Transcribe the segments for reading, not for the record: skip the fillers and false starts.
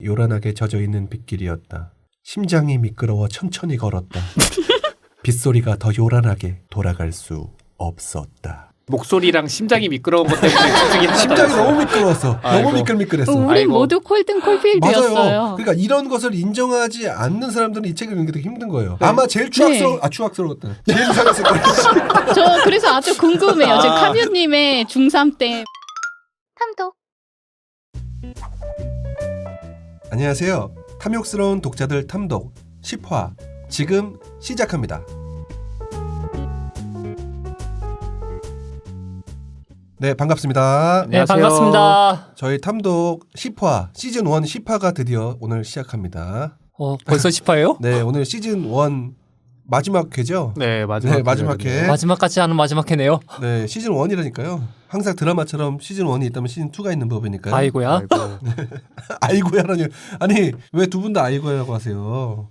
요란하게 젖어있는 빗길이었다. 심장이 미끄러워 천천히 걸었다. 빗소리가 더 요란하게 돌아갈 수 없었다. 목소리랑 심장이 미끄러운 것 때문에 집중이 하나도 심장이 안 너무 미끄러웠어. 아이고. 너무 미끌미끌했어. 우리 아이고. 모두 콜든 콜필드였어요. 맞아요. 그러니까 이런 것을 인정하지 않는 사람들은 이 책을 읽는 게 되게 힘든 거예요. 아마 제일 추악스러웠다. 제일 이상했을 거예요. 저 그래서 아주 궁금해요. 지금 카뮤님의 중3 때 탐독. 안녕하세요. 탐욕스러운 독자들 탐독 10화 지금 시작합니다. 네, 반갑습니다. 네, 안녕하세요. 반갑습니다. 저희 탐독 10화 시즌 1 10화가 드디어 오늘 시작합니다. 벌써 10화예요? 네, 오늘 시즌 1 마지막 회죠? 네, 마지막 네, 마지막 회. 마지막까지 하는 마지막 해네요. 네, 시즌 1이라니까요. 항상 드라마처럼 시즌 1이 있다면 시즌 2가 있는 법이니까요. 아이고야. 아이고. 아이고야라니. 아니, 왜 두 분 다 아이고야라고 하세요?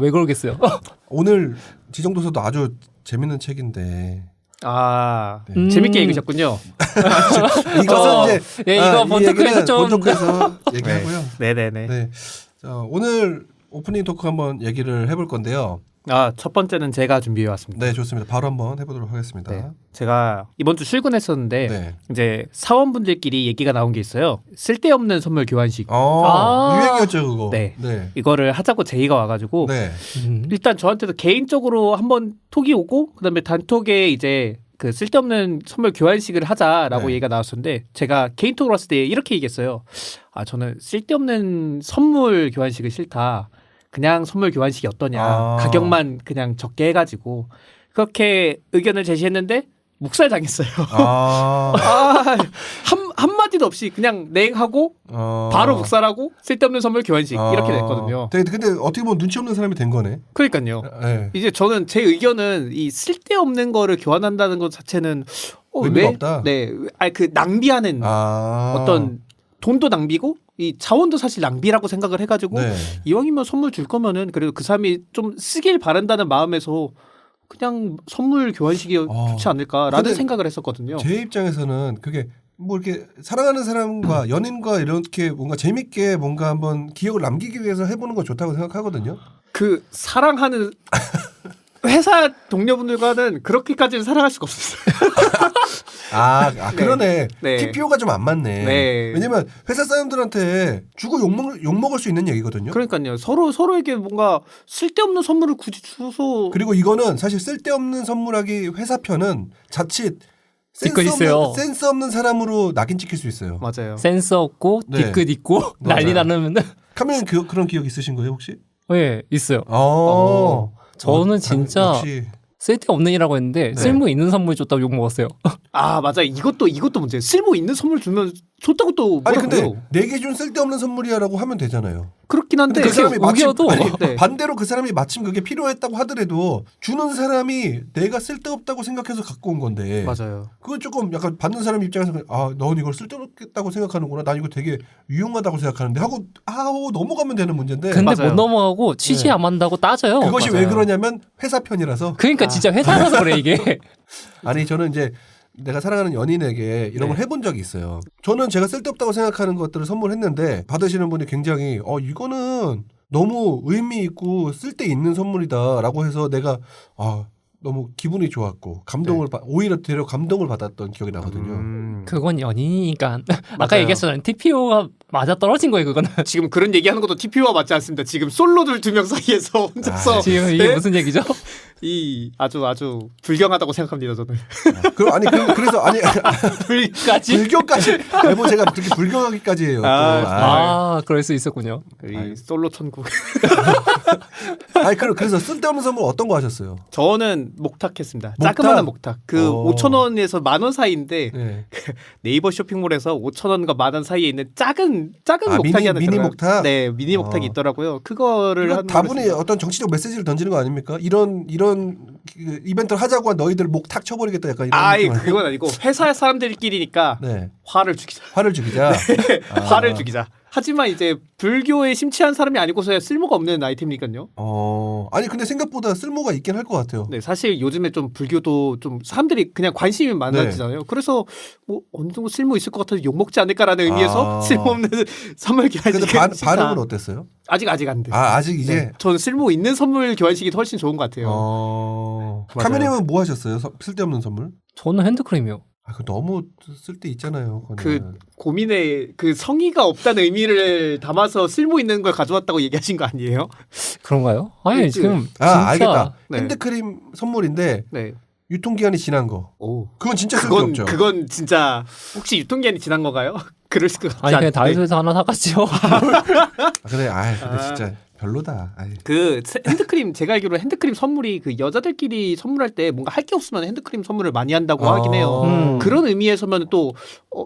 왜 그러겠어요? 오늘 지정도서도 아주 재밌는 책인데 네. 재밌게 읽으셨군요. 이것은 이제 예, 이거 본토크에서 좀 본토크에서 얘기하고요. 네네네. 네. 자, 오늘 오프닝 토크 한번 얘기를 해볼 건데요. 첫 번째는 제가 준비해 왔습니다. 네, 좋습니다. 바로 한번 해보도록 하겠습니다. 네. 제가 이번 주 출근했었는데 네. 이제 사원분들끼리 얘기가 나온 게 있어요. 쓸데없는 선물 교환식. 유행이었죠 그거. 네. 네. 이거를 하자고 제의가 와가지고 네. 일단 저한테도 개인적으로 한번 톡이 오고 그다음에 단톡에 이제 그 쓸데없는 선물 교환식을 하자라고 네. 얘기가 나왔었는데 제가 개인톡으로 왔을 때 이렇게 얘기했어요. 저는 쓸데없는 선물 교환식을 싫다. 그냥 선물 교환식이 어떠냐. 가격만 그냥 적게 해가지고 그렇게 의견을 제시했는데 묵살 당했어요. 한마디도 없이 그냥 냉하고 바로 묵살하고 쓸데없는 선물 교환식 이렇게 됐거든요. 근데 어떻게 보면 눈치 없는 사람이 된 거네. 그러니까요. 네. 이제 저는 제 의견은 이 쓸데없는 거를 교환한다는 것 자체는 의미가 없다. 네, 그 낭비하는 어떤 돈도 낭비고 이 자원도 사실 낭비라고 생각을 해가지고 네. 이왕이면 선물 줄 거면은 그래도 그 사람이 좀 쓰길 바란다는 마음에서 그냥 선물 교환식이 좋지 않을까라는 근데 생각을 했었거든요. 제 입장에서는 그게 뭐 이렇게 사랑하는 사람과 연인과 이렇게 뭔가 재밌게 뭔가 한번 기억을 남기기 위해서 해보는 건 좋다고 생각하거든요. 그 사랑하는 회사 동료분들과는 그렇게까지는 사랑할 수가 없었어요. 그러네. 네. TPO가 좀 안 맞네. 네. 왜냐면 회사 사람들한테 주고 욕먹을 수 있는 얘기거든요. 그러니까요. 서로에게 뭔가 쓸데없는 선물을 굳이 줘서 그리고 이거는 사실 쓸데없는 선물하기 회사 편은 자칫 뒤끝 있어요. 센스 없는 사람으로 낙인 찍힐 수 있어요. 맞아요. 센스 없고 네. 뒤끝 있고 난리 맞아요. 나는. 카메라는 그런 기억 있으신 거예요 혹시? 예, 있어요. 저는 진짜 역시 쓸데없는이라고 했는데 네. 쓸모 있는 선물 줬다고 욕 먹었어요. 맞아. 이것도 문제예요. 쓸모 있는 선물 주면 좋다고 또 아니 뭐라고요? 근데 내게 준 쓸데없는 선물이야라고 하면 되잖아요. 그렇긴 한데 근데 그 사람이 마침 우겨도 네. 반대로 그 사람이 마침 그게 필요했다고 하더라도 주는 사람이 내가 쓸데없다고 생각해서 갖고 온 건데 맞아요. 그건 조금 약간 받는 사람 입장에서 넌 이걸 쓸데없다고 생각하는구나. 난 이거 되게 유용하다고 생각하는데 하고 넘어가면 되는 문제인데 근데 맞아요. 못 넘어가고 취지 안 한다고 따져요. 그것이 왜 맞아요. 그러냐면 회사 편이라서. 그러니까 진짜 회사라서 그래 이게. 아니 저는 이제 내가 사랑하는 연인에게 이런 걸 해본 적이 있어요. 저는 제가 쓸데없다고 생각하는 것들을 선물했는데 받으시는 분이 굉장히 이거는 너무 의미 있고 쓸데 있는 선물이다라고 해서 내가 너무 기분이 좋았고 감동을 오히려 되려 감동을 받았던 기억이 나거든요. 그건 연인이니까. 아까 맞아요. 얘기했잖아요. TPO가 맞아 떨어진 거예요 그거는. 지금 그런 얘기하는 것도 TPO와 맞지 않습니다. 지금 솔로들 2명 사이에서 혼자서 지금 이게 네? 무슨 얘기죠? 이 아주 불경하다고 생각합니다. 저는. 그래서 불까지? 불교까지 뭐 제가 그렇게 불교하기까지 해요. 그럴 수 있었군요. 이 솔로 천국. 그래서 쓸데없는 선물 어떤 거 하셨어요? 저는 목탁했습니다. 목탁? 자그마한 목탁. 5,000원에서 10,000원 사이인데 네. 네이버 쇼핑몰에서 5,000원과 10,000원 사이에 있는 작은 목탁이 하나 미니 들어가- 목탁? 네, 미니 목탁이 있더라고요. 그거를 이거 한 다분히 어떤 정치적 메시지를 던지는 거 아닙니까? 이런 그 이벤트를 하자고 한 너희들 목 탁 쳐버리겠다 약간 이런 느낌 아니에요? 그건 아니고 회사 사람들끼리니까 네. 화를 죽이자. 화를 죽이자. 화를 죽이자. 하지만 이제 불교에 심취한 사람이 아니고서야 쓸모가 없는 아이템이니까요. 아니 근데 생각보다 쓸모가 있긴 할 것 같아요. 네, 사실 요즘에 좀 불교도 좀 사람들이 그냥 관심이 많아지잖아요. 그래서 뭐 어느 정도 쓸모 있을 것 같아서 욕 먹지 않을까라는 의미에서 쓸모없는 선물 근데 교환식. 반응은 어땠어요? 아직 안 돼. 아직 이제. 네, 저는 쓸모 있는 선물 교환식이 훨씬 좋은 것 같아요. 맞아요. 카메님은 뭐 하셨어요? 쓸데없는 선물? 저는 핸드크림이요. 그 너무 쓸데 있잖아요. 그거는. 그 고민에 그 성의가 없다는 의미를 담아서 쓸모 있는 걸 가져왔다고 얘기하신 거 아니에요? 그런가요? 아니 지금 진짜 알겠다. 네. 핸드크림 선물인데 네. 유통기한이 지난 거. 오. 그건 진짜 쓸데없죠. 그건 진짜 혹시 유통기한이 지난 건가요? 그럴 수 없지 아니 그냥 않- 다이소에서 하나 사갔죠. 근데 진짜 별로다. 그 핸드크림 제가 알기로 핸드크림 선물이 그 여자들끼리 선물할 때 뭔가 할 게 없으면 핸드크림 선물을 많이 한다고 하긴 해요. 그런 의미에서면 또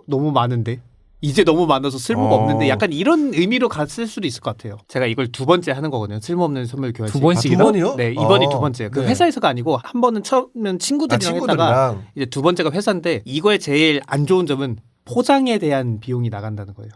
너무 많은데 이제 너무 많아서 쓸모가 없는데 약간 이런 의미로 갔을 수도 있을 것 같아요. 제가 이걸 두 번째 하는 거거든요. 쓸모없는 선물 교환식. 두 번씩이나? 두 번이요? 네, 이번이 두 번째예요. 그 네. 회사에서가 아니고 한 번은 처음엔 친구들이랑 했다가 이제 두 번째가 회사인데 이거의 제일 안 좋은 점은 포장에 대한 비용이 나간다는 거예요.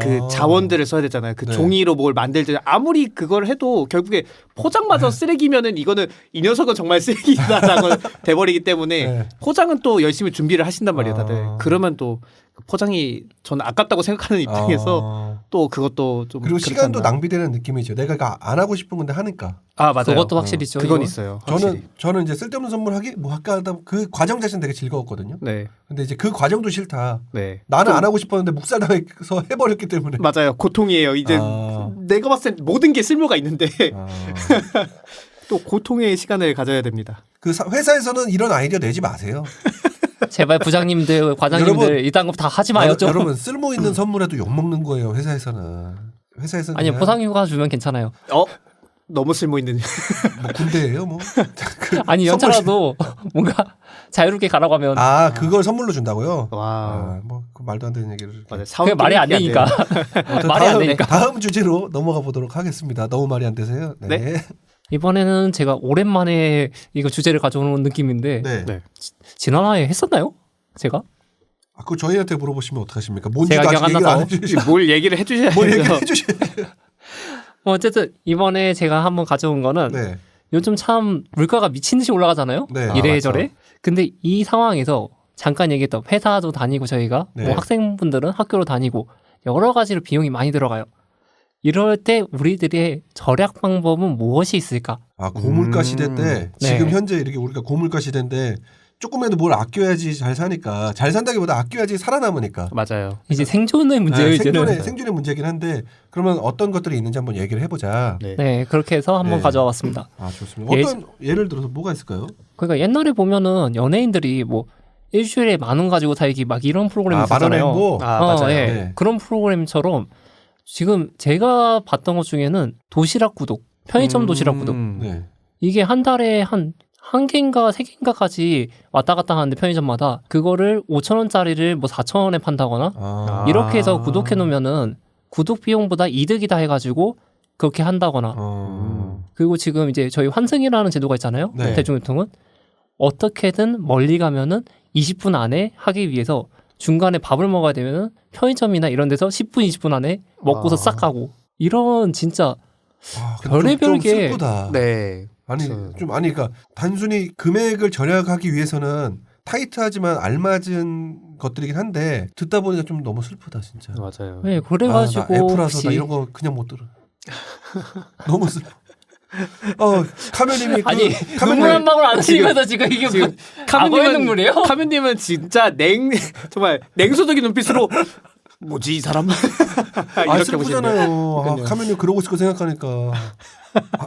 그 자원들을 써야 되잖아요. 그 네. 종이로 뭘 만들 때 아무리 그걸 해도 결국에 포장마저 쓰레기면은 이거는 이 녀석은 정말 쓰레기다라고 돼버리기 때문에 네. 포장은 또 열심히 준비를 하신단 말이에요, 다들. 그러면 또 포장이 저는 아깝다고 생각하는 입장에서 또 그것도 좀 그리고 그렇지 시간도 않나. 낭비되는 느낌이죠. 내가 그거 안 하고 싶은 건데 하니까. 맞아요. 그것도 확실히 있죠. 그건 이건. 있어요. 확실히. 저는 이제 쓸데없는 선물 하기 뭐 할까 하다 그 과정 자체는 되게 즐거웠거든요. 네, 근데 이제 그 과정도 싫다. 네. 나는 안 하고 싶었는데 묵살당해서 해버렸기 때문에. 맞아요. 고통이에요. 이제 내가 봤을 땐 모든 게 쓸모가 있는데 또 고통의 시간을 가져야 됩니다. 그 회사에서는 이런 아이디어 내지 마세요. 제발 부장님들, 과장님들 여러분, 이딴 거 다 하지 마요 좀. 여러분 쓸모 있는 선물에도 욕 먹는 거예요. 회사에서는. 회사에서는 아니요 그냥 포상휴가 주면 괜찮아요. 너무 쓸모 있는. 뭐 군대예요, 뭐. 아니 연차라도 뭔가 자유롭게 가라고 하면 그걸 선물로 준다고요? 와. 그 말도 안 되는 얘기를. 맞아요. 그게 말이 안 되니까. 말이 안 되니까. 다음 주제로 넘어가 보도록 하겠습니다. 너무 말이 안 되세요? 네. 이번에는 제가 오랜만에 이거 주제를 가져오는 느낌인데 네. 네. 지난화에 했었나요? 제가? 그거 저희한테 물어보시면 어떡하십니까? 뭔지도 제가 아직 기억 안 얘기를 안 나서. 해주시죠. 뭘 얘기를 해주셔야죠. 뭘 얘기해 주셔야 어쨌든 이번에 제가 한번 가져온 거는 네. 요즘 참 물가가 미친 듯이 올라가잖아요. 네. 이래저래. 근데 이 상황에서 잠깐 얘기했던 회사도 다니고 저희가 네. 뭐 학생분들은 학교로 다니고 여러 가지로 비용이 많이 들어가요. 이럴 때 우리들의 절약 방법은 무엇이 있을까? 고물가 시대 때 지금 네. 현재 이렇게 우리가 고물가 시대인데 조금이라도 뭘 아껴야지 잘 사니까 잘 산다기보다 아껴야지 살아남으니까. 맞아요. 이제 생존의 문제예요. 네, 이제는. 생존의 문제긴 한데 그러면 어떤 것들이 있는지 한번 얘기를 해보자. 네. 네, 그렇게 해서 한번 네. 가져와 봤습니다. 좋습니다. 어떤 예를 들어서 뭐가 있을까요? 그러니까 옛날에 보면은 연예인들이 뭐 일주일에 10,000원 가지고 살기 막 이런 프로그램 있었잖아요. 만원 행보. 맞아요. 예. 네. 그런 프로그램처럼 지금 제가 봤던 것 중에는 도시락 구독, 편의점 도시락 구독. 네. 이게 한 달에 한 개인가 세 개인가까지 왔다 갔다 하는데 편의점마다 그거를 5,000원짜리를 뭐 4,000원에 판다거나 이렇게 해서 구독해 놓으면은 구독 비용보다 이득이다 해가지고 그렇게 한다거나. 그리고 지금 이제 저희 환승이라는 제도가 있잖아요. 네. 대중교통은 어떻게든 멀리 가면은 20분 안에 하기 위해서 중간에 밥을 먹어야 되면은 편의점이나 이런 데서 10분, 20분 안에 먹고서 싹 가고 이런 진짜 별의별 게 슬프다. 네. 그러니까 단순히 금액을 절약하기 위해서는 타이트하지만 알맞은 것들이긴 한데 듣다 보니까 좀 너무 슬프다 진짜. 맞아요. 네, 그래가지고 나 F라서 혹시 나 이런 거 그냥 못 들어. 너무 슬퍼. 카메님이 아니 눈물 한 방울 안 흘리면서 지금 이게 뭐 악어의 눈물이에요? 카면님은 진짜 정말 냉소적인 눈빛으로 뭐지 이 사람? 이렇게 슬프잖아요. 카메님 그러고 있을 거 생각하니까.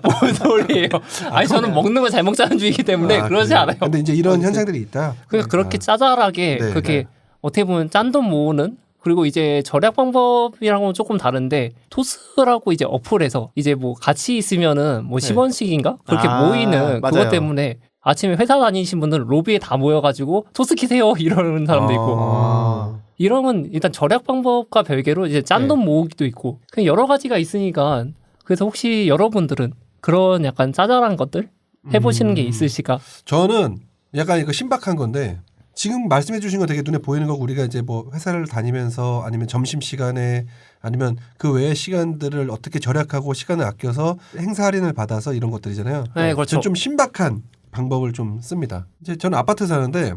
뭔 소리예요? 아니 저는 먹는 거 잘 먹자는 주의이기 때문에 그러지 그래요? 않아요. 근데 이제 이런 현상들이 있다. 그러니까 그렇게 짜잘하게 네, 그렇게 네. 어떻게 보면 짠 돈 모으는 그리고 이제 절약 방법이랑은 조금 다른데 토스라고 이제 어플에서 이제 뭐 같이 있으면은 뭐 네. 10원씩인가 그렇게 모이는 맞아요. 그것 때문에 아침에 회사 다니신 분들은 로비에 다 모여가지고 토스 키세요 이러는 사람도 있고 이러면 일단 절약 방법과 별개로 이제 짠 돈 모으기도 있고 그냥 여러 가지가 있으니까 그래서 혹시 여러분들은 그런 약간 짜잘한 것들 해보시는 게 있으실까? 저는 약간 이거 신박한 건데 지금 말씀해 주신 거 되게 눈에 보이는 거고 우리가 이제 뭐 회사를 다니면서 아니면 점심시간에 아니면 그 외의 시간들을 어떻게 절약하고 시간을 아껴서 행사 할인을 받아서 이런 것들이잖아요. 네, 그렇죠. 저는 좀 신박한 방법을 좀 씁니다. 이제 저는 아파트 사는데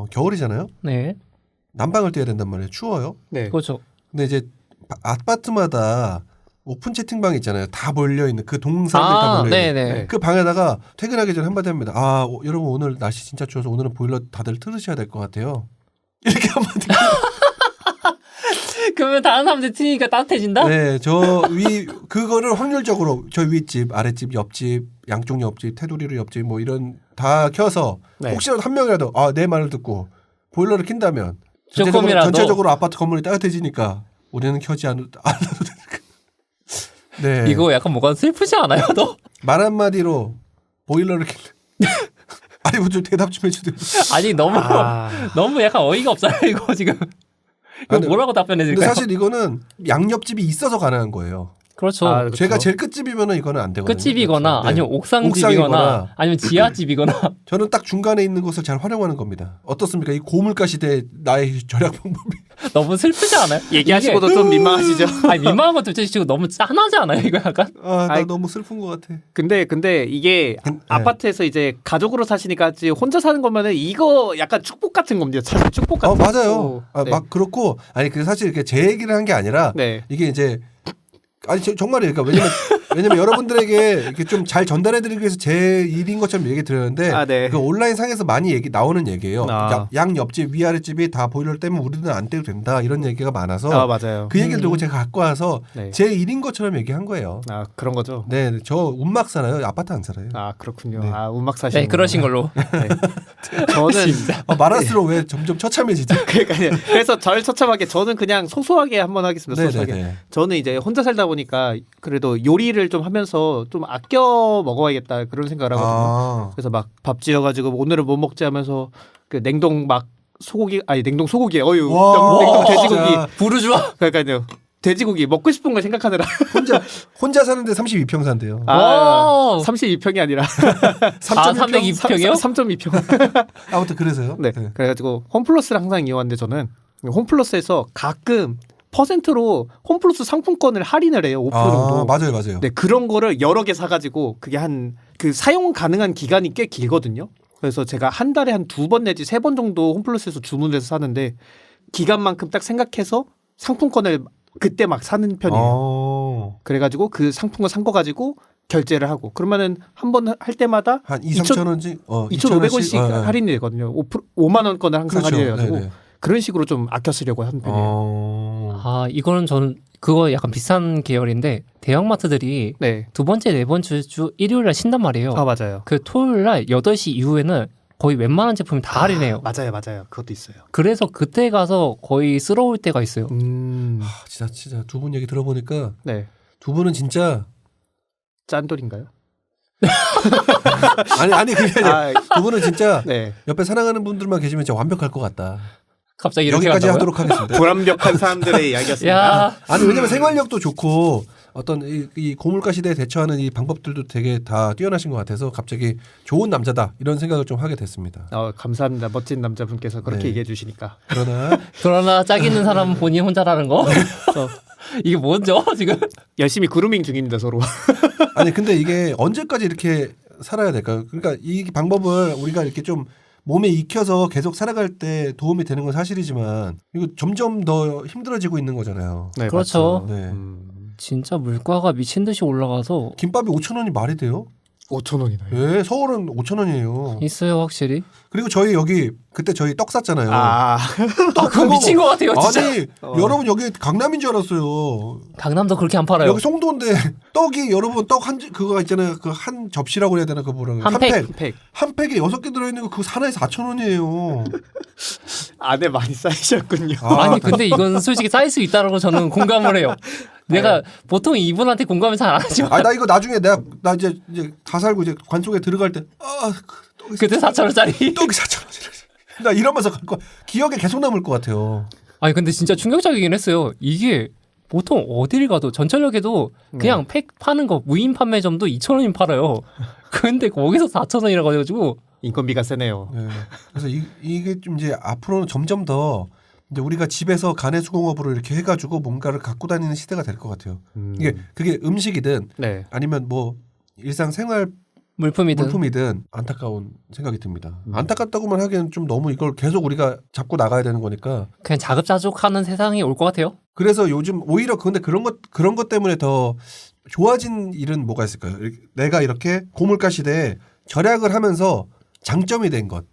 겨울이잖아요. 네, 난방을 떼야 된단 말이에요. 추워요. 네. 그렇죠. 근데 이제 아파트마다 오픈 채팅방 있잖아요. 다 몰려 있는 그 동사람들 다 몰려 있는. 네네. 그 방에다가 퇴근하기 전에 한마디 합니다. 여러분 오늘 날씨 진짜 추워서 오늘은 보일러 다들 틀으셔야 될 것 같아요. 이렇게 한마디. 그러면 다른 사람들 트니까 따뜻해진다? 네, 그거를 확률적으로 저 윗집, 아랫집, 옆집, 양쪽 옆집, 테두리로 옆집 뭐 이런 다 켜서 네. 혹시라도 한 명이라도 내 말을 듣고 보일러를 킨다면 조금이라도. 전체적으로 아파트 건물이 따뜻해지니까 우리는 켜지 않아도 되니까. 네. 이거 약간 뭐가 슬프지 않아요, 너? 말 한마디로 보일러를 아니 뭐 좀 대답 좀 해주세요. 아니 너무 약간 어이가 없잖아요, 이거 지금. 이거 근데- 뭐라고 답변해 근데 드릴까요? 사실 이거는 양옆집이 있어서 가능한 거예요. 그렇죠. 그렇죠. 제가 제일 끝집이면은 이거는 안 되거든요. 끝집이거나 네. 아니면 옥상집이거나 옥상이거나. 아니면 지하집이거나 저는 딱 중간에 있는 것을 잘 활용하는 겁니다. 어떻습니까? 이 고물가 시대에 나의 절약 방법이. 너무 슬프지 않아요? 얘기하시고도 좀 민망하시죠? 아니 민망한 것도 지금 너무 짠하지 않아요? 이거 약간? 나 아이, 너무 슬픈 것 같아. 근데 이게 네. 아파트에서 이제 가족으로 사시니까 혼자 사는 거면은 이거 약간 축복 같은 겁니다. 사실 축복 같은 맞아요. 네. 막 그렇고 아니 그 사실 이렇게 제 얘기를 한 게 아니라 네. 이게 이제 정말이에요. 그러니까 왜냐면 여러분들에게 이렇게 좀 잘 전달해드리기 위해서 제 일인 것처럼 얘기 드렸는데 네. 그 온라인 상에서 많이 나오는 얘기예요. 아. 양 옆집 위아랫집이 다 보일러 때문에 우리는 안 떼도 된다 이런 얘기가 많아서 맞아요. 그 얘기를 들고 제가 갖고 와서 네. 제 일인 것처럼 얘기한 거예요. 그런 거죠. 네, 저 운막 살아요. 아파트 안 살아요. 그렇군요. 네. 운막 사시는 네, 그러신 걸로. 저는 말할수록 왜 점점 처참해지지? 그러니까요. 그래서 절 처참하게 저는 그냥 소소하게 한번 하겠습니다. 소소하게. 네네네. 저는 이제 혼자 살다 보니까 그래도 요리를 좀 하면서 좀 아껴 먹어야겠다 그런 생각을 하거든요. 그래서 막 밥 지어가지고 오늘은 뭐 먹지 하면서 그 냉동 냉동 소고기 와, 냉동 돼지고기 진짜. 부르주아. 그러니까요. 돼지고기 먹고 싶은 걸 생각하느라 혼자 사는데 32평 산대요. 와우. 32평이 아니라 302평이요? 3.2평. 아무튼 그래서요. 네. 그래가지고 홈플러스를 항상 이용하는데 저는 홈플러스에서 가끔 퍼센트로 홈플러스 상품권을 할인을 해요. 5% 정도. 맞아요. 네, 그런 거를 여러 개 사가지고 그게 그 사용 가능한 기간이 꽤 길거든요. 그래서 제가 한 달에 한 2번 내지 3번 정도 홈플러스에서 주문을 해서 사는데 기간만큼 딱 생각해서 상품권을 그때 막 사는 편이에요. 그래가지고 그 상품권 산 거 가지고 결제를 하고 그러면은 한 번 할 때마다 한 2,000~3,000 원씩 2,500원씩 할인이 되거든요. 5만 원권을 항상 그렇죠. 할인해가지고 네네. 그런 식으로 좀 아껴 쓰려고 하는 편이에요. 이거는 저는 그거 약간 비슷한 계열인데 대형마트들이 네. 두 번째, 네 번째 주 일요일 날 쉰단 말이에요. 맞아요. 그 토요일 날 8시 이후에는 거의 웬만한 제품이 다 할인해요. 맞아요. 그것도 있어요. 그래서 그때 가서 거의 쓰러울 때가 있어요. 진짜 두 분 얘기 들어보니까 네. 두 분은 진짜 짠돌인가요? 아니 그게 아니라 두 분은 진짜 네. 옆에 사랑하는 분들만 계시면 진짜 완벽할 것 같다. 갑자기 이렇게 여기까지 간다고요? 하도록 하겠습니다. 불완벽한 사람들의 이야기였습니다. 야, 아니 왜냐면 생활력도 좋고 어떤 이 고물가 시대에 대처하는 이 방법들도 되게 다 뛰어나신 것 같아서 갑자기 좋은 남자다 이런 생각을 좀 하게 됐습니다. 감사합니다. 멋진 남자분께서 그렇게 네. 얘기해 주시니까. 그러나 짝 있는 사람은 본인 혼자라는 거? 이게 뭐죠 지금? 열심히 그루밍 중입니다 서로. 아니 근데 이게 언제까지 이렇게 살아야 될까요? 그러니까 이 방법을 우리가 이렇게 좀 몸에 익혀서 계속 살아갈 때 도움이 되는 건 사실이지만 이거 점점 더 힘들어지고 있는 거잖아요. 네, 그렇죠. 맞죠. 네. 진짜 물가가 미친 듯이 올라가서 김밥이 5,000원이 말이 돼요? 5,000원이나요. 네, 서울은 5,000원이에요. 있어요 확실히. 그리고 저희 여기 그때 저희 떡 샀잖아요. 그거 미친 것 같아요 진짜. 아니 여러분 여기 강남인 줄 알았어요. 강남도 그렇게 안 팔아요. 여기 송도인데 떡이 여러분 떡 그거 있잖아요. 그 한 접시라고 해야 되나 그거 뭐라고 한 팩. 팩. 한 팩에 6개 들어있는 거 그거 하나에 4,000원이에요. 안에 많이 쌓이셨군요. 아니 근데 이건 솔직히 쌓일 수 있다라고 저는 공감을 해요. 내가 보통 이분한테 공감을 잘 안 하지만 나 이거 나중에 나 이제 다 살고 이제 관 속에 들어갈 때 그때 4,000원짜리. 떡이 4,000원이라. 나 이러면서 갈 거 기억에 계속 남을 것 같아요. 아니 근데 진짜 충격적이긴 했어요. 이게 보통 어딜 가도 전철역에도 그냥 팩 파는 거 무인 판매점도 2,000원이면 팔아요. 근데 거기서 4,000원이라고 해가지고 인건비가 세네요. 네. 그래서 이게 좀 이제 앞으로는 점점 더 이제 우리가 집에서 간해수공업으로 이렇게 해가지고 뭔가를 갖고 다니는 시대가 될 것 같아요. 이게 그게 음식이든 네. 아니면 뭐 일상생활 물품이든 물품이든 안타까운 생각이 듭니다. 안타깝다고만 하기에는 좀 너무 이걸 계속 우리가 잡고 나가야 되는 거니까. 그냥 자급자족하는 세상이 올 것 같아요. 그래서 요즘 오히려 근데 그런 것 때문에 더 좋아진 일은 뭐가 있을까요? 내가 이렇게 고물가 시대에 절약을 하면서 장점이 된 것.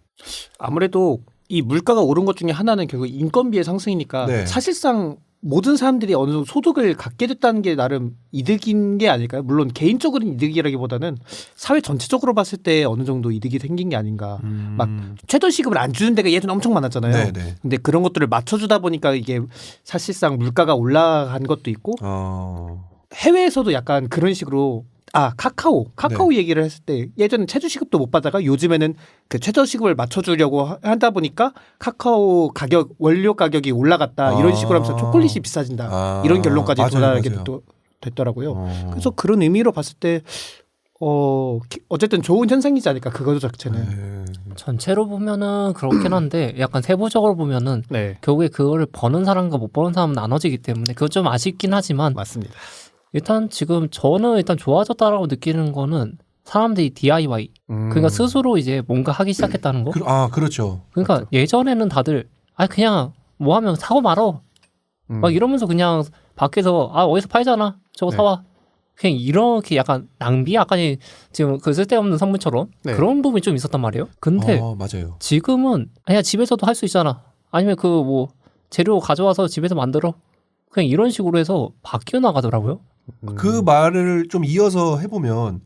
아무래도 이 물가가 오른 것 중에 하나는 결국 인건비의 상승이니까 네. 사실상 모든 사람들이 어느 정도 소득을 갖게 됐다는 게 나름 이득인 게 아닐까요? 물론 개인적으로는 이득이라기보다는 사회 전체적으로 봤을 때 어느 정도 이득이 생긴 게 아닌가. 막 최저시급을 안 주는 데가 예전에 엄청 많았잖아요. 네네. 근데 그런 것들을 맞춰주다 보니까 이게 사실상 물가가 올라간 것도 있고 해외에서도 약간 그런 식으로 카카오 네. 얘기를 했을 때 예전에 최저시급도 못 받다가 요즘에는 그 최저시급을 맞춰주려고 하다 보니까 카카오 가격 원료 가격이 올라갔다 이런 식으로 하면서 초콜릿이 비싸진다 이런 결론까지 맞아요, 도달하게 맞아요. 됐더라고요. 그래서 그런 의미로 봤을 때 어쨌든 좋은 현상이지 않을까 그거 자체는. 전체로 보면은 그렇긴 한데 약간 세부적으로 보면은 네, 결국에 그거를 버는 사람과 못 버는 사람은 나눠지기 때문에 그거 좀 아쉽긴 하지만 맞습니다. 일단 지금 저는 일단 좋아졌다라고 느끼는 거는 사람들이 DIY 그러니까 스스로 이제 뭔가 하기 시작했다는 거. 그렇죠. 그러니까 맞죠. 예전에는 다들 그냥 뭐 하면 사고 말어 막 이러면서 그냥 밖에서 어디서 팔잖아 저거 네. 사와 그냥 이렇게 약간 낭비 약간 지금 그 쓸데없는 선물처럼 네. 그런 부분이 좀 있었단 말이에요. 근데 맞아요. 지금은 그냥 집에서도 할 수 있잖아. 아니면 그 뭐 재료 가져와서 집에서 만들어. 그냥 이런 식으로 해서 바뀌어 나가더라고요. 그 말을 좀 이어서 해보면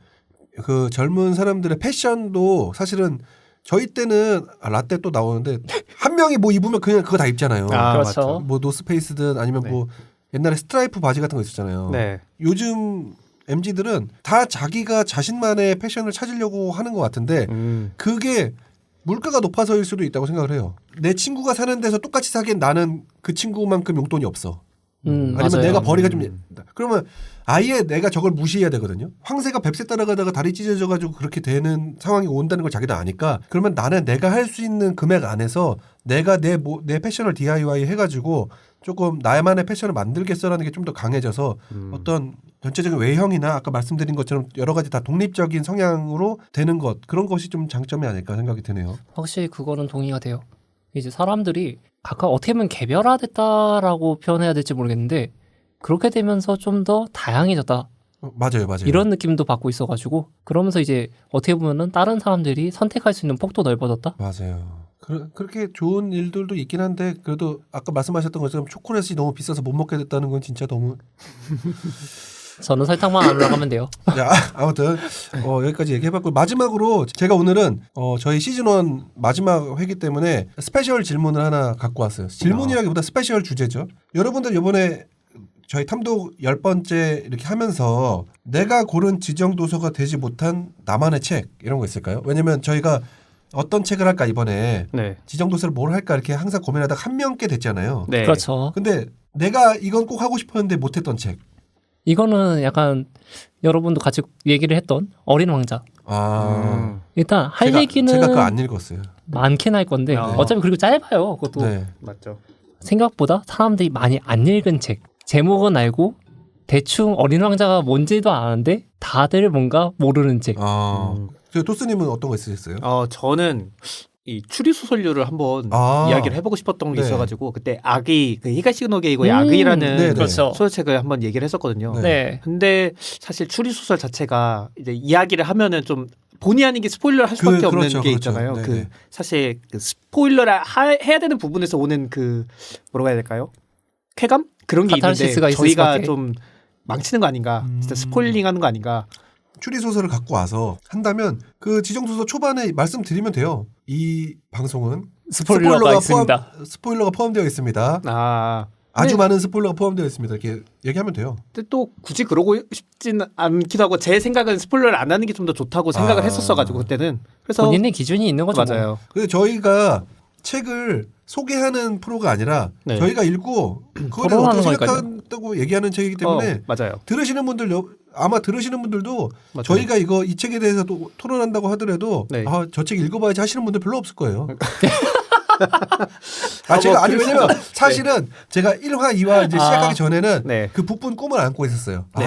그 젊은 사람들의 패션도 사실은 저희 때는 라떼 또 나오는데 한 명이 뭐 입으면 그냥 그거 다 입잖아요. 그렇죠. 맞죠. 뭐 노스페이스든 아니면 네. 뭐 옛날에 스트라이프 바지 같은 거 있었잖아요. 네. 요즘 MZ들은 다 자기가 자신만의 패션을 찾으려고 하는 것 같은데 그게 물가가 높아서일 수도 있다고 생각을 해요. 내 친구가 사는 데서 똑같이 사기엔 나는 그 친구만큼 용돈이 없어. 아니면 맞아요. 내가 벌이가 좀 그러면 아예 내가 저걸 무시해야 되거든요. 황새가 뱁새 따라가다가 다리 찢어져 가지고 그렇게 되는 상황이 온다는 걸 자기도 아니까 그러면 나는 내가 할 수 있는 금액 안에서 내가 내 패션을 DIY 해가지고 조금 나만의 패션을 만들겠어라는 게 좀 더 강해져서 어떤 전체적인 외형이나 아까 말씀드린 것처럼 여러 가지 다 독립적인 성향으로 되는 것 그런 것이 좀 장점이 아닐까 생각이 드네요. 확실히 그거는 동의가 돼요. 이제 사람들이 각각 어떻게 보면 개별화됐다라고 표현해야 될지 모르겠는데 그렇게 되면서 좀 더 다양해졌다. 맞아요. 이런 느낌도 받고 있어가지고 그러면서 이제 어떻게 보면은 다른 사람들이 선택할 수 있는 폭도 넓어졌다. 맞아요. 그렇게 좋은 일들도 있긴 한데 그래도 아까 말씀하셨던 것처럼 초콜릿이 너무 비싸서 못 먹게 됐다는 건 진짜 너무 저는 설탕만 안 올라가면 돼요. 야, 아무튼 여기까지 얘기해봤고 마지막으로 제가 오늘은 저희 시즌1 마지막 회기 때문에 스페셜 질문을 하나 갖고 왔어요. 질문이라기보다 스페셜 주제죠. 여러분들 이번에 저희 탐독 10번째 이렇게 하면서 내가 고른 지정 도서가 되지 못한 나만의 책 이런 거 있을까요? 왜냐면 저희가 어떤 책을 할까 이번에 네. 지정 도서를 뭘 할까 이렇게 항상 고민하다가 한 명께 됐잖아요. 네. 그렇죠. 근데 내가 이건 꼭 하고 싶었는데 못했던 책. 이거는 약간 여러분도 같이 얘기를 했던 어린 왕자. 일단 할 얘기는 제가 그거 안 읽었어요. 많긴 할 건데 어차피 그리고 짧아요. 그것도 네. 맞죠. 생각보다 사람들이 많이 안 읽은 책. 제목은 알고 대충 어린 왕자가 뭔지도 아는데 다들 뭔가 모르는 책. 저 토스님은 어떤 거 있으셨어요? 저는 이 추리 소설류를 한번 이야기를 해보고 싶었던 게 네. 있어가지고 그때 악의 그 히가시노 게이고의 악의라는 네네. 그렇죠. 소설책을 한번 얘기를 했었거든요. 네. 네. 근데 사실 추리 소설 자체가 이제 이야기를 하면은 좀 본의 아니게 스포일러를 할 수밖에 없는 그렇죠, 게 그렇죠. 있잖아요. 네네. 그 사실 그 스포일러를 해야 되는 부분에서 오는 그 뭐라고 해야 될까요? 쾌감 그런 게 있는데 카타르시스가 있을 저희가 수밖에. 좀 망치는 거 아닌가? 진짜 스포일링하는 거 아닌가? 추리 소설을 갖고 와서 한다면 그 지정 도서 초반에 말씀드리면 돼요. 이 방송은 스포일러가 있습니다. 스포일러가 포함되어 있습니다. 아주 네. 많은 스포일러가 포함되어 있습니다. 이렇게 얘기하면 돼요. 근데 또 굳이 그러고 싶진 않기도 하고 제 생각은 스포일러를 안 하는 게 좀 더 좋다고 생각을 했었어가지고 그때는 그래서 본인의 기준이 있는 거죠. 뭐. 맞아요. 근데 저희가 책을 소개하는 프로가 아니라 네. 저희가 읽고 그거에 토론하는 어떻게 거니까요. 생각한다고 얘기하는 책이기 때문에 맞아요. 들으시는 분들 아마 들으시는 분들도 맞아요. 저희가 이 책에 대해서 또 토론한다고 하더라도 네. 저 책 읽어봐야지 하시는 분들 별로 없을 거예요. 제가 왜냐면 사실은 제가 1화, 2화 이제 시작하기 전에는 네. 그 부푼 꿈을 안고 있었어요. 네.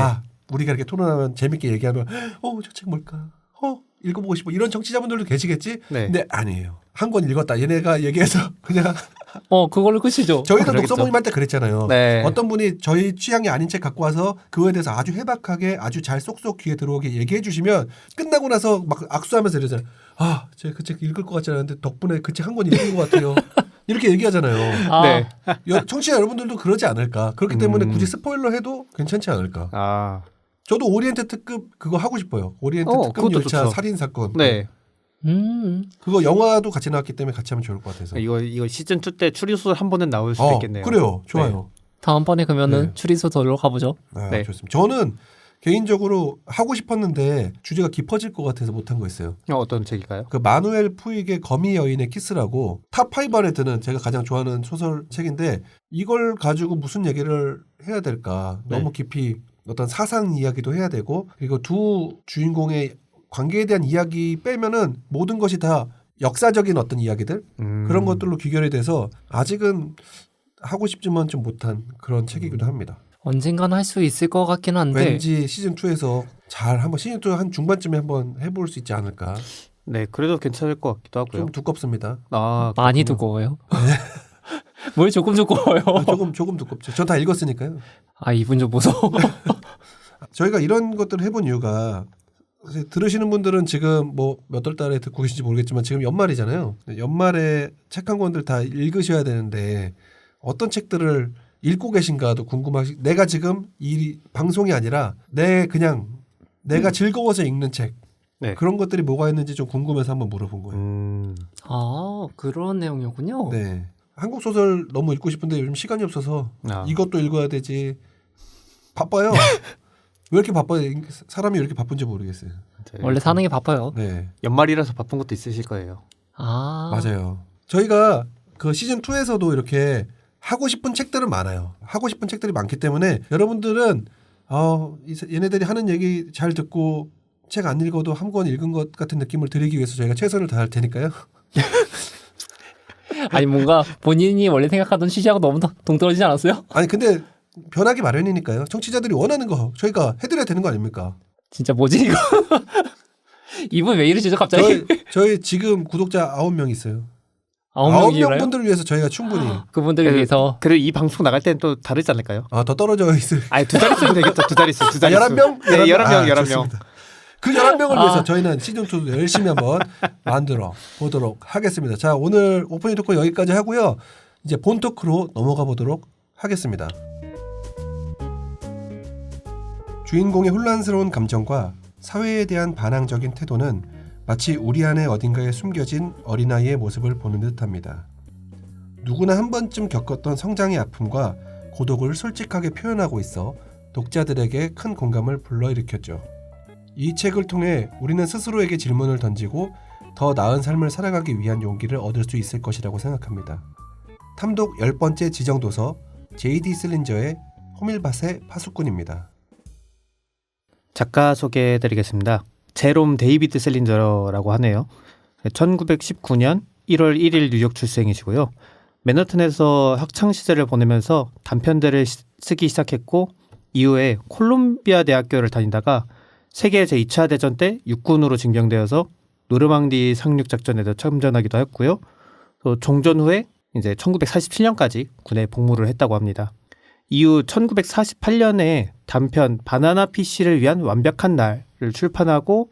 우리가 이렇게 토론하면 재밌게 얘기하면 저 책 뭘까? 읽어보고 싶어. 이런 정치자분들도 계시겠지? 네. 근데 아니에요. 한 권 읽었다. 얘네가 얘기해서 그냥 그걸로 끝이죠. 저희도 그러겠죠. 독서 모임 할 때 그랬잖아요. 네. 어떤 분이 저희 취향이 아닌 책 갖고 와서 그거에 대해서 아주 해박하게 아주 잘 쏙쏙 귀에 들어오게 얘기해 주시면 끝나고 나서 막 악수하면서 이러잖아요. 제가 그 책 읽을 것 같지 않은데 덕분에 그 책 한 권 읽은 것 같아요. 이렇게 얘기하잖아요. 네. 청취자 여러분들도 그러지 않을까. 그렇기 때문에 굳이 스포일러 해도 괜찮지 않을까. 저도 오리엔트 특급 그거 하고 싶어요. 오리엔트 특급 그것도 열차 좋죠. 살인 사건. 네. 그거 영화도 같이 나왔기 때문에 같이 하면 좋을 것 같아서. 이거 시즌 2 때 추리소설 한 번은 나올 수도 있겠네요. 그래요. 좋아요. 다음번에 그러면은 네. 추리소 들러 가보죠. 네. 좋습니다. 저는 개인적으로 하고 싶었는데 주제가 깊어질 것 같아서 못한 거 있어요. 어떤 책일까요? 그 마누엘 푸익의 거미 여인의 키스라고 탑5 안에 드는 제가 가장 좋아하는 소설 책인데 이걸 가지고 무슨 얘기를 해야 될까. 네. 너무 깊이 어떤 사상 이야기도 해야 되고 그리고 두 주인공의 관계에 대한 이야기 빼면은 모든 것이 다 역사적인 어떤 이야기들 그런 것들로 귀결이 돼서 아직은 하고 싶지만 좀 못한 그런 책이기도 합니다. 언젠간 할 수 있을 것 같긴 한데 왠지 시즌 2에서 잘 한번 시즌 2 한 중반쯤에 한번 해볼 수 있지 않을까. 네, 그래도 괜찮을 것 같기도 하고요. 좀 두껍습니다. 많이 두꺼워요. 뭘 조금 두꺼워요. 조금 두껍죠. 전 다 읽었으니까요. 이분 좀 무서워. 저희가 이런 것들을 해본 이유가 사실 들으시는 분들은 지금 뭐 몇 월 달에 듣고 계신지 모르겠지만 지금 연말이잖아요. 연말에 책 한 권들 다 읽으셔야 되는데 어떤 책들을 읽고 계신가도 궁금하시. 내가 지금 이 방송이 아니라 내가 즐거워서 읽는 책 네. 그런 것들이 뭐가 있는지 좀 궁금해서 한번 물어본 거예요. 그런 내용이었군요. 네. 한국 소설 너무 읽고 싶은데 요즘 시간이 없어서 이것도 읽어야 되지. 바빠요. 왜 이렇게 바빠요? 사람이 왜 이렇게 바쁜지 모르겠어요. 원래 사는 게 바빠요. 네. 연말이라서 바쁜 것도 있으실 거예요. 맞아요. 저희가 그 시즌 2에서도 이렇게 하고 싶은 책들은 많아요. 하고 싶은 책들이 많기 때문에 여러분들은 얘네들이 하는 얘기 잘 듣고 책 안 읽어도 한 권 읽은 것 같은 느낌을 드리기 위해서 저희가 최선을 다할 테니까요. 뭔가 본인이 원래 생각하던 취지하고 너무 동떨어지지 않았어요? 아니 근데 변하기 마련이니까요. 청취자들이 원하는 거 저희가 해드려야 되는 거 아닙니까? 진짜 뭐지 이거? 이분 왜 이러시죠 갑자기? 저희 지금 구독자 9명 있어요. 9명이라요? 9명 분들을 위해서 저희가 충분히 그분들을 위해서. 그리고 이 방송 나갈 때는 또 다르지 않을까요? 더 떨어져 있을. 두 자릿수면 되겠죠. 두 자릿수. 11명? 네, 11명. 좋습니다. 그 11명을 위해서 저희는 시즌2도 열심히 한번 만들어 보도록 하겠습니다. 자, 오늘 오프닝 토크 여기까지 하고요. 이제 본 토크로 넘어가 보도록 하겠습니다. 주인공의 혼란스러운 감정과 사회에 대한 반항적인 태도는 마치 우리 안에 어딘가에 숨겨진 어린아이의 모습을 보는 듯합니다. 누구나 한 번쯤 겪었던 성장의 아픔과 고독을 솔직하게 표현하고 있어 독자들에게 큰 공감을 불러일으켰죠. 이 책을 통해 우리는 스스로에게 질문을 던지고 더 나은 삶을 살아가기 위한 용기를 얻을 수 있을 것이라고 생각합니다. 탐독 10번째 지정도서 J.D. 슬린저의 호밀밭의 파수꾼입니다. 작가 소개해드리겠습니다. 제롬 데이비드 슬린저라고 하네요. 1919년 1월 1일 뉴욕 출생이시고요. 맨하탄에서 학창시절을 보내면서 단편들을 쓰기 시작했고 이후에 콜롬비아 대학교를 다니다가 세계 제2차 대전 때 육군으로 징병되어서 노르망디 상륙작전에도 참전하기도 했고요. 또 종전 후에 이제 1947년까지 군에 복무를 했다고 합니다. 이후 1948년에 단편 바나나 PC를 위한 완벽한 날을 출판하고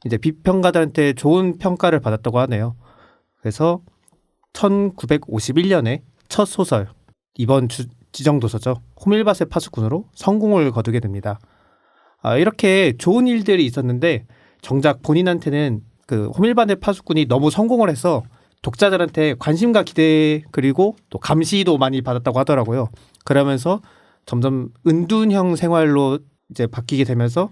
이제 비평가들한테 좋은 평가를 받았다고 하네요. 그래서 1951년에 첫 소설 이번 지정도서죠. 호밀밭의 파수꾼으로 성공을 거두게 됩니다. 이렇게 좋은 일들이 있었는데 정작 본인한테는 그 호밀밭의 파수꾼이 너무 성공을 해서 독자들한테 관심과 기대 그리고 또 감시도 많이 받았다고 하더라고요. 그러면서 점점 은둔형 생활로 이제 바뀌게 되면서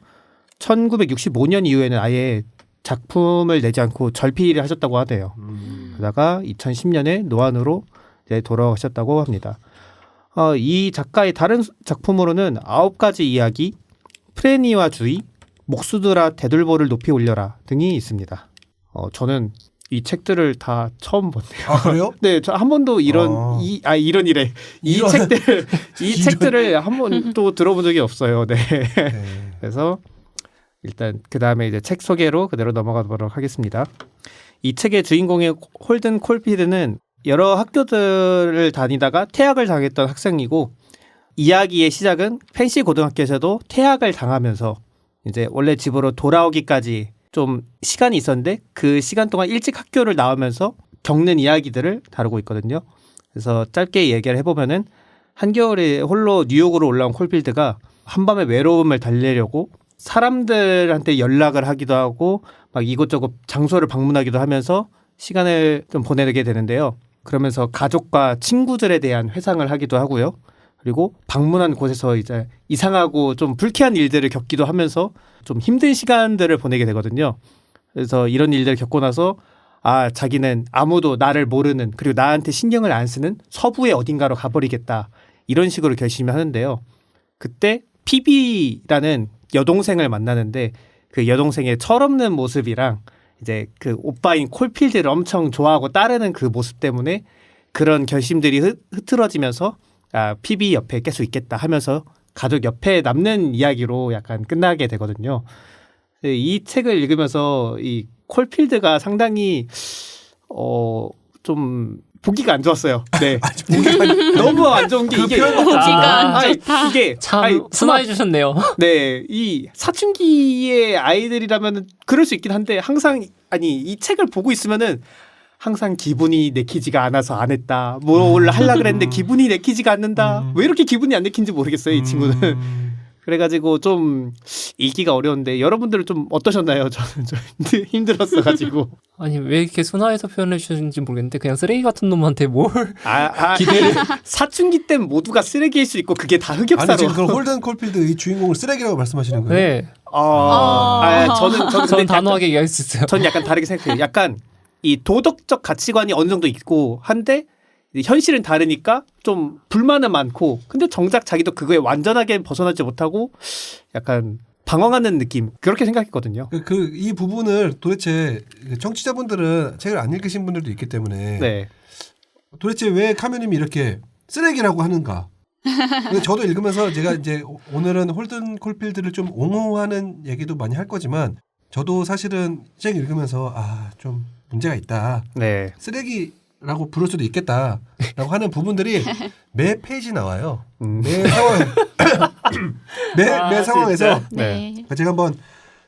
1965년 이후에는 아예 작품을 내지 않고 절필을 하셨다고 하네요. 그러다가 2010년에 노안으로 이제 돌아가셨다고 합니다. 이 작가의 다른 작품으로는 9가지 이야기, 프레니와 주의, 목수들아 대들보를 높이 올려라 등이 있습니다. 저는 이 책들을 다 처음 봤네요. 아 그래요? 네, 저 한 번도 이런 이런 이래 이 이런- 책들 이 책들을 한 번도 들어본 적이 없어요. 네. 네. 그래서 일단 그 다음에 이제 책 소개로 그대로 넘어가 보도록 하겠습니다. 이 책의 주인공의 홀든 콜필드는 여러 학교들을 다니다가 퇴학을 당했던 학생이고 이야기의 시작은 펜시 고등학교에서도 퇴학을 당하면서 이제 원래 집으로 돌아오기까지 좀 시간이 있었는데 그 시간 동안 일찍 학교를 나오면서 겪는 이야기들을 다루고 있거든요. 그래서 짧게 얘기를 해보면은 한겨울에 홀로 뉴욕으로 올라온 콜필드가 한밤의 외로움을 달래려고 사람들한테 연락을 하기도 하고 막 이곳저곳 장소를 방문하기도 하면서 시간을 좀 보내게 되는데요. 그러면서 가족과 친구들에 대한 회상을 하기도 하고요. 그리고 방문한 곳에서 이제 이상하고 좀 불쾌한 일들을 겪기도 하면서 좀 힘든 시간들을 보내게 되거든요. 그래서 이런 일들을 겪고 나서 자기는 아무도 나를 모르는 그리고 나한테 신경을 안 쓰는 서부의 어딘가로 가버리겠다. 이런 식으로 결심을 하는데요. 그때 피비라는 여동생을 만나는데 그 여동생의 철없는 모습이랑 이제 그 오빠인 콜필드를 엄청 좋아하고 따르는 그 모습 때문에 그런 결심들이 흐트러지면서 피비 옆에 계속 있겠다 하면서 가족 옆에 남는 이야기로 약간 끝나게 되거든요. 이 책을 읽으면서 이 콜필드가 상당히 좀 보기가 안 좋았어요. 네. 너무 안 좋은 게 이게 보기가 안 좋다. 이게 참 순화해 주셨네요. 네, 이 사춘기의 아이들이라면 그럴 수 있긴 한데 항상 이 책을 보고 있으면은 항상 기분이 내키지가 않아서 안 했다. 뭘 하려고 그랬는데 기분이 내키지가 않는다. 왜 이렇게 기분이 안 내킨지 모르겠어요, 이 친구는. 그래가지고 좀 읽기가 어려운데 여러분들은 좀 어떠셨나요? 저는 좀 힘들었어가지고. 아니 왜 이렇게 순화해서 표현해 주셨는지 모르겠는데 그냥 쓰레기 같은 놈한테 뭘 기대를 사춘기 땐 모두가 쓰레기일 수 있고 그게 다 흑역사로. 아니 지금 그럼 홀든 콜필드 이 주인공을 쓰레기라고 말씀하시는 거예요? 네. 저는 저는 단호하게 얘기할 수 있어요. 전 약간 다르게 생각해요. 약간 이 도덕적 가치관이 어느 정도 있고 한데 현실은 다르니까 좀 불만은 많고 근데 정작 자기도 그거에 완전하게 벗어나지 못하고 약간 방황하는 느낌 그렇게 생각했거든요. 이 부분을 도대체 청취자분들은 책을 안 읽으신 분들도 있기 때문에 네. 도대체 왜 카뮤님이 이렇게 쓰레기라고 하는가? 근데 저도 읽으면서 제가 이제 오늘은 홀든 콜필드를 좀 옹호하는 얘기도 많이 할 거지만 저도 사실은 책 읽으면서 좀 문제가 있다. 네. 쓰레기라고 부를 수도 있겠다라고 하는 부분들이 매 페이지 나와요. 매 상황에서 네. 제가 한번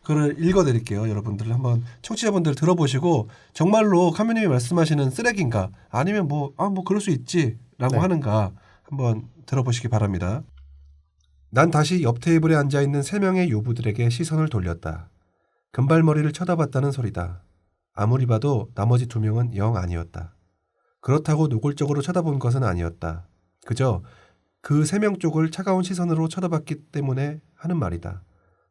그걸 읽어드릴게요. 여러분들 한번 청취자분들 들어보시고 정말로 카뮤님이 말씀하시는 쓰레기인가 아니면 뭐 그럴 수 있지라고 하는가 한번 들어보시기 바랍니다. 난 다시 옆 테이블에 앉아있는 3명의 요부들에게 시선을 돌렸다. 금발머리를 쳐다봤다는 소리다. 아무리 봐도 나머지 2명은 영 아니었다. 그렇다고 노골적으로 쳐다본 것은 아니었다. 그저 그 3명 쪽을 차가운 시선으로 쳐다봤기 때문에 하는 말이다.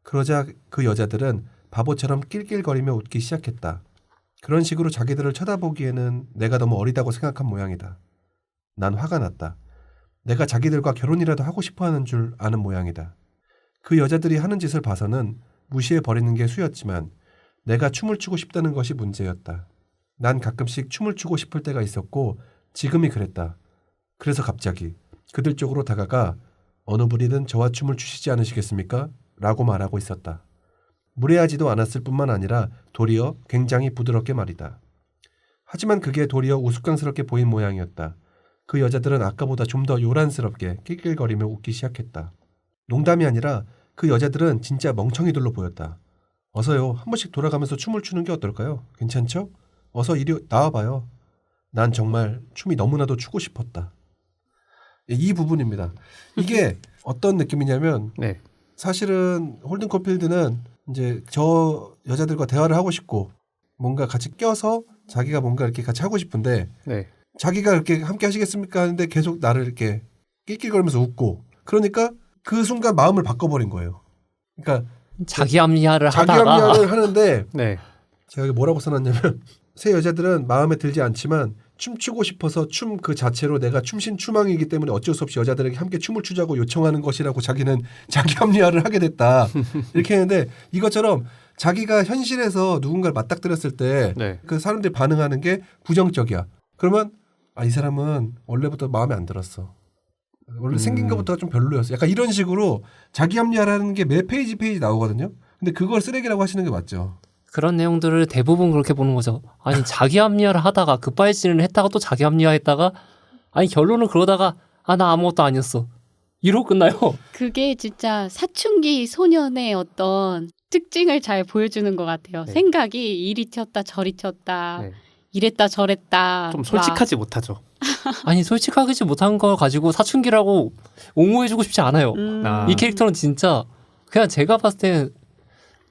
그러자 그 여자들은 바보처럼 낄낄거리며 웃기 시작했다. 그런 식으로 자기들을 쳐다보기에는 내가 너무 어리다고 생각한 모양이다. 난 화가 났다. 내가 자기들과 결혼이라도 하고 싶어하는 줄 아는 모양이다. 그 여자들이 하는 짓을 봐서는 무시해버리는 게 수였지만 내가 춤을 추고 싶다는 것이 문제였다. 난 가끔씩 춤을 추고 싶을 때가 있었고 지금이 그랬다. 그래서 갑자기 그들 쪽으로 다가가 어느 분이든 저와 춤을 추시지 않으시겠습니까? 라고 말하고 있었다. 무례하지도 않았을 뿐만 아니라 도리어 굉장히 부드럽게 말이다. 하지만 그게 도리어 우스꽝스럽게 보인 모양이었다. 그 여자들은 아까보다 좀 더 요란스럽게 낄낄거리며 웃기 시작했다. 농담이 아니라 그 여자들은 진짜 멍청이들로 보였다. 어서요. 한 번씩 돌아가면서 춤을 추는 게 어떨까요? 괜찮죠? 어서 이리 나와봐요. 난 정말 춤이 너무나도 추고 싶었다. 이 부분입니다. 이게 어떤 느낌이냐면 네. 사실은 홀든 콜필드는 이제 저 여자들과 대화를 하고 싶고 뭔가 같이 껴서 자기가 뭔가 이렇게 같이 하고 싶은데 네. 자기가 이렇게 함께 하시겠습니까 하는데 계속 나를 이렇게 낄낄거리면서 웃고 그러니까 그 순간 마음을 바꿔버린 거예요. 그러니까 자기 합리화를 자기 하다가 합리화를 하는데 네. 제가 여기 뭐라고 써놨냐면 새 여자들은 마음에 들지 않지만 춤추고 싶어서 춤 그 자체로 내가 춤신추망이기 때문에 어쩔 수 없이 여자들에게 함께 춤을 추자고 요청하는 것이라고 자기는 자기 합리화를 하게 됐다. 이렇게 했는데 이것처럼 자기가 현실에서 누군가를 맞닥뜨렸을 때 그 네. 사람들이 반응하는 게 부정적이야. 그러면 이 사람은 원래부터 마음에 안 들었어. 원래 생긴 것부터가 좀 별로였어. 약간 이런 식으로 자기 합리화라는 게 매 페이지 나오거든요. 근데 그걸 쓰레기라고 하시는 게 맞죠. 그런 내용들을 대부분 그렇게 보는 거죠. 아니 자기 합리화를 하다가 급발진을 했다가 또 자기 합리화했다가 아니 결론은 그러다가 나 아무것도 아니었어. 이러고 끝나요. 그게 진짜 사춘기 소년의 어떤 특징을 잘 보여주는 것 같아요. 네. 생각이 이리 튀었다 저리 튀었다 네. 이랬다 저랬다. 좀 솔직하지 못하죠. 아니 솔직하지 못한 걸 가지고 사춘기라고 옹호해주고 싶지 않아요. 아. 이 캐릭터는 진짜 그냥 제가 봤을 때는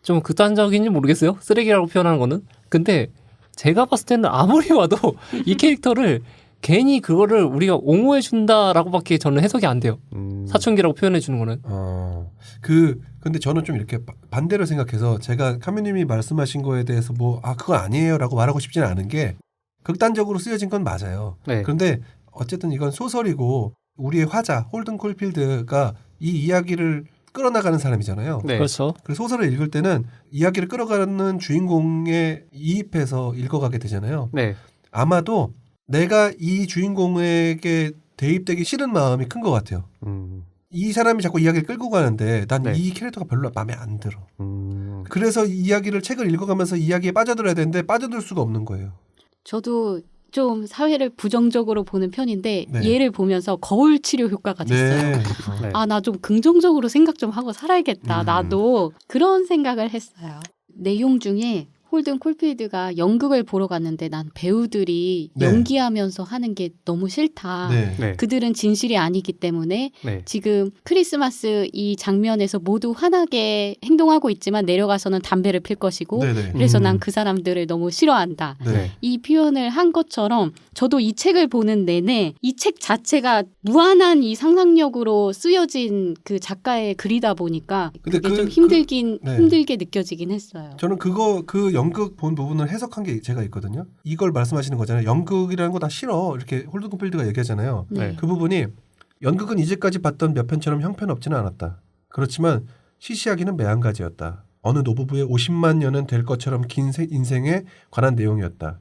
좀 극단적인지 모르겠어요. 쓰레기라고 표현하는 거는. 근데 제가 봤을 때는 아무리 봐도 이 캐릭터를 괜히 그거를 우리가 옹호해준다라고밖에 저는 해석이 안 돼요. 사춘기라고 표현해주는 거는. 근데 저는 좀 이렇게 반대로 생각해서 제가 카미님이 말씀하신 거에 대해서 그건 아니에요라고 말하고 싶지는 않은 게 극단적으로 쓰여진 건 맞아요. 네. 그런데 어쨌든 이건 소설이고 우리의 화자 홀든 콜필드가 이 이야기를 끌어나가는 사람이잖아요. 네. 그렇죠. 그래서 소설을 읽을 때는 이야기를 끌어가는 주인공에 이입해서 읽어가게 되잖아요. 네. 아마도 내가 이 주인공에게 대입되기 싫은 마음이 큰 것 같아요. 이 사람이 자꾸 이야기를 끌고 가는데 난 이 네. 캐릭터가 별로 마음에 안 들어. 그래서 이 이야기를 책을 읽어가면서 이야기에 빠져들어야 되는데 빠져들 수가 없는 거예요. 저도 좀 사회를 부정적으로 보는 편인데 네. 얘를 보면서 거울 치료 효과가 됐어요. 네. 나 좀 긍정적으로 생각 좀 하고 살아야겠다. 나도 그런 생각을 했어요. 내용 중에 홀든 콜필드가 연극을 보러 갔는데 난 배우들이 네. 연기하면서 하는 게 너무 싫다. 네. 네. 그들은 진실이 아니기 때문에 네. 지금 크리스마스 이 장면에서 모두 환하게 행동하고 있지만 내려가서는 담배를 필 것이고 네네. 그래서 난 그 사람들을 너무 싫어한다. 네. 이 표현을 한 것처럼 저도 이 책을 보는 내내 이 책 자체가 무한한 이 상상력으로 쓰여진 그 작가의 글이다 보니까 근데 그게 좀 힘들게 느껴지긴 했어요. 저는 그 연극 본 부분을 해석한 게 제가 있거든요. 이걸 말씀하시는 거잖아요. 연극이라는 거 다 싫어. 이렇게 홀든 콜필드가 얘기하잖아요. 네. 그 부분이 연극은 이제까지 봤던 몇 편처럼 형편없지는 않았다. 그렇지만 시시하기는 매한가지였다. 어느 노부부의 50만 년은 될 것처럼 긴 인생에 관한 내용이었다.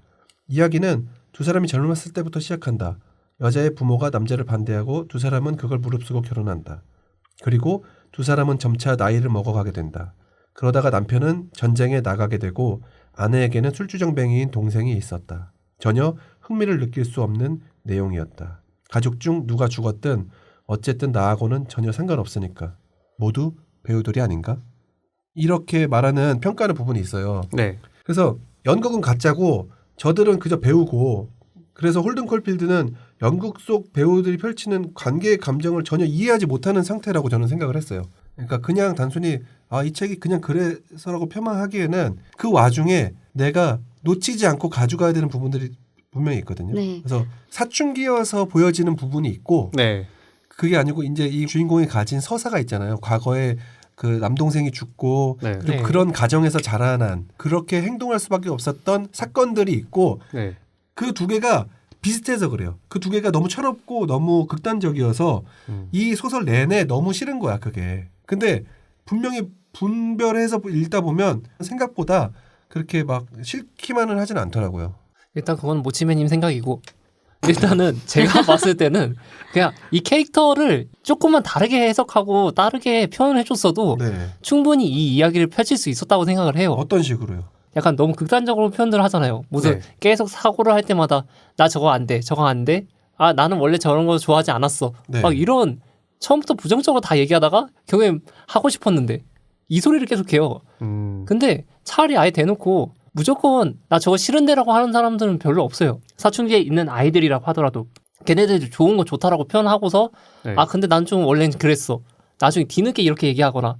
이야기는 두 사람이 젊었을 때부터 시작한다. 여자의 부모가 남자를 반대하고 두 사람은 그걸 무릅쓰고 결혼한다. 그리고 두 사람은 점차 나이를 먹어가게 된다. 그러다가 남편은 전쟁에 나가게 되고 아내에게는 술주정뱅이인 동생이 있었다. 전혀 흥미를 느낄 수 없는 내용이었다. 가족 중 누가 죽었든 어쨌든 나하고는 전혀 상관없으니까. 모두 배우들이 아닌가? 이렇게 말하는 평가하는 부분이 있어요. 네. 그래서 연극은 가짜고 저들은 그저 배우고 그래서 홀든 콜필드는 연극 속 배우들이 펼치는 관계의 감정을 전혀 이해하지 못하는 상태라고 저는 생각을 했어요. 그러니까 그냥 단순히 이 책이 그냥 그래서라고 폄하하기에는 그 와중에 내가 놓치지 않고 가져가야 되는 부분들이 분명히 있거든요. 네. 그래서 사춘기여서 보여지는 부분이 있고 네. 그게 아니고 이제 이 주인공이 가진 서사가 있잖아요. 과거에 그 남동생이 죽고 네. 그리고 네. 그런 가정에서 자라난 그렇게 행동할 수밖에 없었던 사건들이 있고 네. 그 두 개가 비슷해서 그래요. 그 두 개가 너무 철없고 너무 극단적이어서 이 소설 내내 너무 싫은 거야 그게. 근데 분명히 분별해서 읽다 보면 생각보다 그렇게 막 싫기만은 하진 않더라고요. 일단 그건 모치매님 생각이고 일단은 제가 봤을 때는 그냥 이 캐릭터를 조금만 다르게 해석하고 다르게 표현해줬어도 네. 충분히 이 이야기를 펼칠 수 있었다고 생각을 해요. 어떤 식으로요? 약간 너무 극단적으로 표현들 하잖아요. 무슨 네. 계속 사고를 할 때마다 나 저거 안 돼, 저거 안 돼. 나는 원래 저런 거 좋아하지 않았어. 네. 막 이런 처음부터 부정적으로 다 얘기하다가 결국엔 하고 싶었는데 이 소리를 계속해요. 근데 차라리 아예 대놓고 무조건 나 저거 싫은데라고 하는 사람들은 별로 없어요. 사춘기에 있는 아이들이라고 하더라도 걔네들 좋은 거 좋다라고 표현하고서 네. 근데 난 좀 원래는 그랬어. 나중에 뒤늦게 이렇게 얘기하거나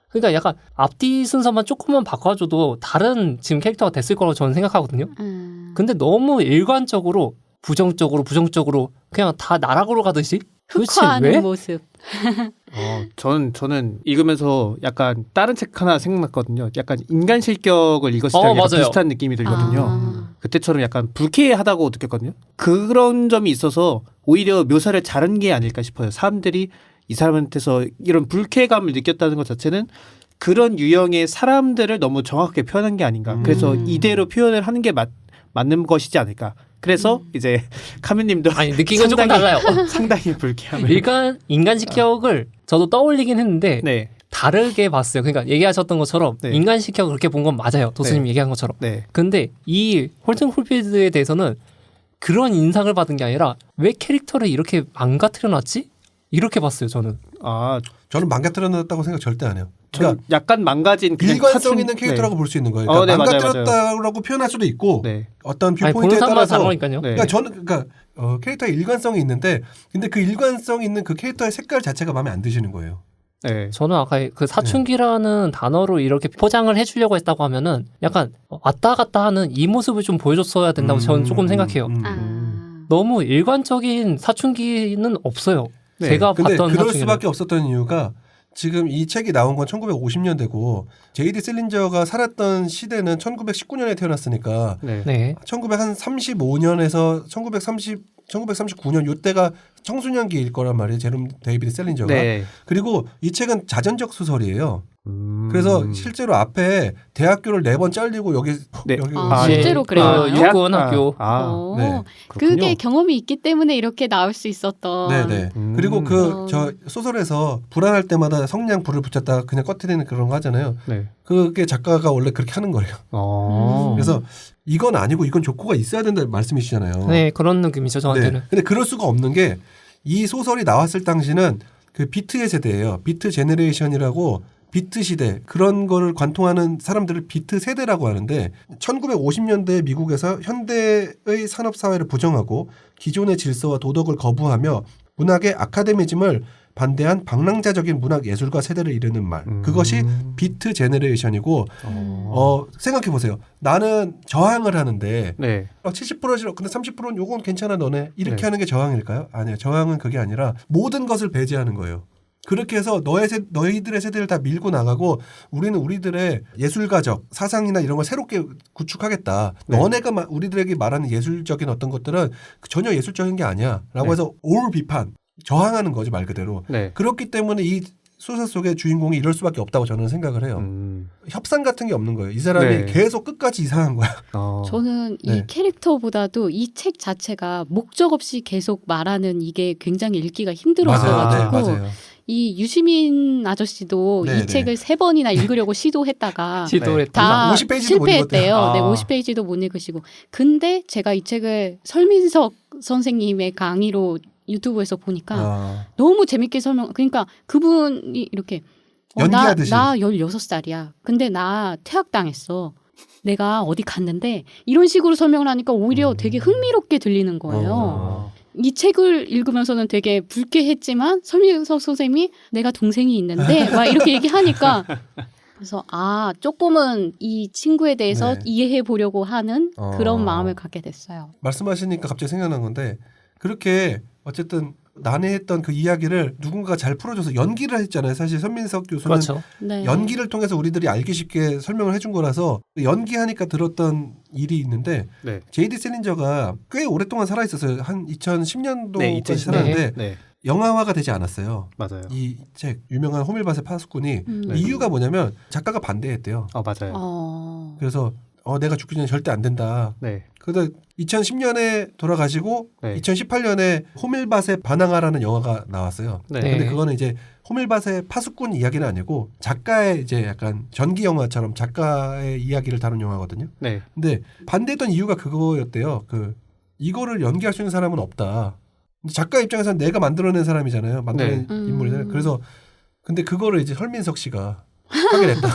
그러니까 약간 앞뒤 순서만 조금만 바꿔줘도 다른 지금 캐릭터가 됐을 거라고 저는 생각하거든요. 근데 너무 일관적으로 부정적으로 그냥 다 나락으로 가듯이 도대체 흑화하는 왜? 모습. 저는 읽으면서 약간 다른 책 하나 생각났거든요. 약간 인간 실격을 읽었을 때 맞아요. 비슷한 느낌이 들거든요. 그때처럼 약간 불쾌하다고 느꼈거든요. 그런 점이 있어서 오히려 묘사를 잘한 게 아닐까 싶어요. 사람들이 이 사람한테서 이런 불쾌감을 느꼈다는 것 자체는 그런 유형의 사람들을 너무 정확하게 표현한 게 아닌가. 그래서 이대로 표현을 하는 게 맞는 것이지 않을까. 그래서 이제 카미님도 아니 느낀 건 조금 달라요. 상당히 불쾌함을. 인간식 기억을 저도 떠올리긴 했는데 네, 다르게 봤어요. 그러니까 얘기하셨던 것처럼 네. 인간식 기억을 그렇게 본 건 맞아요. 도수님 네. 얘기한 것처럼. 네. 근데 이 홀튼 콜필드에 대해서는 그런 인상을 받은 게 아니라 왜 캐릭터를 이렇게 망가뜨려놨지? 이렇게 봤어요. 저는. 아, 저는 망가뜨려놨다고 생각 절대 안 해요. 전 그러니까 약간 망가진 그냥 일관성 사춘- 있는 캐릭터라고 볼 수 있는 거예요. 네. 그러니까 네, 맞아요, 망가뜨렸다고 표현할 수도 있고 네. 어떤 아니 보는 뷰포인트에 사람마다 따라서 다르니까요. 네. 그러니까 저는 캐릭터의 일관성이 있는데 근데 그 일관성 있는 그 캐릭터의 색깔 자체가 마음에 안 드시는 거예요. 네. 저는 아까 그 사춘기라는 단어로 이렇게 포장을 해주려고 했다고 하면은 약간 왔다 갔다 하는 이 모습을 좀 보여줬어야 된다고 저는 조금 생각해요. 아. 너무 일관적인 사춘기는 없어요. 네. 제가 근데 봤던 그럴 사춘기는. 수밖에 없었던 이유가 지금 이 책이 나온 건 1950년대고 제이디 셀린저가 살았던 시대는 1919년에 태어났으니까 네. 네. 1935년에서 1939년 요때가 청소년기일 거란 말이에요. 제롬 데이비드 셀린저가. 네. 그리고 이 책은 자전적 소설이에요. 그래서 실제로 앞에 대학교를 4번 잘리고 여기 네. 여기 아, 오신- 실제로 그래요? 그 육군 학교. 아, 네. 그게 경험이 있기 때문에 이렇게 나올 수 있었던. 네네. 그리고 그 저 소설에서 불안할 때마다 성냥 불을 붙였다가 그냥 꺼트리는 그런 거 하잖아요. 네. 그게 작가가 원래 그렇게 하는 거예요. 그래서 이건 아니고 이건 조커가 있어야 된다는 말씀이시잖아요. 네, 그런 느낌이죠, 저한테는. 네. 근데 그럴 수가 없는 게 이 소설이 나왔을 당시는 그 비트의 세대예요. 비트 제네레이션이라고 비트 시대 그런 거를 관통하는 사람들을 비트 세대라고 하는데 1950년대 미국에서 현대의 산업 사회를 부정하고 기존의 질서와 도덕을 거부하며 문학의 아카데미즘을 반대한 방랑자적인 문학 예술가 세대를 이르는 말. 그것이 비트 제네레이션이고 생각해 보세요. 나는 저항을 하는데 네. 70% 싫어. 근데 30%는 요건 괜찮아 너네. 이렇게 네. 하는 게 저항일까요? 아니요. 저항은 그게 아니라 모든 것을 배제하는 거예요. 그렇게 해서 너희들의 세대를 다 밀고 나가고 우리는 우리들의 예술가적 사상이나 이런 걸 새롭게 구축하겠다. 네. 너네가 우리들에게 말하는 예술적인 어떤 것들은 전혀 예술적인 게 아니야. 라고 네. 해서 올 비판, 저항하는 거지 말 그대로. 네. 그렇기 때문에 이 소설 속의 주인공이 이럴 수밖에 없다고 저는 생각을 해요. 협상 같은 게 없는 거예요. 이 사람이 네. 계속 끝까지 이상한 거야. 저는 네. 이 캐릭터보다도 이 책 자체가 목적 없이 계속 말하는 이게 굉장히 읽기가 힘들었어가지고 맞아요. 이 유시민 아저씨도 네, 이 책을 3번이나 읽으려고 시도했다가 시도했다. 다 50페이지도 못 실패했대요. 읽었대요. 네, 아. 50페이지도 못 읽으시고. 근데 제가 이 책을 설민석 선생님의 강의로 유튜브에서 보니까 너무 재밌게 그러니까 그분이 이렇게 연기하듯이. 나 16살이야. 근데 나 퇴학당했어. 내가 어디 갔는데 이런 식으로 설명을 하니까 오히려 되게 흥미롭게 들리는 거예요. 이 책을 읽으면서는 되게 불쾌했지만 설민석 선생님이 내가 동생이 있는데 막 이렇게 얘기하니까 그래서 조금은 이 친구에 대해서 네. 이해해 보려고 하는 그런 마음을 갖게 됐어요. 말씀하시니까 갑자기 생각난 건데 그렇게 어쨌든 난해했던 그 이야기를 누군가가 잘 풀어줘서 연기를 했잖아요. 사실 선민석 교수는 그렇죠. 네. 연기를 통해서 우리들이 알기 쉽게 설명을 해준 거라서 연기하니까 들었던 일이 있는데 네. 제이디 셀린저가 꽤 오랫동안 살아있었어요. 한 2010년도까지 네, 2010 살았는데 네. 영화화가 되지 않았어요. 맞아요. 이 책 유명한 호밀밭의 파수꾼이 네. 이유가 뭐냐면 작가가 반대했대요. 맞아요. 그래서 내가 죽기 전에 절대 안 된다. 네. 그래서 2010년에 돌아가시고 네. 2018년에 호밀밭의 반항아라는 영화가 나왔어요. 네. 근데 그거는 이제 호밀밭의 파수꾼 이야기는 아니고 작가의 이제 약간 전기 영화처럼 작가의 이야기를 다룬 영화거든요. 네. 근데 반대했던 이유가 그거였대요. 이거를 연기할 수 있는 사람은 없다. 근데 작가 입장에서는 내가 만들어낸 사람이잖아요. 만들어낸 네. 인물이잖아요. 그래서 근데 그거를 이제 설민석 씨가 하게 됐다.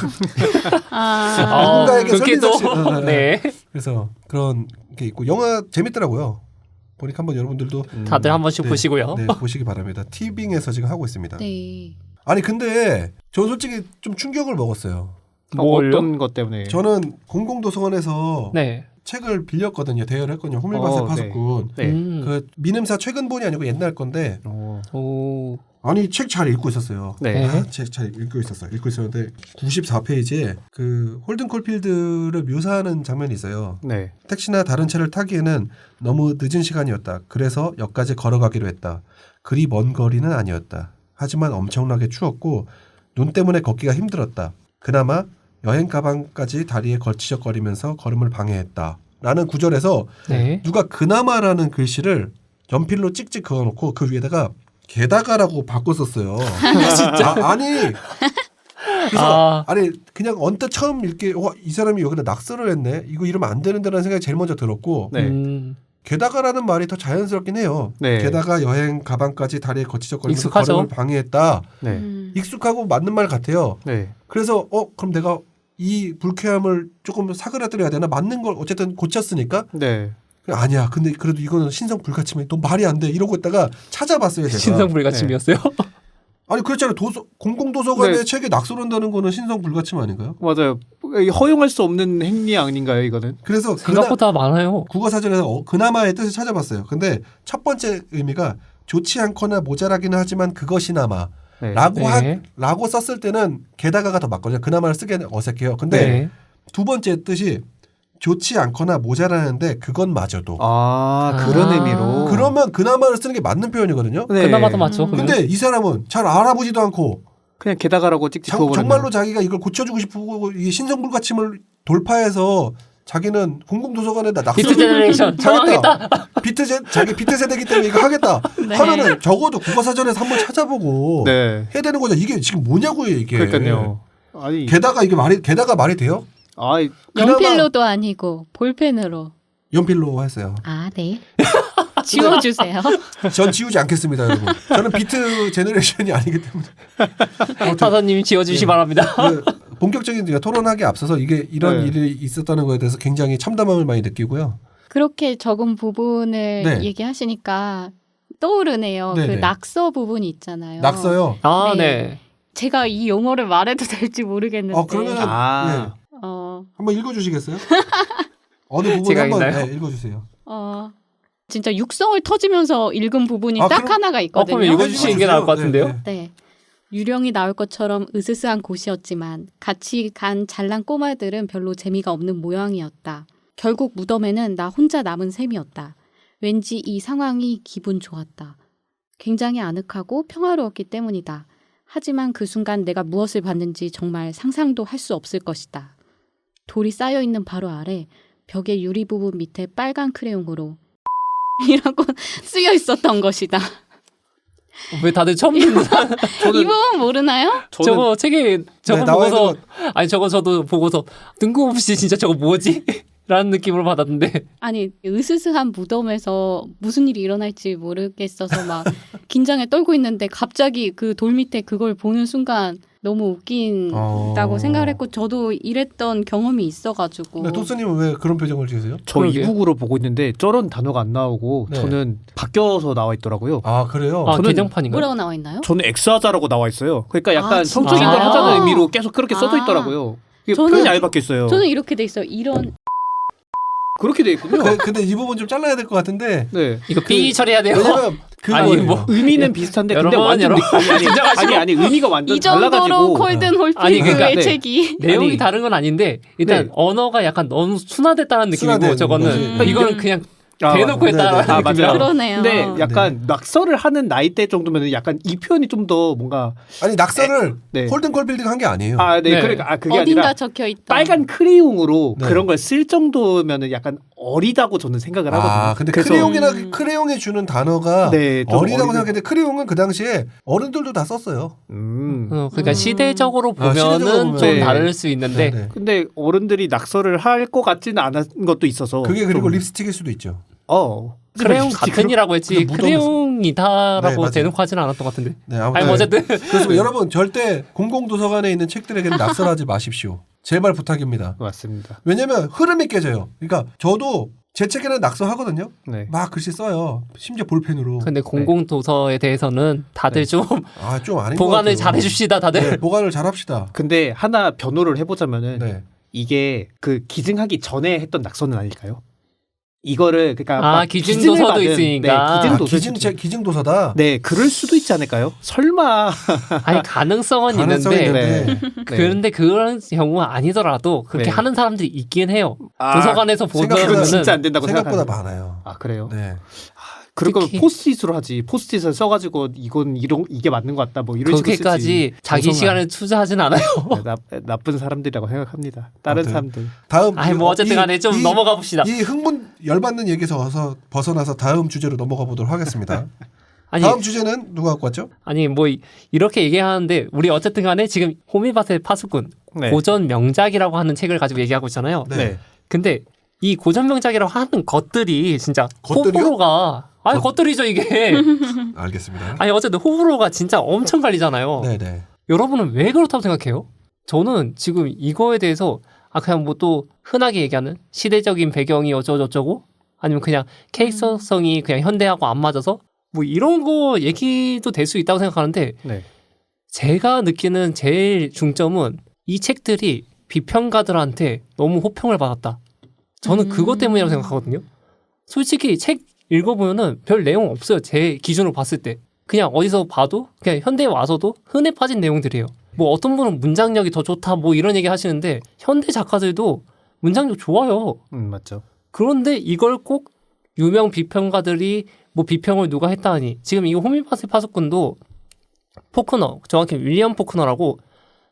누군가에게 그게 또 설민석 씨. 네. 그래서 그런 게 있고 영화 재밌더라고요. 보니까 한번 여러분들도 다들 한 번씩 네, 보시고요. 네, 보시기 바랍니다. 티빙에서 지금 하고 있습니다. 네. 아니 근데 저는 솔직히 좀 충격을 먹었어요. 뭘요? 어떤 것 때문에? 저는 공공도서관에서 네. 책을 빌렸거든요. 대여를 했거든요. 호밀밭의 파수꾼. 네. 그 민음사 최근본이 아니고 옛날 건데 오. 아니 책 잘 읽고 있었어요. 네. 책 잘 읽고 있었어요. 읽고 있었는데 94페이지에 그 홀든 콜필드를 묘사하는 장면이 있어요. 네. 택시나 다른 차를 타기에는 너무 늦은 시간이었다. 그래서 역까지 걸어가기로 했다. 그리 먼 거리는 아니었다. 하지만 엄청나게 추웠고 눈 때문에 걷기가 힘들었다. 그나마 여행 가방까지 다리에 걸치적거리면서 걸음을 방해했다. 라는 구절에서 네. 누가 그나마라는 글씨를 연필로 찍찍 그어놓고 그 위에다가 게다가라고 바꿨었어요. 진짜? 아니 그래서 아니 그냥 언뜻 처음 읽게 이 사람이 여기다 낙서를 했네. 이거 이러면 안 되는데라는 생각이 제일 먼저 들었고 네. 게다가라는 말이 더 자연스럽긴 해요. 네. 게다가 여행 가방까지 다리에 거치적거리면서 익숙하죠? 걸음을 방해했다. 네. 익숙하고 맞는 말 같아요. 네. 그래서 그럼 내가 이 불쾌함을 조금 사그라들여야 되나? 맞는 걸 어쨌든 고쳤으니까 네. 아니야. 근데 그래도 이거는 신성 불가침해. 너 말이 안 돼. 이러고 있다가 찾아봤어요. 제가. 신성불가침이었어요? 아니 그렇잖아요. 공공도서관의 네. 책에 낙서한다는 거는 신성 불가침 아닌가요? 맞아요. 허용할 수 없는 행위 아닌가요, 이거는? 그래서 생각보다 많아요. 국어사전에서 그나마의 뜻을 찾아봤어요. 근데 첫 번째 의미가 좋지 않거나 모자라기는 하지만 그것이나마 네. 라고 썼을 때는 게다가가 더 맞거든요. 그나마를 쓰기에는 어색해요. 근데 네. 두 번째 뜻이 좋지 않거나 모자라는데 그것마저도. 그런 아. 의미로. 그러면 그나마를 쓰는 게 맞는 표현이거든요. 네. 그나마도 맞죠. 그러면? 근데 이 사람은 잘 알아보지도 않고 그냥 게다가라고 찍찍 그어버렸네요. 정말로 자기가 이걸 고쳐주고 싶고 이 신성불가침을 돌파해서 자기는 공공도서관에다 낙서 비트 제너레이션 하겠다. 자기 비트 세대기 때문에 이거 하겠다. 네. 하면은 적어도 국어사전에서 한번 찾아보고 네. 해야 되는 거죠. 이게 지금 뭐냐고요 이게. 그러니까요. 아니. 게다가 이게 게다가 말이 돼요? 아이, 연필로도 아니고 볼펜으로. 연필로 했어요. 아, 네. 지워주세요. 전 지우지 않겠습니다, 여러분. 저는 비트 제너레이션이 아니기 때문에. 타사님 지워주시기 바랍니다. 그 본격적인 토론하기에 앞서서 이게 이런 네. 일이 있었다는 거에 대해서 굉장히 참담함을 많이 느끼고요. 그렇게 적은 부분을 네. 얘기하시니까 떠오르네요. 네네. 그 낙서 부분이 있잖아요. 낙서요. 아, 네. 네. 제가 이 용어를 말해도 될지 모르겠는데. 그러면 아. 한번 읽어주시겠어요? 어느 부분 제가 한번 읽나요? 읽어주세요. 진짜 육성을 터지면서 읽은 부분이 딱 그럼- 하나가 있거든요. 그러면 읽어주시는 게 나을 것 같은데요? 네. 유령이 나올 것처럼 으스스한 곳이었지만 같이 간 잘난 꼬마들은 별로 재미가 없는 모양이었다. 결국 무덤에는 나 혼자 남은 셈이었다. 왠지 이 상황이 기분 좋았다. 굉장히 아늑하고 평화로웠기 때문이다. 하지만 그 순간 내가 무엇을 봤는지 정말 상상도 할 수 없을 것이다. 돌이 쌓여있는 바로 아래 벽의 유리 부분 밑에 빨간 크레용으로 이라고 쓰여 있었던 것이다. 왜 다들 처음 듣는 이 부분 모르나요? 저거 책에 저거 나와 있는 보고서 아니 저거 저도 보고서 뜬금없이 진짜 저거 뭐지? 라는 느낌으로 받았는데 아니 으스스한 무덤에서 무슨 일이 일어날지 모르겠어서 막 긴장에 떨고 있는데 갑자기 그 돌 밑에 그걸 보는 순간 너무 웃긴다고 생각을 했고 저도 이랬던 경험이 있어가지고. 네, 토스님은 왜 그런 표정을 지으세요? 저 그러게요. 이북으로 보고 있는데 저런 단어가 안 나오고 네. 저는 바뀌어서 나와 있더라고요. 아 그래요? 아 저는 개정판인가요? 뭐라고 나와 있나요? 저는 엑스하자라고 나와 있어요. 그러니까 약간 아, 성적인 걸 진짜요? 하자는 의미로 계속 그렇게 써져 아. 있더라고요. 이게 저는- 표현이 아예 바뀌었어요. 저는 이렇게 돼 있어요. 이런 그렇게 돼 있군요. 근데 이 부분 좀 잘라야 될 것 같은데 네. 이거 삐 처리해야 돼요. 왜냐면 아니, 그거예요. 뭐. 의미는 비슷한데 근데 여러분, 완전 여러분. 아니 의미가 완전 이 정도로 달라가지고 콜든 아니, 홀필드의 그러니까, 네. 책이 내용이 아니, 다른 건 아닌데 일단 네. 언어가 약간 너무 순화됐다는 느낌이고 순화된 저거는 거지. 그러니까 이거는 그냥 아, 대놓고 네, 했다라는 네, 네. 아, 느낌이라. 맞아요. 그러네요. 근데 약간 낙서를 하는 나이대 정도면 약간 이 표현이 좀 더 뭔가 아니 낙서를 네. 홀든 콜필드가 한 게 아니에요. 네. 네. 그러니까 그게 어딘가 아니라 적혀 있다. 빨간 크레용으로 네. 그런 걸 쓸 정도면은 약간 어리다고 저는 생각을 하거든요. 근데 그래서 크레용이 주는 단어가 네, 좀 어리다고 어리고- 생각했는데 크레용은 그 당시에 어른들도 다 썼어요. 그러니까 시대적으로 보면은 시대적으로 보면. 좀 네. 다를 수 있는데 네. 근데 어른들이 낙서를 할 것 같지는 않은 것도 있어서 그게 그리고 좀- 립스틱일 수도 있죠. 크레용 같은 이라고 했지 근데 묻어서- 크레용이다라고 네, 맞아요. 대놓고 하지는 않았던 것 같은데. 네, 아니 아무튼 뭐 어쨌든 그래서 여러분 절대 공공도서관에 있는 책들에게는 낙서하지 마십시오. 제발 부탁입니다. 맞습니다. 왜냐면 흐름이 깨져요. 그러니까 저도 제 책에는 낙서하거든요. 네. 막 글씨 써요. 심지어 볼펜으로. 근데 공공 도서에 대해서는 다들 좀 좀 아닌 것 보관을 같아요. 잘 해줍시다 다들. 네, 보관을 잘 합시다. 근데 하나 변호를 해보자면은 네. 이게 그 기증하기 전에 했던 낙서는 아닐까요? 이거를 그러니까 아, 막 기증 기증을 도서도 받은, 있으니까. 네, 아, 기증 기증도서다. 네, 그럴 수도 있지 않을까요? 설마. 아니 가능성은 가능성이 있는데 있는데 그런데 그런 경우가 아니더라도 그렇게 네. 하는 사람들이 있긴 해요. 아, 도서관에서 생각보다 보면은 진짜 안 된다고 생각보다 생각하는. 많아요. 아 그래요? 네. 그럴 거면 특히- 포스트잇으로 하지. 포스트잇을 써가지고 이게 맞는 것 같다. 뭐 이런 식으로 쓰지. 그렇게까지 자기 도서관. 시간을 투자하진 않아요. 네, 나쁜 사람들이라고 생각합니다. 다른 네. 사람들. 다음 아니 뭐 어쨌든 간에 좀 넘어가 봅시다. 이 흥분 열받는 얘기에서 벗어나서 다음 주제로 넘어가 보도록 하겠습니다. 아니 다음 주제는 누가 갖고 왔죠? 아니 뭐 이렇게 얘기하는데 우리 어쨌든 간에 지금 호미밭의 파수꾼 네. 고전 명작이라고 하는 책을 가지고 얘기하고 있잖아요. 네. 근데 이 고전 명작이라고 하는 것들이 진짜 것들이요? 호불호가 아니 것들이죠 이게. 알겠습니다. 아니 어쨌든 호불호가 진짜 엄청 갈리잖아요. 네네. 여러분은 왜 그렇다고 생각해요? 저는 지금 이거에 대해서 그냥 뭐 또 흔하게 얘기하는 시대적인 배경이 어쩌고저쩌고 아니면 그냥 캐릭터성이 그냥 현대하고 안 맞아서 뭐 이런 거 얘기도 될 수 있다고 생각하는데 네. 제가 느끼는 제일 중점은 이 책들이 비평가들한테 너무 호평을 받았다. 저는 그것 때문이라고 생각하거든요. 솔직히 책 읽어보면은 별 내용 없어요. 제 기준으로 봤을 때. 그냥 어디서 봐도 그냥 현대에 와서도 흔해 빠진 내용들이에요. 뭐 어떤 분은 문장력이 더 좋다 뭐 이런 얘기 하시는데 현대 작가들도 문장력 좋아요. 맞죠. 그런데 이걸 꼭 유명 비평가들이 뭐 비평을 누가 했다니 지금 이거 호미밭의 파수꾼도 포크너 정확히 윌리엄 포크너라고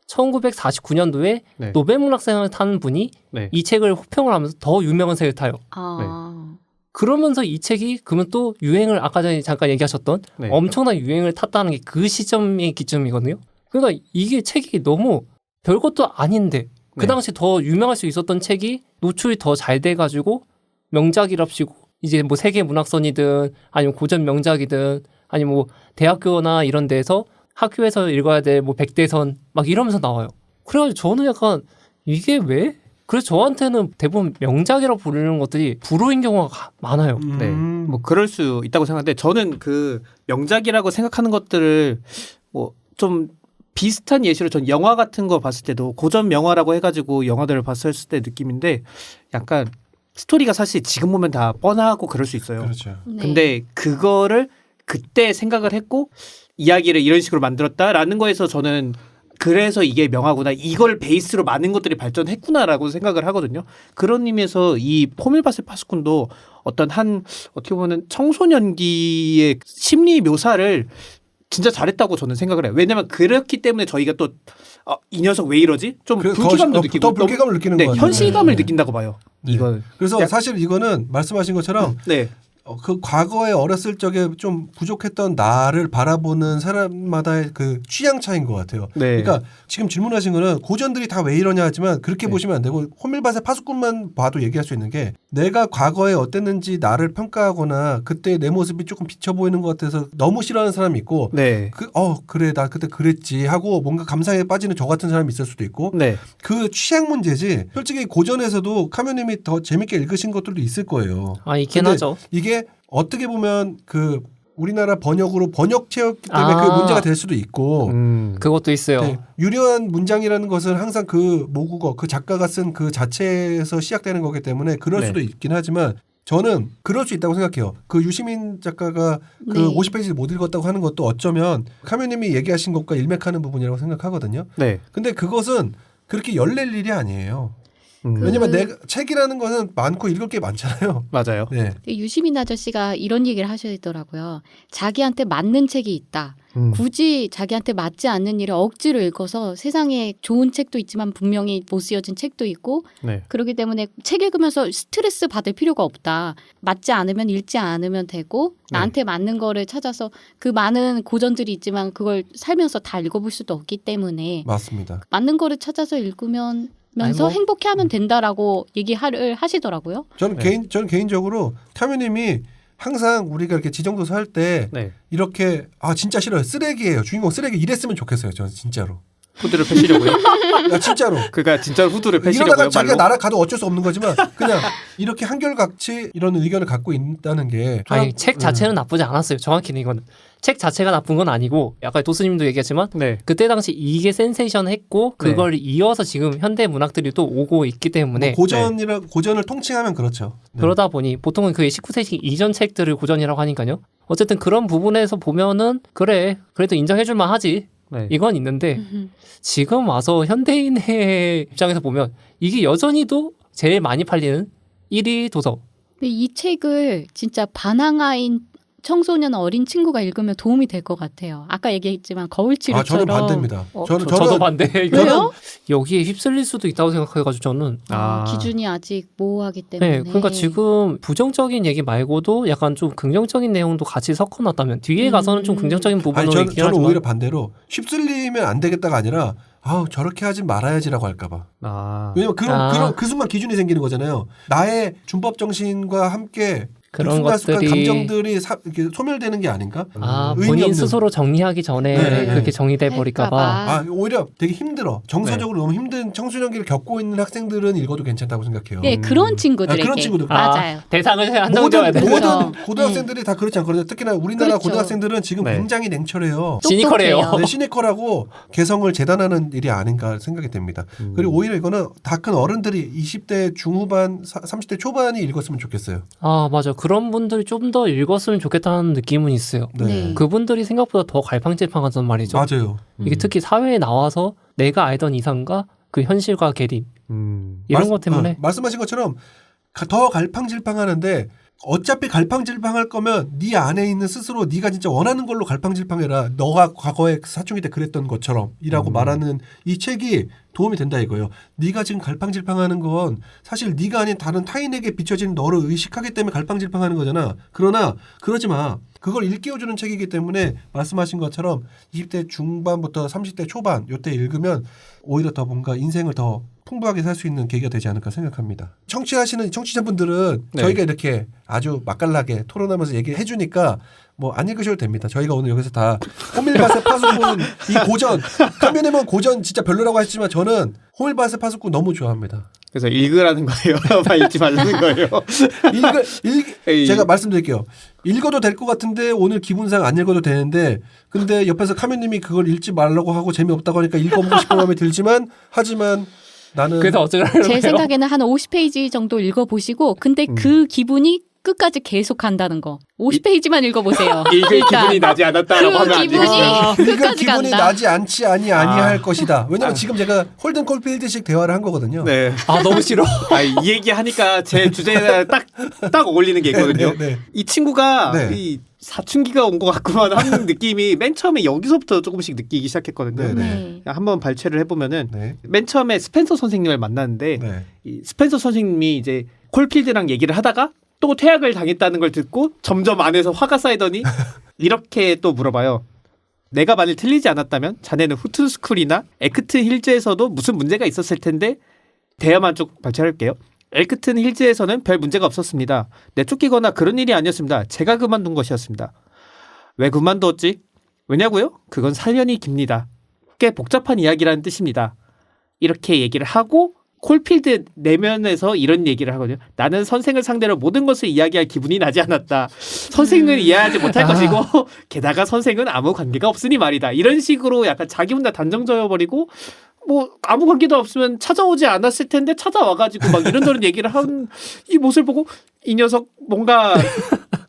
1949년도에 네. 노벨 문학상을 타는 분이 네. 이 책을 호평을 하면서 더 유명한 책을 타요. 아. 그러면서 이 책이 그러면 또 유행을 아까 전에 잠깐 얘기하셨던 네. 엄청난 유행을 탔다는 게 그 시점의 기점이거든요. 그러니까 이게 책이 너무 별것도 아닌데 그 네. 당시 더 유명할 수 있었던 책이 노출이 더 잘 돼가지고 명작이랍시고 이제 뭐 세계 문학선이든 아니면 고전 명작이든 아니면 뭐 대학교나 이런 데서 학교에서 읽어야 될 뭐 백대선 막 이러면서 나와요. 그래가지고 저는 약간 이게 왜? 그래서 저한테는 대부분 명작이라고 부르는 것들이 불호인 경우가 많아요. 네. 뭐 그럴 수 있다고 생각하는데 저는 그 명작이라고 생각하는 것들을 뭐 좀 비슷한 예시로 전 영화 같은 거 봤을 때도 고전 명화라고 해가지고 영화들을 봤을 때 느낌인데 약간 스토리가 사실 지금 보면 다 뻔하고 그럴 수 있어요. 그렇죠. 네. 근데 그거를 그때 생각을 했고 이야기를 이런 식으로 만들었다라는 거에서 저는 그래서 이게 명화구나. 이걸 베이스로 많은 것들이 발전했구나라고 생각을 하거든요. 그런 의미에서 이 포밀밭의 파수꾼도 어떤 어떻게 보면 청소년기의 심리 묘사를 진짜 잘했다고 저는 생각을 해요. 왜냐면 그렇기 때문에 저희가 또 이 녀석 왜 이러지? 좀 불쾌감도 느끼고 더 불쾌감을 느끼는 네, 것 같아요. 현실감을 네. 느낀다고 봐요. 네. 이건 그래서 사실 이거는 말씀하신 것처럼 네. 그 과거에 어렸을 적에 좀 부족했던 나를 바라보는 사람마다의 그 취향 차이인 것 같아요. 네. 그러니까 지금 질문하신 거는 고전들이 다 왜 이러냐 하지만 그렇게 네. 보시면 안 되고 호밀밭의 파수꾼만 봐도 얘기할 수 있는 게 내가 과거에 어땠는지 나를 평가하거나 그때 내 모습이 조금 비쳐 보이는 것 같아서 너무 싫어하는 사람이 있고 네. 그래 나 그때 그랬지 하고 뭔가 감상에 빠지는 저 같은 사람이 있을 수도 있고 네. 그 취향 문제지 솔직히 고전에서도 카묘님이 더 재밌게 읽으신 것들도 있을 거예요. 있긴 근데 하죠. 이게 어떻게 보면 그 우리나라 번역으로 번역체였기 때문에 그 문제가 될 수도 있고 그것도 있어요. 네, 유려한 문장이라는 것은 항상 그 모국어 그 작가가 쓴 그 자체에서 시작되는 거기 때문에 그럴 네. 수도 있긴 하지만 저는 그럴 수 있다고 생각해요. 그 유시민 작가가 그 네. 50페이지 못 읽었다고 하는 것도 어쩌면 카묘님이 얘기하신 것과 일맥하는 부분이라고 생각하거든요. 네. 근데 그것은 그렇게 열낼 일이 아니에요. 그 왜냐면 내가 책이라는 거는 많고 읽을 게 많잖아요. 맞아요. 네. 유시민 아저씨가 이런 얘기를 하시더라고요. 자기한테 맞는 책이 있다. 음. 굳이 자기한테 맞지 않는 일을 억지로 읽어서 세상에 좋은 책도 있지만 분명히 못 쓰여진 책도 있고 네. 그렇기 때문에 책 읽으면서 스트레스 받을 필요가 없다. 맞지 않으면 읽지 않으면 되고 네. 나한테 맞는 거를 찾아서 그 많은 고전들이 있지만 그걸 살면서 다 읽어볼 수도 없기 때문에 맞습니다. 맞는 거를 찾아서 읽으면 아니, 뭐. 행복해하면 된다라고 얘기를 하시더라고요. 저는 네. 저는 개인적으로 카묘님이 항상 우리가 이렇게 지정도서 할 때 네. 이렇게 진짜 싫어요 쓰레기예요 주인공 쓰레기 이랬으면 좋겠어요 저는 진짜로 후드를 펴시려고요. 야, 진짜로. 그가 진짜 후드를 펴시려고요. 이러다가 자기가 말로. 날아가도 어쩔 수 없는 거지만 그냥 이렇게 한결같이 이런 의견을 갖고 있다는 게 아니 책 자체는 나쁘지 않았어요. 정확히는 이거는 책 자체가 나쁜 건 아니고 아까 도스님도 얘기했지만 네. 그때 당시 이게 센세이션했고 그걸 이어서 지금 현대 문학들이 또 오고 있기 때문에 고전을 통칭하면 그렇죠. 네. 그러다 보니 보통은 그게 19세기 이전 책들을 고전이라고 하니까요. 어쨌든 그런 부분에서 보면은 그래 그래도 인정해줄만 하지. 네. 이건 있는데 지금 와서 현대인의 입장에서 보면 이게 여전히도 제일 많이 팔리는 1위 도서. 근데 이 책을 진짜 반항아인 청소년 어린 친구가 읽으면 도움이 될 것 같아요. 아까 얘기했지만 거울치료처럼. 저는 반대입니다. 저도 반대. 왜요? 여기에 휩쓸릴 수도 있다고 생각해가지고 저는 기준이 아직 모호하기 때문에. 네, 그러니까 지금 부정적인 얘기 말고도 약간 좀 긍정적인 내용도 같이 섞어놨다면 뒤에 가서는 좀 긍정적인 부분으로 저는 얘기하지만 오히려 반대로 휩쓸리면 안 되겠다가 아니라 아우 저렇게 하지 말아야지라고 할까봐. 왜냐면 그 순간 기준이 생기는 거잖아요. 나의 준법 정신과 함께 그런 순간순간 것들이 감정들이 이렇게 소멸되는 게 아닌가? 의미 본인 없는. 스스로 정리하기 전에 네. 그렇게 정리돼 버릴까봐. 오히려 되게 힘들어. 정서적으로 너무 힘든 청소년기를 겪고 있는 학생들은 읽어도 괜찮다고 생각해요. 네, 그런 친구들에게. 그런 친구들. 맞아요. 대상을 한정져야 돼. 모든 고등학생들이 다 그렇지 않거든요. 특히나 우리나라 그렇죠. 고등학생들은 지금 네. 굉장히 냉철해요. 시니컬해요. 네, 시니컬하고 개성을 재단하는 일이 아닌가 생각이 됩니다. 그리고 오히려 이거는 다 큰 어른들이 20대 중후반, 30대 초반이 읽었으면 좋겠어요. 아 맞아. 그런 분들이 좀 더 읽었으면 좋겠다는 느낌은 있어요. 네. 그분들이 생각보다 더 갈팡질팡하단 말이죠. 맞아요. 이게 특히 사회에 나와서 내가 알던 이상과 그 현실과 괴립 이런 것 때문에 말씀하신 것처럼 더 갈팡질팡하는데 어차피 갈팡질팡할 거면 네 안에 있는 스스로 네가 진짜 원하는 걸로 갈팡질팡해라. 너가 과거에 사춘기 때 그랬던 것처럼 이라고 말하는 이 책이 도움이 된다 이거예요. 네가 지금 갈팡질팡하는 건 사실 네가 아닌 다른 타인에게 비춰지는 너를 의식하기 때문에 갈팡질팡하는 거잖아. 그러나 그러지 마. 그걸 일깨워주는 책이기 때문에 말씀하신 것처럼 20대 중반부터 30대 초반 요때 읽으면 오히려 더 뭔가 인생을 더 풍부하게 살 수 있는 계기가 되지 않을까 생각합니다. 청취하시는 청취자분들은 네. 저희가 이렇게 아주 맛깔나게 토론하면서 얘기해 주니까 뭐 안 읽으셔도 됩니다. 저희가 오늘 여기서 다 호밀밭의 파수꾼 이 고전 카미네몬 고전 진짜 별로라고 하시지만 저는 호밀밭의 파수꾼 너무 좋아합니다. 그래서 읽으라는 거예요. 읽지 말라는 거예요. 제가 말씀드릴게요. 읽어도 될 것 같은데 오늘 기분상 안 읽어도 되는데 근데 옆에서 카미님이 그걸 읽지 말라고 하고 재미없다고 하니까 읽어보고 싶은 마음이 들지만 하지만 나는 그래서 어쩌라는 제 거예요? 생각에는 한 50페이지 정도 읽어보시고 근데 그 기분이 끝까지 계속 간다는 거. 50페이지만 읽어보세요. 읽을 기분이 나지 않았다라고 그 하면 안 기분이 되겠어요. 읽을 끝까지 기분이 간다. 나지 않지 아니할 것이다. 왜냐면 지금 제가 홀든 콜필드식 대화를 한 거거든요. 네. 아 너무 싫어. 이 얘기 하니까 제 주제에 딱 어울리는 게 있거든요. 네. 이 친구가 네. 이 사춘기가 온 것 같구만 하는 느낌이 맨 처음에 여기서부터 조금씩 느끼기 시작했거든요. 네. 네. 한번 발췌를 해보면은 네. 맨 처음에 스펜서 선생님을 만났는데 네. 이 스펜서 선생님이 이제 콜필드랑 얘기를 하다가 또 퇴학을 당했다는 걸 듣고 점점 안에서 화가 쌓이더니 이렇게 또 물어봐요. 내가 만일 틀리지 않았다면 자네는 후튼스쿨이나 에크튼 힐즈에서도 무슨 문제가 있었을 텐데 대화만 쭉 발췌할게요. 에크튼 힐즈에서는 별 문제가 없었습니다. 내쫓기거나 그런 일이 아니었습니다. 제가 그만둔 것이었습니다. 왜 그만두었지? 왜냐고요? 그건 사연이 깁니다. 꽤 복잡한 이야기라는 뜻입니다. 이렇게 얘기를 하고 콜필드 내면에서 이런 얘기를 하거든요. 나는 선생을 상대로 모든 것을 이야기할 기분이 나지 않았다. 선생은 이해하지 못할 것이고 게다가 선생은 아무 관계가 없으니 말이다. 이런 식으로 약간 자기 혼자 단정져버리고 뭐 아무 관계도 없으면 찾아오지 않았을 텐데 찾아와가지고 막 이런저런 얘기를 한 이 모습을 보고 이 녀석 뭔가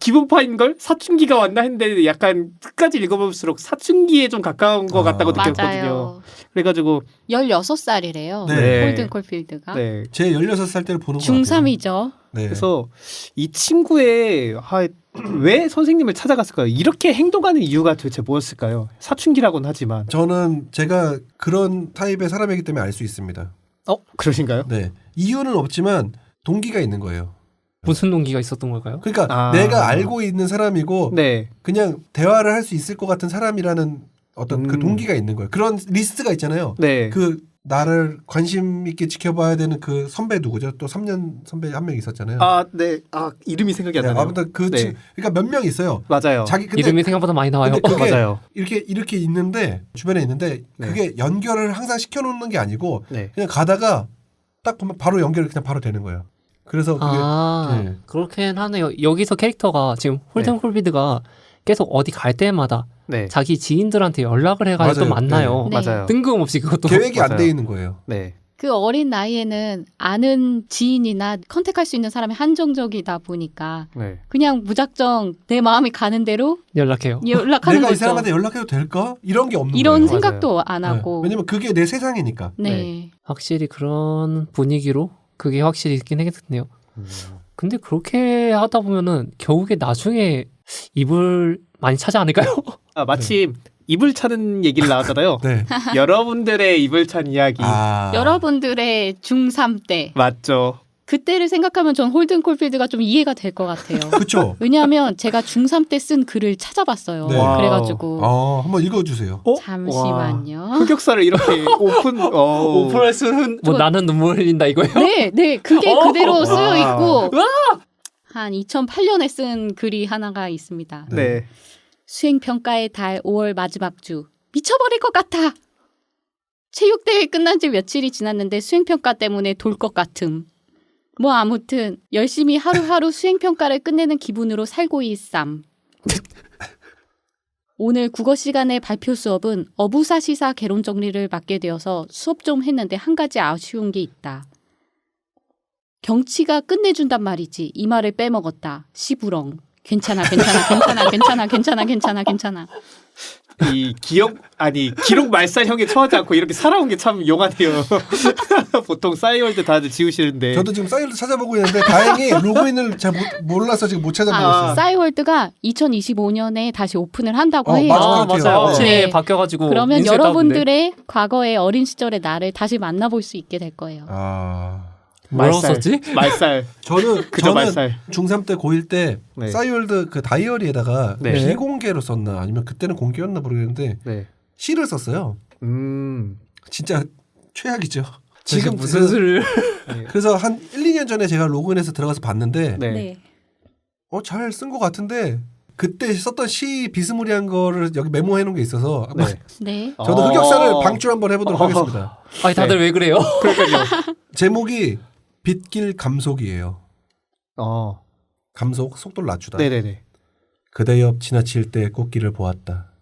기분파인걸? 사춘기가 왔나 했는데 약간 끝까지 읽어볼수록 사춘기에 좀 가까운 것 같다고 느꼈거든요. 맞아요. 그래가지고 16살이래요. 네. 홀든 콜필드가. 네. 제 16살 때를 보는 것 같아요. 중3이죠. 네. 그래서 이 친구의 왜 선생님을 찾아갔을까요? 이렇게 행동하는 이유가 도대체 뭐였을까요? 사춘기라고는 하지만. 저는 제가 그런 타입의 사람이기 때문에 알 수 있습니다. 그러신가요? 네. 이유는 없지만 동기가 있는 거예요. 무슨 동기가 있었던 걸까요? 그러니까 내가 알고 있는 사람이고 네. 그냥 대화를 할 수 있을 것 같은 사람이라는 어떤 그 동기가 있는 거예요. 그런 리스트가 있잖아요. 네. 그 나를 관심 있게 지켜봐야 되는 그 선배 누구죠? 또 3년 선배 한 명 있었잖아요. 아, 네. 아, 이름이 생각이 안 네, 나네요. 아무튼 그 네. 그러니까 몇 명 있어요. 맞아요. 자기 근데 이름이 생각보다 많이 나와요. 근데 그게 맞아요. 이렇게 있는데 주변에 있는데 네. 그게 연결을 항상 시켜놓는 게 아니고 네. 그냥 가다가 딱 보면 바로 연결이 그냥 바로 되는 거예요. 그래서 그게 네. 그렇긴 하네요. 여기서 캐릭터가 지금 홀든 콜비드가 계속 어디 갈 때마다 네. 자기 지인들한테 연락을 해가지고 또 맞아요. 만나요. 네. 맞아요. 뜬금없이 그것도 계획이 안 맞아요. 돼 있는 거예요. 네. 그 어린 나이에는 아는 지인이나 컨택할 수 있는 사람이 한정적이다 보니까 네. 그냥 무작정 내 마음이 가는 대로 연락해요. 연락하는 내가 이 거죠. 사람한테 연락해도 될까? 이런 게 없는 이런 거예요. 생각도 안 네. 하고. 왜냐면 그게 내 세상이니까. 네. 확실히 그런 분위기로 그게 확실히 있긴 하겠네요. 근데 그렇게 하다 보면은 결국에 나중에 입을 많이 차지 않을까요? 아, 마침 입을 차는 얘기를 나왔잖아요. 네. 여러분들의 입을 찬 이야기. 여러분들의 중3 때 맞죠. 그때를 생각하면 전 홀든 콜필드가 좀 이해가 될 것 같아요. 그렇죠. 왜냐하면 제가 중3 때 쓴 글을 찾아봤어요. 네. 그래가지고 한번 읽어주세요. 잠시만요. 흑역사를 이렇게 오픈할 수는 뭐 저- 나는 눈물 흘린다 이거예요? 네, 그게 그대로 쓰여 와. 있고 한 2008년에 쓴 글이 하나가 있습니다. 네. 수행평가의 달 5월 마지막 주 미쳐버릴 것 같아. 체육대회 끝난 지 며칠이 지났는데 수행평가 때문에 돌 것 같음. 뭐 아무튼 열심히 하루하루 수행평가를 끝내는 기분으로 살고 있삼. 오늘 국어 시간의 발표 수업은 어부사시사 개론 정리를 맡게 되어서 수업 좀 했는데 한 가지 아쉬운 게 있다. 경치가 끝내준단 말이지. 이 말을 빼먹었다. 시부렁. 괜찮아. 이 기록 말살형에 처하지 않고 이렇게 살아온 게 참 용하네요. 보통 싸이월드 다들 지우시는데. 저도 지금 사이트를 찾아보고 있는데 다행히 로그인을 잘 몰라서 지금 못 찾아보고 있어요. 싸이월드가 2025년에 다시 오픈을 한다고 해요. 맞아. 아, 그렇대요. 맞아요. 네. 업체 네. 바뀌어가지고 그러면 인수했다던데. 여러분들의 과거의 어린 시절의 나를 다시 만나볼 수 있게 될 거예요. 뭐라고 썼지? 말살. 저는 그저 말살. 중3 때 고1 때 네. 싸이월드 그 다이어리에다가 네. 비공개로 썼나 아니면 그때는 공개였나 모르겠는데 네. 시를 썼어요. 진짜 최악이죠. 지금 지금 무슨 수를 그래서 한 1, 2년 전에 제가 로그인해서 들어가서 봤는데 네. 잘 쓴 것 같은데 그때 썼던 시 비스무리한 거를 여기 메모해 놓은 게 있어서 네. 네. 저도 흑역사를 방출 한번 해보도록 하겠습니다. 아니 다들 왜 그래요? 그러니까요. 제목이 빗길 감속이에요. 감속 속도를 낮추다. 네네네. 그대 옆 지나칠 때 꽃길을 보았다.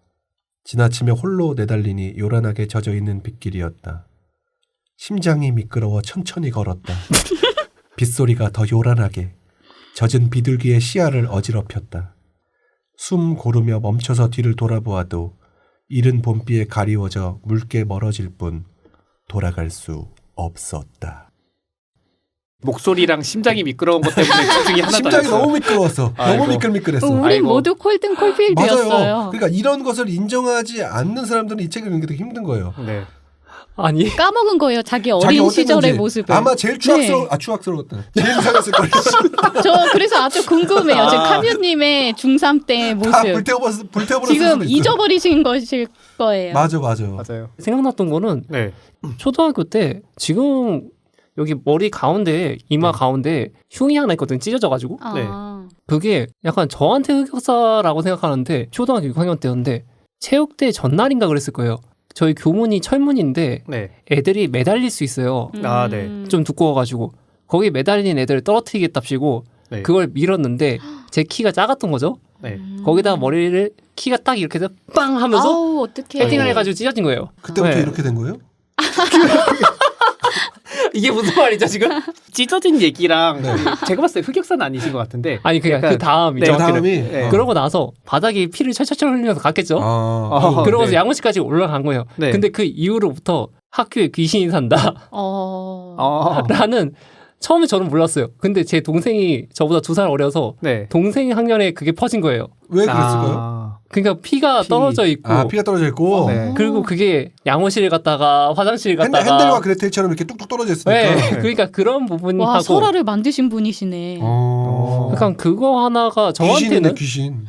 지나치며 홀로 내달리니 요란하게 젖어 있는 빗길이었다. 심장이 미끄러워 천천히 걸었다. 빗소리가 더 요란하게 젖은 비둘기의 시야를 어지럽혔다. 숨 고르며 멈춰서 뒤를 돌아보아도 이른 봄비에 가리워져 묽게 멀어질 뿐 돌아갈 수 없었다. 목소리랑 심장이 미끄러운 것 때문에 그 중에 하나도 심장이 안 했어요. 너무 미끄러웠어. 아이고. 너무 미끌미끌했어. 우린 아이고. 모두 콜든 콜필드였어요. 맞아요. 그러니까 이런 것을 인정하지 않는 사람들은 이 책을 읽는 게 되게 힘든 거예요. 네. 아니 까먹은 거예요. 자기 자기 어린 어땠는지. 시절의 모습을. 아마 제일 추악스러웠다. 제일 이상했을 거예요. 저 그래서 아주 궁금해요. 지금 카뮤님의 중3 때 모습. 다 불태워버렸을 지금 수도 있어요. 잊어버리신 것일 거예요. 맞아. 맞아요. 생각났던 거는 네. 초등학교 때 지금 여기 머리 가운데 이마 네. 가운데 흉이 하나 있거든 찢어져가지고 아. 그게 약간 저한테 흑역사라고 생각하는데 초등학교 6학년 때였는데 체육대 전날인가 그랬을 거예요. 저희 교문이 철문인데 네. 애들이 매달릴 수 있어요. 아, 네. 좀 두꺼워가지고 거기 매달린 애들을 떨어뜨리겠답시고 네. 그걸 밀었는데 제 키가 작았던 거죠. 네. 거기다가 머리를 키가 딱 이렇게 해서 빵 하면서 아우 어떡해. 헤딩을 해가지고 찢어진 거예요. 그때부터 네. 이렇게 된 거예요? 이게 무슨 말이죠 지금? 찢어진 얘기랑 네. 제가 봤을 때 흑역사는 아니신 것 같은데. 아니 그냥 약간- 그 다음이죠. 네, 그 다음이 네. 그러고 나서 바닥에 피를 철철철 흘리면서 갔겠죠. 아, 그러고서 네. 양호실까지 올라간 거예요. 네. 근데 그 이후로부터 학교에 귀신이 산다 라는 처음에 저는 몰랐어요. 근데 제 동생이 저보다 2살 어려서 네. 동생 학년에 그게 퍼진 거예요. 왜 그랬을까요? 그러니까 피가 피. 떨어져 있고 피가 떨어져 있고 네. 그리고 그게 양호실 갔다가 화장실 갔다가 핸델과 그레텔처럼 이렇게 뚝뚝 떨어져 있으니까. 네. 그러니까 그런 부분하고 와 설화를 만드신 분이시네. 약간 그거 하나가 귀신이네 저한테는 귀신.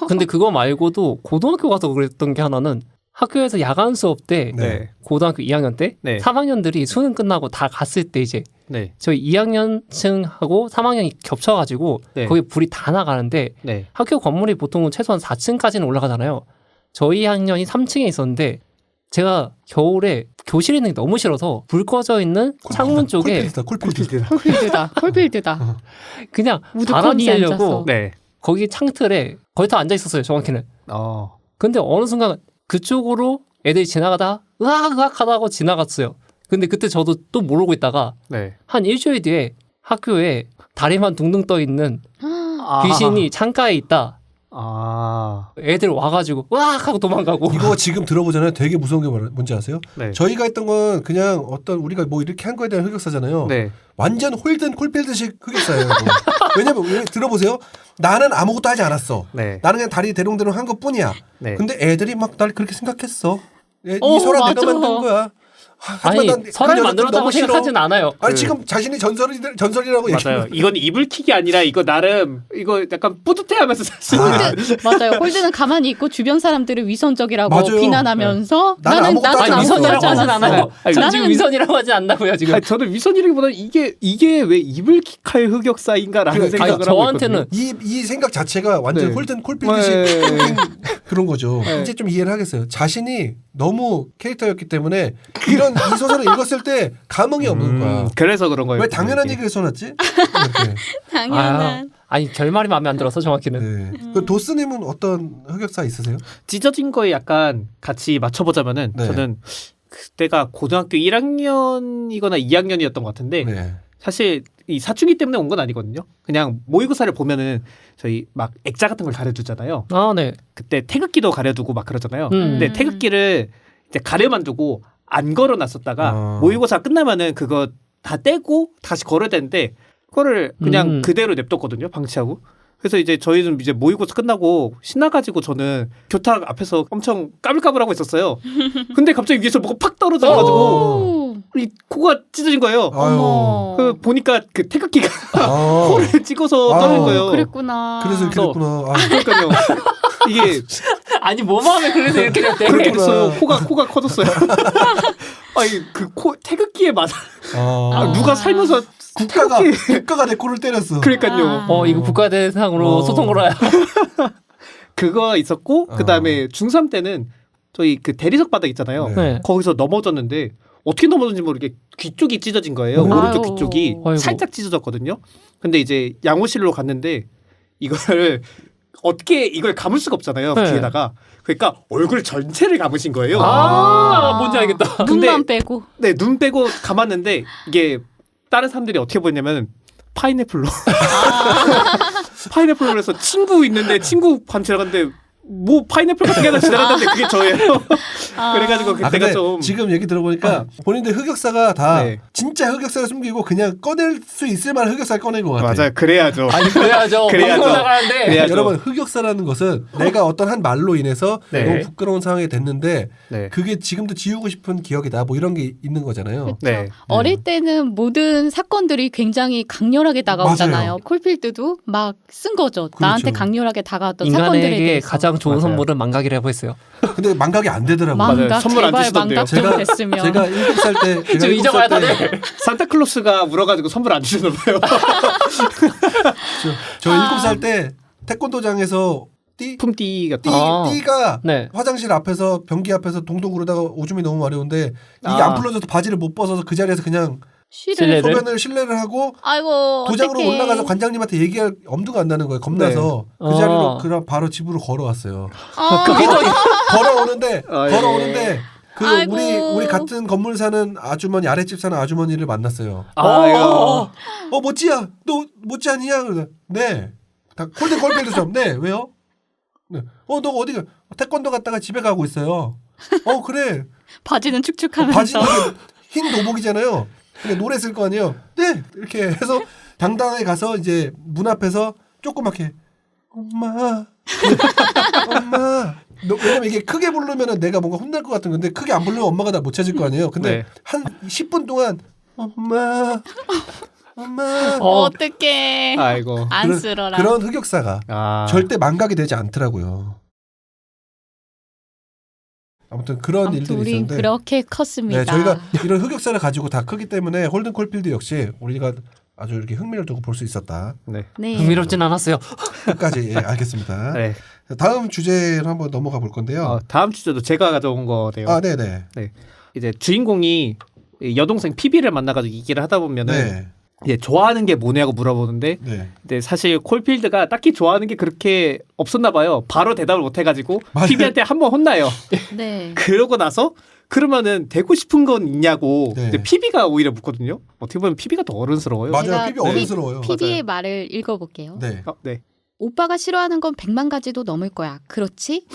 근데 그거 말고도 고등학교 가서 그랬던 게 하나는 학교에서 야간 수업 때 네. 고등학교 2학년 때 네. 3학년들이 수능 끝나고 다 갔을 때 이제 네. 저희 2학년층하고 3학년이 겹쳐가지고 네. 거기 불이 다 나가는데 네. 학교 건물이 보통은 최소한 4층까지는 올라가잖아요. 저희 학년이 3층에 있었는데 제가 겨울에 교실에 있는 게 너무 싫어서 불 꺼져 있는 창문 쪽에 콜필드. 콜필드다. 콜필드다. 그냥 바람 우두커니 쐬려고 앉아서. 네. 거기 창틀에 거의 다 앉아 있었어요. 정확히는. 어. 근데 어느 순간 그쪽으로 애들이 지나가다 으악 하다고 지나갔어요. 근데 그때 저도 또 모르고 있다가 네. 한 일주일 뒤에 학교에 다리만 둥둥 떠 있는 귀신이 창가에 있다. 아. 애들 와가지고 으악 하고 도망가고. 이거 지금 들어보잖아요. 되게 무서운 게 뭔지 아세요? 네. 저희가 했던 건 그냥 어떤 우리가 뭐 이렇게 한 거에 대한 흑역사잖아요. 네. 완전 홀든 콜필드식 흑역사예요. 이거. 왜냐면 들어보세요. 나는 아무것도 하지 않았어. 네. 나는 그냥 다리 대롱대롱 한 것뿐이야. 네. 근데 애들이 막 날 그렇게 생각했어. 이 어, 설화 내가 맞아. 만든 거야. 하지만 아니 난 그 설을 녀석들 만들었다고 너무 싫어. 생각하진 않아요. 아니 지금 자신이 전설이라고 맞아요. 얘기해요. 이건 이불킥이 아니라 이거 나름 이거 약간 뿌듯해하면서 사실. 홀드 맞아요. 홀드는 가만히 있고 주변 사람들을 위선적이라고 맞아요. 비난하면서 네. 나는 아무것도 하지 아니 않았어. 위선이라고 하진 않았어. 않아요. 아니, 전 나는- 지금 위선이라고 하진 않나고요 지금. 아니, 저는 위선이라기보다는 이게 왜 이불킥할 흑역사인가라는 그래, 생각을 아니, 하고 저한테는 이 생각 자체가 완전 네. 홀든 콜필드식 네. 그런 거죠. 네. 이제 좀 이해를 하겠어요. 자신이 너무 캐릭터였기 때문에 이 소설을 읽었을 때 감흥이 없는 거야. 그래서 그런 거예요. 왜 당연한 얘기를 써놨지? 이렇게. 당연한. 아니 결말이 마음에 안 들어서 정확히는. 네. 그 도스님은 어떤 흑역사 있으세요? 찢어진 거에 약간 같이 맞춰보자면은 네. 저는 그때가 고등학교 1학년이거나 2학년이었던 것 같은데 네. 사실 이 사춘기 때문에 온 건 아니거든요. 그냥 모의고사를 보면은 저희 막 액자 같은 걸 가려두잖아요. 아 네. 그때 태극기도 가려두고 막 그러잖아요. 음. 근데 태극기를 이제 가려만 두고 안 걸어놨었다가 모의고사 끝나면은 그거 다 떼고 다시 걸어야 되는데 그거를 그냥 그대로 냅뒀거든요. 방치하고. 그래서 이제 저희는 이제 모의고사 끝나고 신나가지고 저는 교탁 앞에서 엄청 까불까불하고 있었어요. 근데 갑자기 위에서 뭐가 팍 떨어져가지고 오. 이 코가 찢어진 거예요. 어머. 그 보니까 그 태극기가 아. 코를 찍어서 아. 떨어진 거예요. 그랬구나. 그래서 이렇게 그래서- 됐구나. 아. 그러니까요. 이게 아니 뭐 마음에 그래서 이렇게 됐대. 그렇게 그랬구나. 됐어요. 코가 커졌어요. 아니 그 코 태극기에 맞아. 아. 누가 살면서 국가가 내 코를 때렸어. 그러니까요. 아. 이거 국가대상으로 어. 소송 걸어야. 그거 있었고 그 다음에 중3 때는 저희 그 대리석 바닥 있잖아요. 네. 네. 거기서 넘어졌는데 어떻게 넘어졌는지 모르게 귀 쪽이 찢어진 거예요. 오. 오른쪽 귀 아유. 쪽이 아이고. 살짝 찢어졌거든요. 근데 이제 양호실로 갔는데 이걸 어떻게 이걸 감을 수가 없잖아요. 네. 귀에다가. 그러니까 얼굴 전체를 감으신 거예요. 뭔지 알겠다. 근데- 눈만 빼고. 네, 눈 빼고 감았는데 이게 다른 사람들이 어떻게 보냐면 파인애플로 파인애플로 해서 친구 있는데 친구 반 지나갔는데 뭐 파인애플 같은 게 하나 지나갔는데 그게 저예요. 그래가지고 그때가 근데 좀 지금 얘기 들어보니까 본인들 흑역사가 다 네. 진짜 흑역사를 숨기고 그냥 꺼낼 수 있을 만한 흑역사를 꺼낸 것 같아요. 맞아요. 그래야죠. 아니 그래야죠. 그래야죠. 방송 나가는데. 그래야죠. 여러분 흑역사라는 것은 내가 어떤 한 말로 인해서 네. 너무 부끄러운 상황이 됐는데 네. 그게 지금도 지우고 싶은 기억이다 뭐 이런 게 있는 거잖아요. 네. 어릴 때는 모든 사건들이 굉장히 강렬하게 다가오잖아요. 맞아요. 콜필드도 막 쓴 거죠. 나한테 강렬하게 다가왔던 사건들에 인간에게 대해서. 가장 좋은 맞아요. 선물은 망각이라고 했어요. 근데 망각이 안 되더라고요. 맞아요. 망각 선물 안 제발 주시던데요. 망각 좀 제가- 됐으면. 제가 7살 때 제가 좀 7살 잊어봐야 때 다들. 산타클로스가 울어가지고 선물 안 주시나 봐요. 저 7살 때 태권도장에서 품띠 같은. 띠가 네. 화장실 앞에서 변기 앞에서 동동 구르다가 오줌이 너무 마려운데 이게 아. 안 풀어져서 바지를 못 벗어서 그 자리에서 그냥 실을. 소변을 실례를 하고 아이고 도장으로 어떡해. 올라가서 관장님한테 얘기할 엄두가 안 나는 거예요. 겁나서 네. 그 자리로 어. 그럼 바로 집으로 걸어왔어요. 아, 걸어오는데 아, 예. 걸어오는데 그 아이고. 우리 같은 건물 사는 아주머니 아랫집 사는 아주머니를 만났어요. 아이고. 모찌야 너 모찌 아니냐? 그래서 네. 다 콜드 콜필드 좀. 네 왜요? 네. 너 어디가 태권도 갔다가 집에 가고 있어요. 그래. 바지는 축축하면서. 바지는 흰 도복이잖아요. 근데 노래 쓸 거 아니에요. 네 이렇게 해서 당당하게 가서 이제 문 앞에서 조그맣게 엄마 엄마 왜냐면 이게 크게 부르면은 내가 뭔가 혼날 것 같은 건데 크게 안 부르면 엄마가 나 못 찾을 거 아니에요. 근데 네. 한 10분 동안 엄마 엄마 어떡해. 아이고. 안쓰러라. 그런 흑역사가 아. 절대 망각이 되지 않더라고요. 아무튼 그런 아무튼 일들이 우린 있었는데 그렇게 컸습니다. 네, 저희가 이런 흑역사를 가지고 다 크기 때문에 홀든 콜필드 역시 우리가 아주 이렇게 흥미를 두고 볼 수 있었다. 네. 네. 흥미롭진 않았어요. 끝까지 예, 알겠습니다. 네. 다음 주제로 한번 넘어가 볼 건데요. 다음 주제도 제가 가져온 거네요. 아, 네네. 이제 주인공이 이 여동생 피비를 만나가지고 얘기를 하다 보면은 네. 이제 좋아하는 게 뭐냐고 물어보는데 네. 근데 사실 콜필드가 딱히 좋아하는 게 그렇게 없었나 봐요. 바로 대답을 못 해가지고 맞아요. 피비한테 한 번 혼나요. 네. 그러고 나서 그러면은 되고 싶은 건 있냐고 네. 근데 피비가 오히려 묻거든요. 어떻게 보면 피비가 더 어른스러워요. 맞아요. 제가 피비 어른스러워요. 피비의 말을 읽어볼게요. 네. 네. 오빠가 싫어하는 건 100만 가지도 넘을 거야. 그렇지?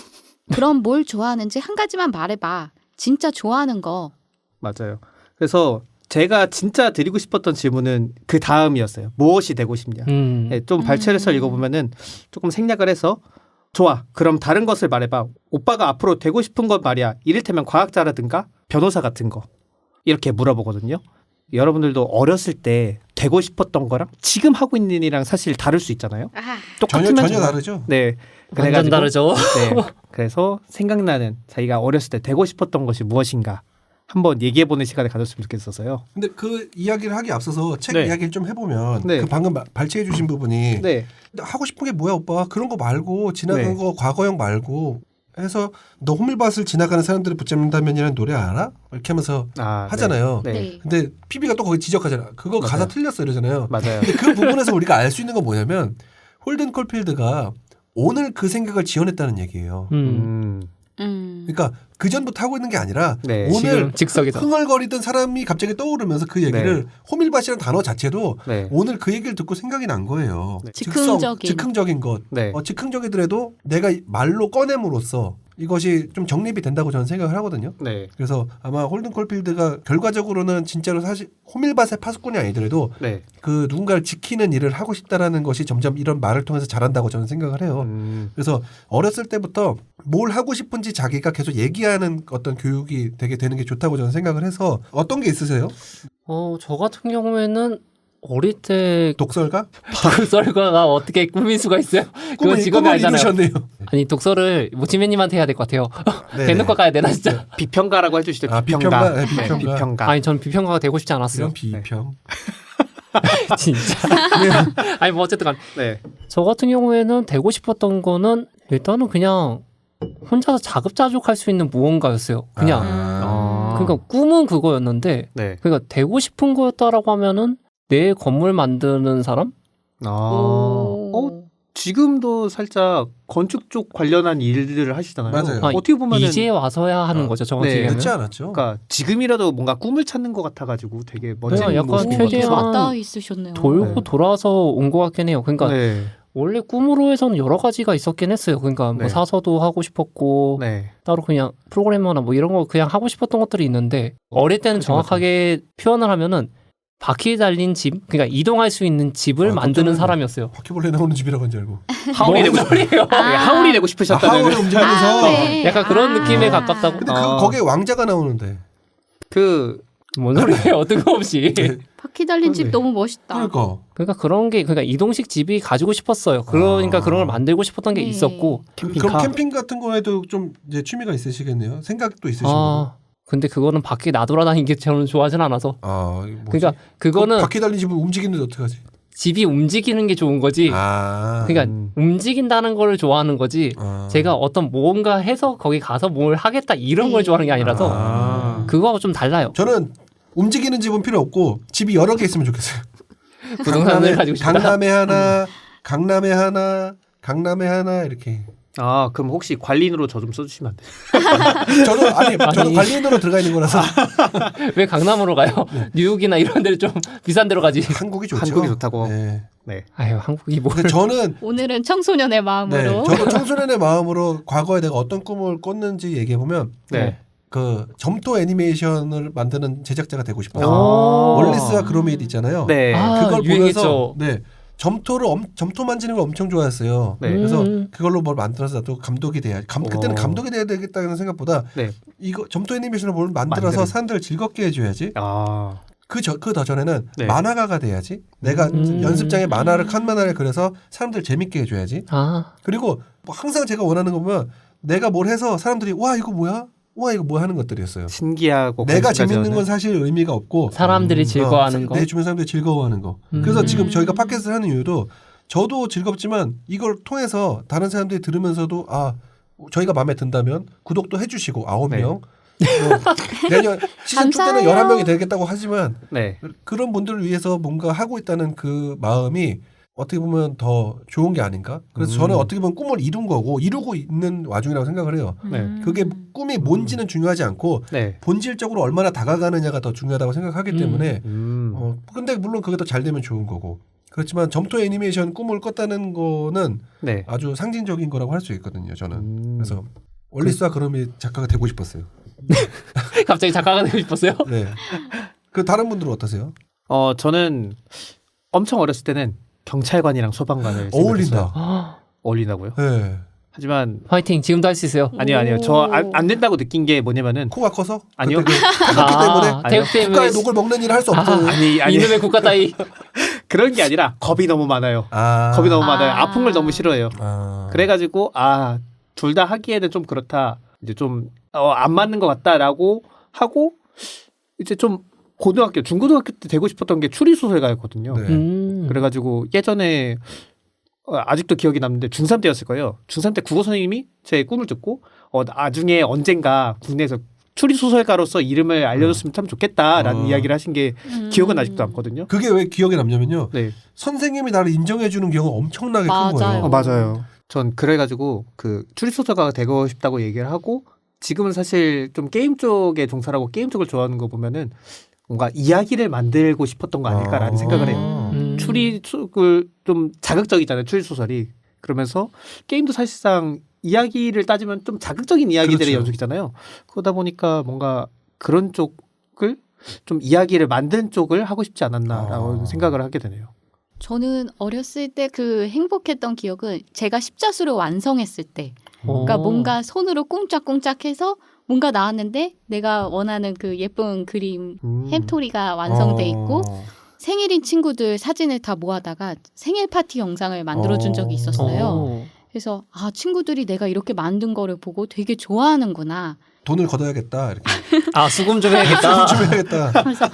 그럼 뭘 좋아하는지 한 가지만 말해봐. 진짜 좋아하는 거. 맞아요. 그래서 제가 진짜 드리고 싶었던 질문은 그 다음이었어요. 무엇이 되고 싶냐. 네, 좀 발췌해서 읽어보면은 조금 생략을 해서 좋아. 그럼 다른 것을 말해봐. 오빠가 앞으로 되고 싶은 건 말이야. 이를테면 과학자라든가 변호사 같은 거. 이렇게 물어보거든요. 여러분들도 어렸을 때 되고 싶었던 거랑 지금 하고 있는 일이랑 사실 다를 수 있잖아요. 똑같으면 전혀 다르죠. 네. 완전 다르죠. 네. 그래서 생각나는 자기가 어렸을 때 되고 싶었던 것이 무엇인가 한번 얘기해보는 시간을 가졌으면 좋겠어서요. 근데 그 이야기를 하기 앞서서 책 네. 이야기를 좀 해보면 네. 그 방금 발췌해 주신 부분이 네. 하고 싶은 게 뭐야 오빠 그런 거 말고 지나간 네. 거 과거형 말고 해서 너 호밀밭을 지나가는 사람들을 붙잡는다면이라는 노래 알아? 이렇게 하면서 하잖아요. 네. 네. 근데 피비가 또 거기 지적하잖아. 그거 맞아요. 가사 틀렸어 이러잖아요. 맞아요. 근데 그 부분에서 우리가 알 수 있는 건 뭐냐면 홀든 콜필드가 오늘 그 생각을 지어냈다는 얘기예요. 그러니까 그 전부터 하고 있는 게 아니라 네. 오늘 지금 즉석에서. 흥얼거리던 사람이 갑자기 떠오르면서 그 얘기를 호밀밭이라는 단어 자체도 네. 오늘 그 얘기를 듣고 생각이 난 거예요. 네. 즉흥적인 것. 네. 즉흥적이더라도 내가 말로 꺼냄으로써 이것이 좀 정립이 된다고 저는 생각을 하거든요. 네. 그래서 아마 홀든 콜필드가 결과적으로는 진짜로 사실 호밀밭의 파수꾼이 아니더라도 네. 그 누군가를 지키는 일을 하고 싶다라는 것이 점점 이런 말을 통해서 자란다고 저는 생각을 해요. 그래서 어렸을 때부터 뭘 하고 싶은지 자기가 계속 얘기하는 어떤 교육이 되게 되는 게 좋다고 저는 생각을 해서 어떤 게 있으세요? 저 같은 경우에는 어릴 때 독설가? 독설가가 어떻게 꾸밀 수가 있어요? 그거 직업이 꿈을 아니잖아요. 이루셨네요. 아니 독설을 모치맨님한테 해야 될 것 같아요. 네네. 대놓고 가야 되나 진짜. 비평가라고 해주시죠. 아, 비평가? 네, 네, 비평가. 비평가. 아니 전 비평가가 되고 싶지 않았어요. 이런 비평. 진짜. 아니 뭐 어쨌든 간에 네. 저 같은 경우에는 되고 싶었던 거는 일단은 그냥 혼자서 자급자족할 수 있는 무언가였어요. 그냥. 그러니까 꿈은 그거였는데 네. 그러니까 되고 싶은 거였다라고 하면은 내 건물 만드는 사람? 지금도 살짝 건축 쪽 관련한 일들을 하시잖아요. 맞아요. 어떻게 보면은 이제 와서야 하는 거죠. 정확히 네. 얘기하면. 늦지 않았죠. 그러니까 지금이라도 뭔가 꿈을 찾는 것 같아가지고 되게 멋진 그러니까 약간 모습인 것 되게 최대한 같아요. 맞닿아 있으셨네요. 돌고 네. 돌아서 온 것 같긴 해요. 그러니까 네. 원래 꿈으로 해서는 여러 가지가 있었긴 했어요. 그러니까 뭐 네. 사서도 하고 싶었고 네. 따로 그냥 프로그래머나 뭐 이런 거 그냥 하고 싶었던 것들이 있는데 어릴 때는 그쵸, 정확하게 표현을 하면은 바퀴 달린 집, 그러니까 이동할 수 있는 집을 아, 만드는 깜짝이야. 사람이었어요. 바퀴벌레 나오는 집이라고 한 줄 알고. 하울이 되고 소리예요? 하울이 되고 싶으셨다는 하울을 움직이면서. 네. 약간 그런 느낌에 가깝다고. 근데 아. 거기에 왕자가 나오는데. 그 뭔 소리예요? 뜬금없이. 바퀴 달린 집 네. 너무 멋있다. 그러니까. 그러니까 그런 게 그러니까 이동식 집이 가지고 싶었어요. 그러니까 아. 그런 걸 만들고 싶었던 게 네. 있었고. 그럼 캠핑 같은 거에도 좀 이제 취미가 있으시겠네요. 생각도 있으시고. 근데 그거는 밖에 나돌아다니는 게 저는 좋아하진 않아서. 뭐지? 그러니까 그거는 바퀴 달린 집을 움직이는데 어떡하지? 집이 움직이는 게 좋은 거지. 그러니까 움직인다는 걸 좋아하는 거지. 제가 어떤 뭔가 해서 거기 가서 뭘 하겠다 이런 걸 좋아하는 게 아니라서 그거하고 좀 달라요. 저는 움직이는 집은 필요 없고 집이 여러 개 있으면 좋겠어요. 부동산을 가지고 싶다. 강남에 하나, 강남에 하나, 강남에 하나 이렇게. 그럼 혹시 관리인으로 저 좀 써주시면 안 돼요? 저는 관리인으로 들어가 있는 거라서. 왜 강남으로 가요? 뉴욕이나 이런 데를 좀 비싼 데로 가지. 한국이 좋죠. 한국이 좋다고. 네. 네. 아유 한국이 뭐. 근데 저는 오늘은 청소년의 마음으로. 저도 청소년의 마음으로 과거에 내가 어떤 꿈을 꿨는지 얘기해 보면 네. 그 점토 애니메이션을 만드는 제작자가 되고 싶어요. 오. 월리스와 그로메이드 있잖아요. 네. 그걸 유행했죠. 보면서 점토 만지는 걸 엄청 좋아했어요. 네. 그래서 그걸로 뭘 만들어서 나도 감독이 돼야 그때는 오. 감독이 돼야 되겠다는 생각보다 네. 이거 점토 애니메이션을 뭘 만들어서 만드는. 사람들을 즐겁게 해줘야지. 아. 그 더 전에는 네. 만화가가 돼야지. 내가 연습장에 칸 만화를 그려서 사람들 재밌게 해줘야지. 아 그리고 뭐 항상 제가 원하는 거 보면 내가 뭘 해서 사람들이 와 이거 뭐야? 와 이거 뭐 하는 것들이었어요. 신기하고 내가 관심까지 재밌는 건 하는. 사실 의미가 없고 사람들이 즐거워하는 거. 내 주변 사람들이 즐거워하는 거. 그래서 지금 저희가 팟캐스트를 하는 이유도 저도 즐겁지만 이걸 통해서 다른 사람들이 들으면서도 아 저희가 마음에 든다면 구독도 해주시고 9명 내년 시즌 2 때는 감사해요. 11명이 되겠다고 하지만 네. 그런 분들을 위해서 뭔가 하고 있다는 그 마음이 어떻게 보면 더 좋은 게 아닌가. 그래서 저는 어떻게 보면 꿈을 이룬 거고 이루고 있는 와중이라고 생각을 해요. 네. 그게 꿈이 뭔지는 중요하지 않고 네. 본질적으로 얼마나 다가가느냐가 더 중요하다고 생각하기 때문에 음. 근데 물론 그게 더 잘 되면 좋은 거고 그렇지만 점토 애니메이션 꿈을 꿨다는 거는 네. 아주 상징적인 거라고 할 수 있거든요. 저는 그래서 그 월리스와 그럼이 작가가 되고 싶었어요. 갑자기 작가가 되고 싶었어요? 네. 그 다른 분들은 어떠세요? 저는 엄청 어렸을 때는 경찰관이랑 소방관을 어울린다. 생각했어요. 어울린다고요? 네. 하지만 화이팅. 지금도 할 수 있어요. 아니요. 저 안 된다고 느낀 게 뭐냐면은 코가 커서? 아니요. 그때 태극기 때문에 태극 때문에 국가의 녹을 먹는 일을 할 수 없어. 아니 이놈의 국가 따위. 그런 게 아니라 겁이 너무 많아요. 겁이 너무 많아요. 아픈 걸 너무 싫어해요. 그래가지고 둘 다 하기에는 좀 그렇다. 이제 좀 안 맞는 것 같다라고 하고 이제 좀 고등학교, 중고등학교 때 되고 싶었던 게 추리소설가였거든요. 네. 그래가지고 예전에 아직도 기억이 남는데 중3 때였을 거예요. 중3 때 국어 선생님이 제 꿈을 듣고 나중에 언젠가 국내에서 추리소설가로서 이름을 알려줬으면 참 좋겠다라는 이야기를 하신 게 기억은 아직도 남거든요. 그게 왜 기억에 남냐면요. 네. 선생님이 나를 인정해주는 경우가 엄청나게 큰 거예요. 맞아요. 전 그래가지고 그 추리소설가가 되고 싶다고 얘기를 하고 지금은 사실 좀 게임 쪽에 종사하고 게임 쪽을 좋아하는 거 보면은 뭔가 이야기를 만들고 싶었던 거 아닐까라는 생각을 해요. 추리 쪽을 좀 자극적이잖아요. 추리 소설이. 그러면서 게임도 사실상 이야기를 따지면 좀 자극적인 이야기들의 그렇죠. 연속이잖아요. 그러다 보니까 뭔가 그런 쪽을 좀 이야기를 만드는 쪽을 하고 싶지 않았나라고 생각을 하게 되네요. 저는 어렸을 때 그 행복했던 기억은 제가 십자수를 완성했을 때 그러니까 뭔가 손으로 꿍짝꿍짝해서 뭔가 나왔는데 내가 원하는 그 예쁜 그림 햄토리가 완성돼 있고 생일인 친구들 사진을 다 모아다가 생일 파티 영상을 만들어준 적이 있었어요. 그래서 친구들이 내가 이렇게 만든 거를 보고 되게 좋아하는구나. 돈을 걷어야겠다. 이렇게. 수금 좀 해야겠다. 좀 해야겠다. 그래서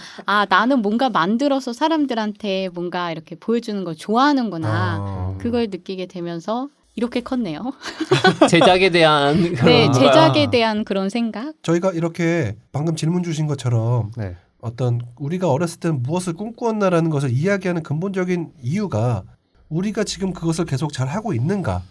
나는 뭔가 만들어서 사람들한테 뭔가 이렇게 보여주는 걸 좋아하는구나. 그걸 느끼게 되면서 이렇게 컸네요. 제작에 대한 네, 제작에 대한 그런 생각. 저희가 이렇게 방금 질문 주신 것처럼 네. 어떤 우리가 어렸을 때 무엇을 꿈꾸었나라는 것을 이야기하는 근본적인 이유가 우리가 지금 그것을 계속 잘 하고 있는가.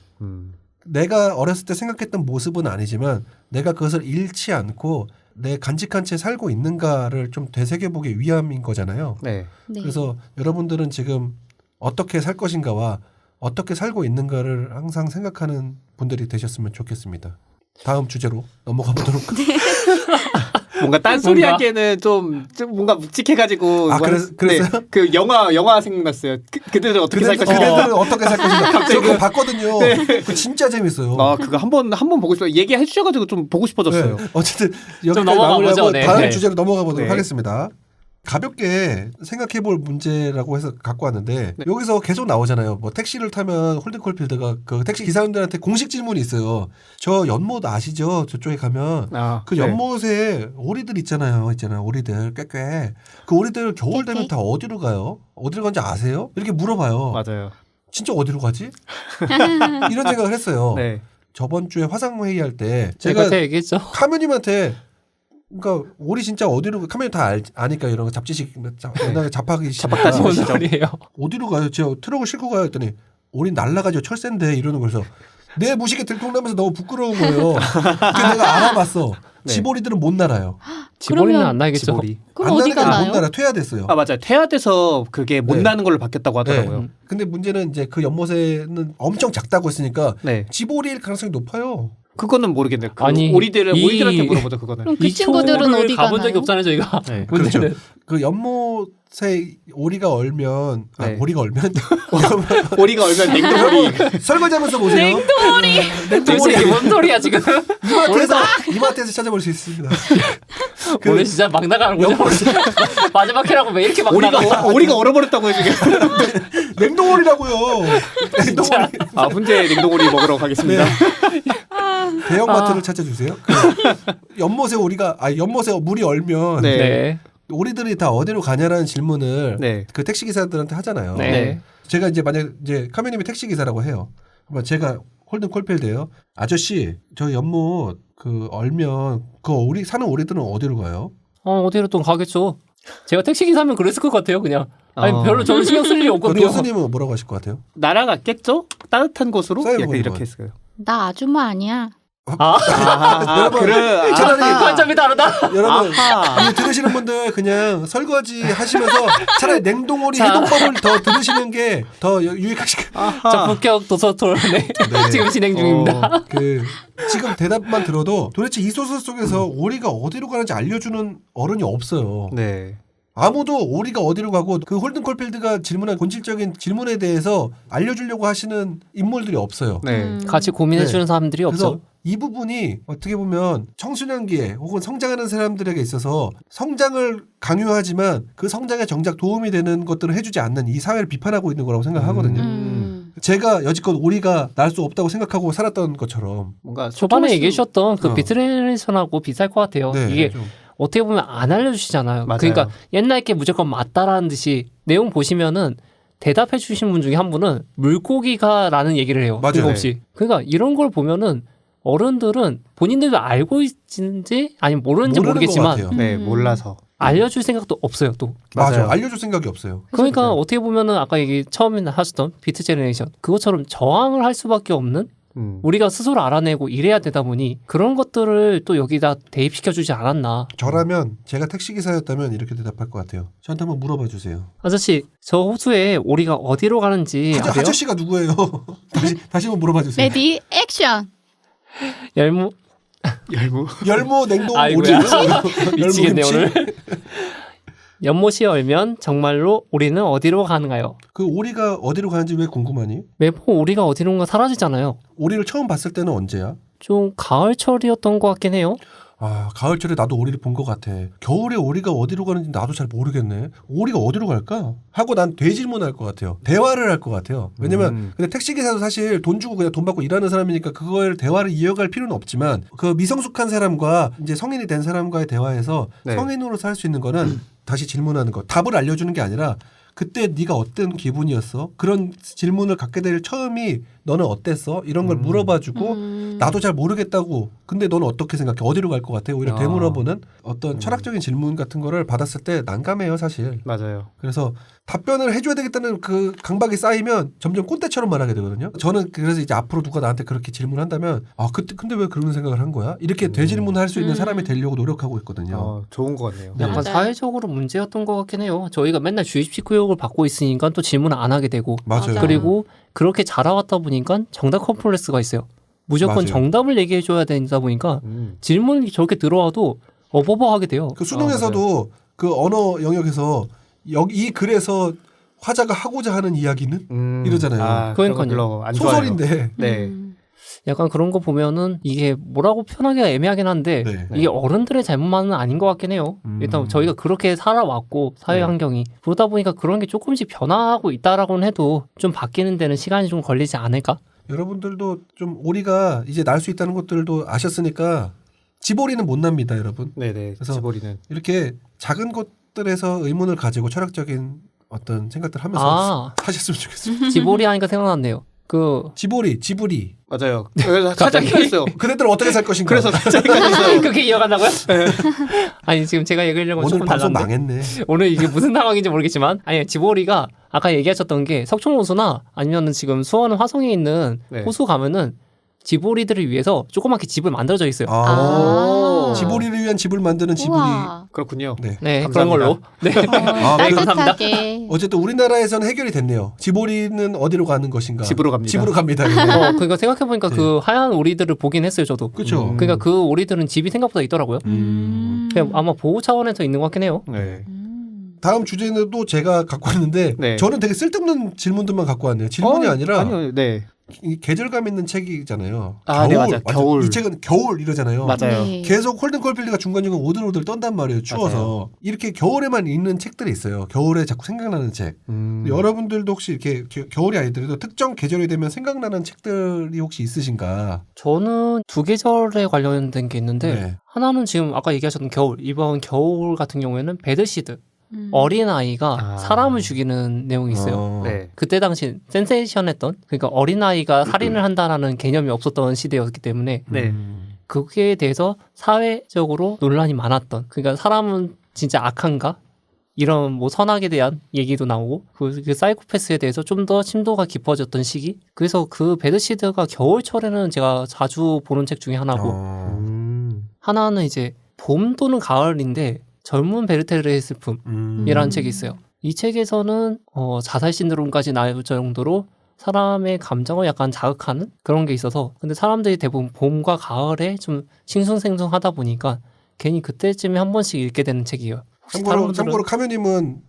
내가 어렸을 때 생각했던 모습은 아니지만 내가 그것을 잃지 않고 내 간직한 채 살고 있는가를 좀 되새겨보기 위함인 거잖아요. 네. 네. 그래서 여러분들은 지금 어떻게 살 것인가와 어떻게 살고 있는가를 항상 생각하는 분들이 되셨으면 좋겠습니다. 다음 주제로 넘어가 보도록. 뭔가 딴소리 하기에는 좀 뭔가 묵직해가지고. 그래서요? 네, 그 영화 생각났어요. 그들은 어떻게 살 것인가. 그들은 어떻게 살 것인가. 저 그거 봤거든요. 그거 진짜 재밌어요. 그거 한번 보고 싶어요. 얘기해 주셔가지고 좀 보고 싶어졌어요. 네. 어쨌든 여기까지 넘어가 보죠. 마무리하고 네. 다음 네. 주제로 넘어가 보도록 네. 하겠습니다. 가볍게 생각해볼 문제라고 해서 갖고 왔는데 여기서 계속 나오잖아요. 뭐 택시를 타면 홀딩콜필드가 그 택시 기사님들한테 공식 질문이 있어요. 저 연못 아시죠? 저쪽에 가면 그 연못에 오리들 있잖아요. 오리들 꾀꾀. 그 오리들 겨울 되면 다 어디로 가요? 어디로 가는지 아세요? 이렇게 물어봐요. 맞아요. 진짜 어디로 가지? 이런 생각을 했어요. 네. 저번 주에 화상 회의할 때 제가 제가 얘기했죠. 카면님한테 그러니까 오리 진짜 어디로 카면이 다 아니까 이런 거 잡지식 옛날에 잡학이 뭔 소리예요? 어디로 가요? 제가 트럭을 싣고 가요 했더니 오리 날라가죠. 철새인데 이러는 거에서 내 무식에 들통나면서 너무 부끄러운 거예요. 그래서 내가 알아봤어. 네. 지보리들은 못 날아요. 지보리는 그러면 안 나겠죠. 지보리. 그럼 안 어디가 나니까 못 나요? 날아. 퇴화됐어요. 맞아요. 퇴화돼서 그게 못 네. 나는 걸로 바뀌었다고 하더라고요. 네. 근데 문제는 이제 그 연못에는 엄청 작다고 했으니까 네. 지보리일 가능성이 높아요. 그거는 모르겠네요. 아니, 오리들한테 물어보죠. 그거는. 그럼 그 친구들은 어디 가본 가나요? 적이 없잖아요, 저희가. 네. 그렇죠. 문제는. 그 연못에 오리가 얼면 네. 오리가 얼면 오리가 얼면 냉동오리. 설거지하면서 보세요. 도대체 이게 뭔 소리야 지금? 이마트에서 찾아볼 수 있습니다. 오늘 진짜 막 나가는 거죠? 마지막 회라고 왜 이렇게 막 나가? 오리가 얼어버렸다고요 지금. 냉동오리라고요. 냉동오리. 훈제 냉동오리 먹으러 가겠습니다. 대형 마트를 찾아주세요. 그 연못에 연못에 물이 얼면 네. 네. 오리들이 다 어디로 가냐라는 질문을 네. 그 택시 기사들한테 하잖아요. 네. 제가 이제 만약 이제 카메님이 택시 기사라고 해요. 그러면 제가 홀든 콜필드예요. 아저씨, 저 연못 그 얼면 그 오리 사는 오리들은 어디로 가요? 어디로 또 가겠죠. 제가 택시 기사면 그랬을 것 같아요. 그냥. 아니 어. 별로 저는 신경 쓸 일이 근데 없거든요. 교수님은 뭐라고 하실 것 같아요? 날아갔겠죠? 따뜻한 곳으로 사이버 약간 이렇게 공간. 했어요. 나 아줌마 아니야. 여러분, 차라리 관점이 다르다. 여러분 아하. 이 들으시는 분들 그냥 설거지 하시면서 차라리 냉동오리 자. 해동법을 더 들으시는 게 더 유익하실 거예요. 자, 본격 도서 토론회 지금 진행 중입니다. 지금 대답만 들어도 도대체 이 소설 속에서 오리가 어디로 가는지 알려주는 어른이 없어요. 네. 아무도 오리가 어디로 가고 그 홀든 콜필드가 질문한 본질적인 질문에 대해서 알려주려고 하시는 인물들이 없어요. 네. 같이 고민해주는 사람들이 그래서 없죠. 이 부분이 어떻게 보면 청소년기에 혹은 성장하는 사람들에게 있어서 성장을 강요하지만 그 성장에 정작 도움이 되는 것들을 해주지 않는 이 사회를 비판하고 있는 거라고 생각하거든요. 제가 여지껏 오리가 날 수 없다고 생각하고 살았던 것처럼 뭔가 초반에 소통할 얘기해 주셨던 그 어. 비트레이션하고 비슷할 것 같아요. 네, 이게 좀. 어떻게 보면 안 알려주시잖아요. 맞아요. 그러니까 옛날 게 무조건 맞다라는 듯이 내용 보시면은 대답해 주신 분 중에 한 분은 물고기가라는 얘기를 해요. 맞아요. 뜬금없이. 그러니까 이런 걸 보면은 어른들은 본인들도 알고 있는지 아니면 모르는지 모르는 것 모르겠지만 같아요. 네, 몰라서. 알려줄 생각도 없어요. 또. 맞아. 맞아요. 알려줄 생각이 없어요. 그러니까 그렇죠. 어떻게 보면은 아까 얘기 처음에 하셨던 비트 제너레이션 그것처럼 저항을 할 수밖에 없는 우리가 스스로 알아내고 이래야 되다 보니 그런 것들을 또 여기다 대입시켜주지 않았나. 저라면 제가 택시기사였다면 이렇게 대답할 것 같아요. 저한테 한번 물어봐 주세요. 아저씨 저 호수에 오리가 어디로 가는지 아세요? 아저씨가 누구예요? 다시 한번 물어봐 주세요. 레디 액션. 열무 열무. 열무 냉동 아이고야. 오리. 미치겠네 오늘. 연못이 얼면 정말로 오리는 어디로 가는가요? 그 오리가 어디로 가는지 왜 궁금하니? 매번 오리가 어디론가 사라지잖아요. 오리를 처음 봤을 때는 언제야? 좀 가을철이었던 것 같긴 해요. 아, 가을철에 나도 오리를 본 것 같아. 겨울에 오리가 어디로 가는지 나도 잘 모르겠네. 오리가 어디로 갈까? 하고 난 되질문할 것 같아요. 대화를 할 것 같아요. 왜냐면 근데 택시기사도 사실 돈 주고 그냥 돈 받고 일하는 사람이니까 그걸 대화를 이어갈 필요는 없지만 그 미성숙한 사람과 이제 성인이 된 사람과의 대화에서 네. 성인으로서 할 수 있는 거는 다시 질문하는 거. 답을 알려주는 게 아니라 그때 네가 어떤 기분이었어? 그런 질문을 갖게 될 처음이 너는 어땠어? 이런 걸 물어봐주고 나도 잘 모르겠다고. 근데 너는 어떻게 생각해? 어디로 갈 것 같아? 오히려 되물어보는 어떤 철학적인 질문 같은 거를 받았을 때 난감해요, 사실. 맞아요. 그래서 답변을 해줘야 되겠다는 그 강박이 쌓이면 점점 꼰대처럼 말하게 되거든요. 저는 그래서 이제 앞으로 누가 나한테 그렇게 질문한다면 그때 근데 왜 그런 생각을 한 거야? 이렇게 되질문할 수 있는 사람이 되려고 노력하고 있거든요. 좋은 것 같네요. 네. 약간 맞아요. 사회적으로 문제였던 것 같긴 해요. 저희가 맨날 주입식 교육을 받고 있으니까 또 질문을 안 하게 되고 맞아요. 맞아. 그리고 그렇게 자라왔다 보니까 정답 컴플렉스가 있어요. 무조건 맞아요. 정답을 얘기해줘야 되다 보니까 질문이 저렇게 들어와도 어버버하게 돼요. 그 수능에서도 그 언어 영역에서 이 글에서 화자가 하고자 하는 이야기는 이러잖아요. 그러니까요. 별로 안 좋아요. 소설인데. 네. 약간 그런 거 보면은 이게 뭐라고 표현하기가 애매하긴 한데 네. 이게 어른들의 잘못만은 아닌 것 같긴 해요. 일단 저희가 그렇게 살아왔고 사회 네. 환경이 그러다 보니까 그런 게 조금씩 변화하고 있다라고는 해도 좀 바뀌는 데는 시간이 좀 걸리지 않을까? 여러분들도 좀 오리가 이제 날 수 있다는 것들도 아셨으니까 집오리는 못 납니다, 여러분. 네네. 그래서 지보리는. 이렇게 작은 것들에서 의문을 가지고 철학적인 어떤 생각들 하면서 하셨으면 좋겠습니다. 지보리 하니까 생각났네요. 그 지보리, 지브리. 맞아요. 그래서 살짝 헷갈렸어요. 그네들 어떻게 살 것인가. 그래서 살짝 헷갈렸어요. 그렇게 이어간다고요? 아니 지금 제가 얘기하려고 오늘 조금 방송 달랐는데 망했네. 오늘 이게 무슨 상황인지 모르겠지만 아니 지보리가 아까 얘기하셨던 게 석촌호수나 아니면은 지금 수원 화성에 있는 네. 호수 가면은 지보리들을 위해서 조그맣게 집을 만들어져 있어요. 아. 지보리를 위한 집을 만드는 지브리. 우와. 그렇군요. 네. 네 감사합니다. 그런 걸로. 네. 따뜻하게. 어쨌든 우리나라에서는 해결이 됐네요. 지보리는 어디로 가는 것인가? 집으로 갑니다. 집으로 갑니다. 그러니까 생각해 보니까 네. 그 하얀 오리들을 보긴 했어요 저도. 그렇죠. 그러니까 그 오리들은 집이 생각보다 있더라고요. 그냥 아마 보호 차원에서 있는 것 같긴 해요. 네. 다음 주제는 또 제가 갖고 왔는데 네. 저는 되게 쓸데없는 질문들만 갖고 왔네요. 질문이 아니라 아니요. 네. 이 계절감 있는 책이잖아요. 아, 네, 맞아요. 맞아. 겨울. 이 책은 겨울 이러잖아요. 맞아요. 네. 계속 홀든 콜필드가 중간중간 오들오들 떤단 말이에요. 추워서. 이렇게 겨울에만 읽는 책들이 있어요. 겨울에 자꾸 생각나는 책. 여러분들도 혹시 이렇게 겨울이 아니더라도 특정 계절이 되면 생각나는 책들이 혹시 있으신가? 저는 두 계절에 관련된 게 있는데 네. 하나는 지금 아까 얘기하셨던 겨울, 이번 겨울 같은 경우에는 배드시드, 어린 아이가 아. 사람을 죽이는 내용이 있어요. 네. 그때 당시 센세이션했던, 그러니까 어린 아이가 살인을 한다라는 개념이 없었던 시대였기 때문에 네. 그게 대해서 사회적으로 논란이 많았던, 그러니까 사람은 진짜 악한가? 이런 뭐 선악에 대한 얘기도 나오고 그 사이코패스에 대해서 좀 더 심도가 깊어졌던 시기. 그래서 그 배드시드가 겨울철에는 제가 자주 보는 책 중에 하나고 하나는 이제 봄 또는 가을인데 젊은 베르테르의 슬픔이라는 책이 있어요. 이 책에서는 자살 신드롬까지 나올 정도로 사람의 감정을 약간 자극하는 그런 게 있어서, 근데 사람들이 대부분 봄과 가을에 좀 싱숭생숭하다 보니까 괜히 그때쯤에 한 번씩 읽게 되는 책이에요. 혹시 다른 분들은 참고로 카메님은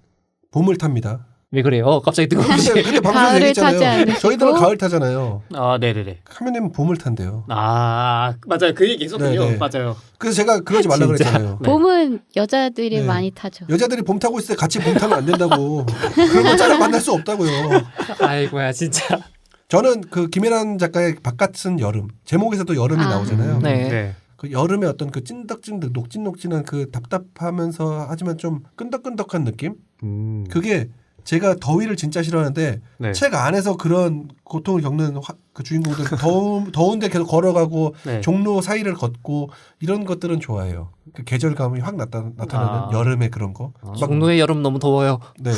봄을 탑니다. 왜 그래요? 갑자기 뜨거운지. 근데 방송에서 가을을 타지 얘기했잖아요. 않으시고? 저희들은 가을 타잖아요. 아, 네네네. 카메님은 봄을 탄대요. 아, 맞아요. 그 얘기 있었군요. 네네. 맞아요. 그래서 제가 그러지 말라 진짜? 그랬잖아요. 네. 봄은 여자들이 네. 많이 타죠. 여자들이 봄 타고 있을 때 같이 봄 타면 안 된다고. 그러면 짝을 만날 수 없다고요. 아이고야 진짜. 저는 그 김혜란 작가의 바깥은 여름, 제목에서도 여름이 아. 나오잖아요. 네. 그 여름의 어떤 그 찐득찐득 녹진녹진한 그 답답하면서 하지만 좀 끈덕끈덕한 느낌? 그게 제가 더위를 진짜 싫어하는데 네. 책 안에서 그런 고통을 겪는 그 주인공들 더운데 계속 걸어가고 네. 종로 사이를 걷고 이런 것들은 좋아해요. 그 계절감이 확 나타나는 아. 여름의 그런 거. 막, 종로의 여름 너무 더워요. 네.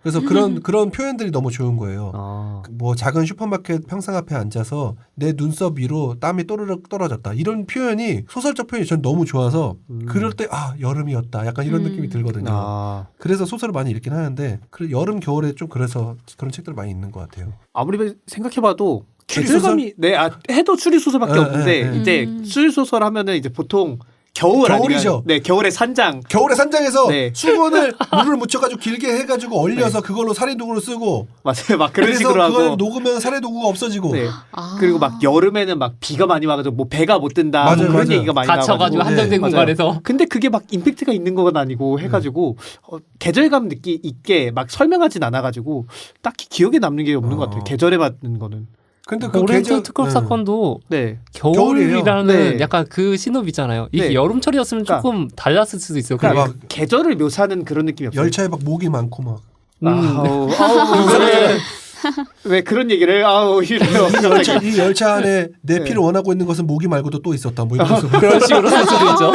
그래서 그런 표현들이 너무 좋은 거예요. 아. 뭐 작은 슈퍼마켓 평상 앞에 앉아서 내 눈썹 위로 땀이 또르륵 떨어졌다. 이런 표현이 소설적 표현이 전 너무 좋아서 그럴 때 여름이었다. 약간 이런 느낌이 들거든요. 아. 그래서 소설을 많이 읽긴 하는데 여름 겨울에 좀 그래서 그런 책들 많이 있는 것 같아요. 아무리 생각해봐도 추리소설? 계절감이 해도 추리소설밖에 네, 없는데 네, 네. 이제 추리소설 하면은 이제 보통 겨울 겨울이죠. 아니면 네 겨울의 산장 겨울에 산장에서 네. 수건을 물을 묻혀가지고 길게 해가지고 얼려서 그걸로 살인도구를 쓰고 맞아요 막 그런 그래서 식으로 그걸 하고 녹으면 살인도구가 없어지고 네. 아. 그리고 막 여름에는 막 비가 많이 와가지고 뭐 배가 못 든다 맞아요, 뭐 그런 맞아요. 얘기가 많이 갇혀가지고 나와가지고 한정된 맞아요. 공간에서. 근데 그게 막 임팩트가 있는 건 아니고 해가지고 계절감 느끼 있게 막 설명하진 않아가지고 딱히 기억에 남는 게 없는 것 같아요. 계절에 맞는 거는. 근데 그 오렌트 계절 특급 사건도 네. 겨울이라는 네. 약간 그 신호비잖아요. 이게 네. 여름철이었으면 그러니까- 조금 달랐을 수도 있어요. 그러니까 막 계절을 묘사하는 그런 느낌이 없어요. 열차에 막 목이 많고 막 아우, 왜 그런 얘기를 이래요. 이 열차 안에 내 피를 원하고 있는 것은 모기 말고도 또 있었다. 뭐 이런 거. 그런 식으로 쓸 수도 있죠.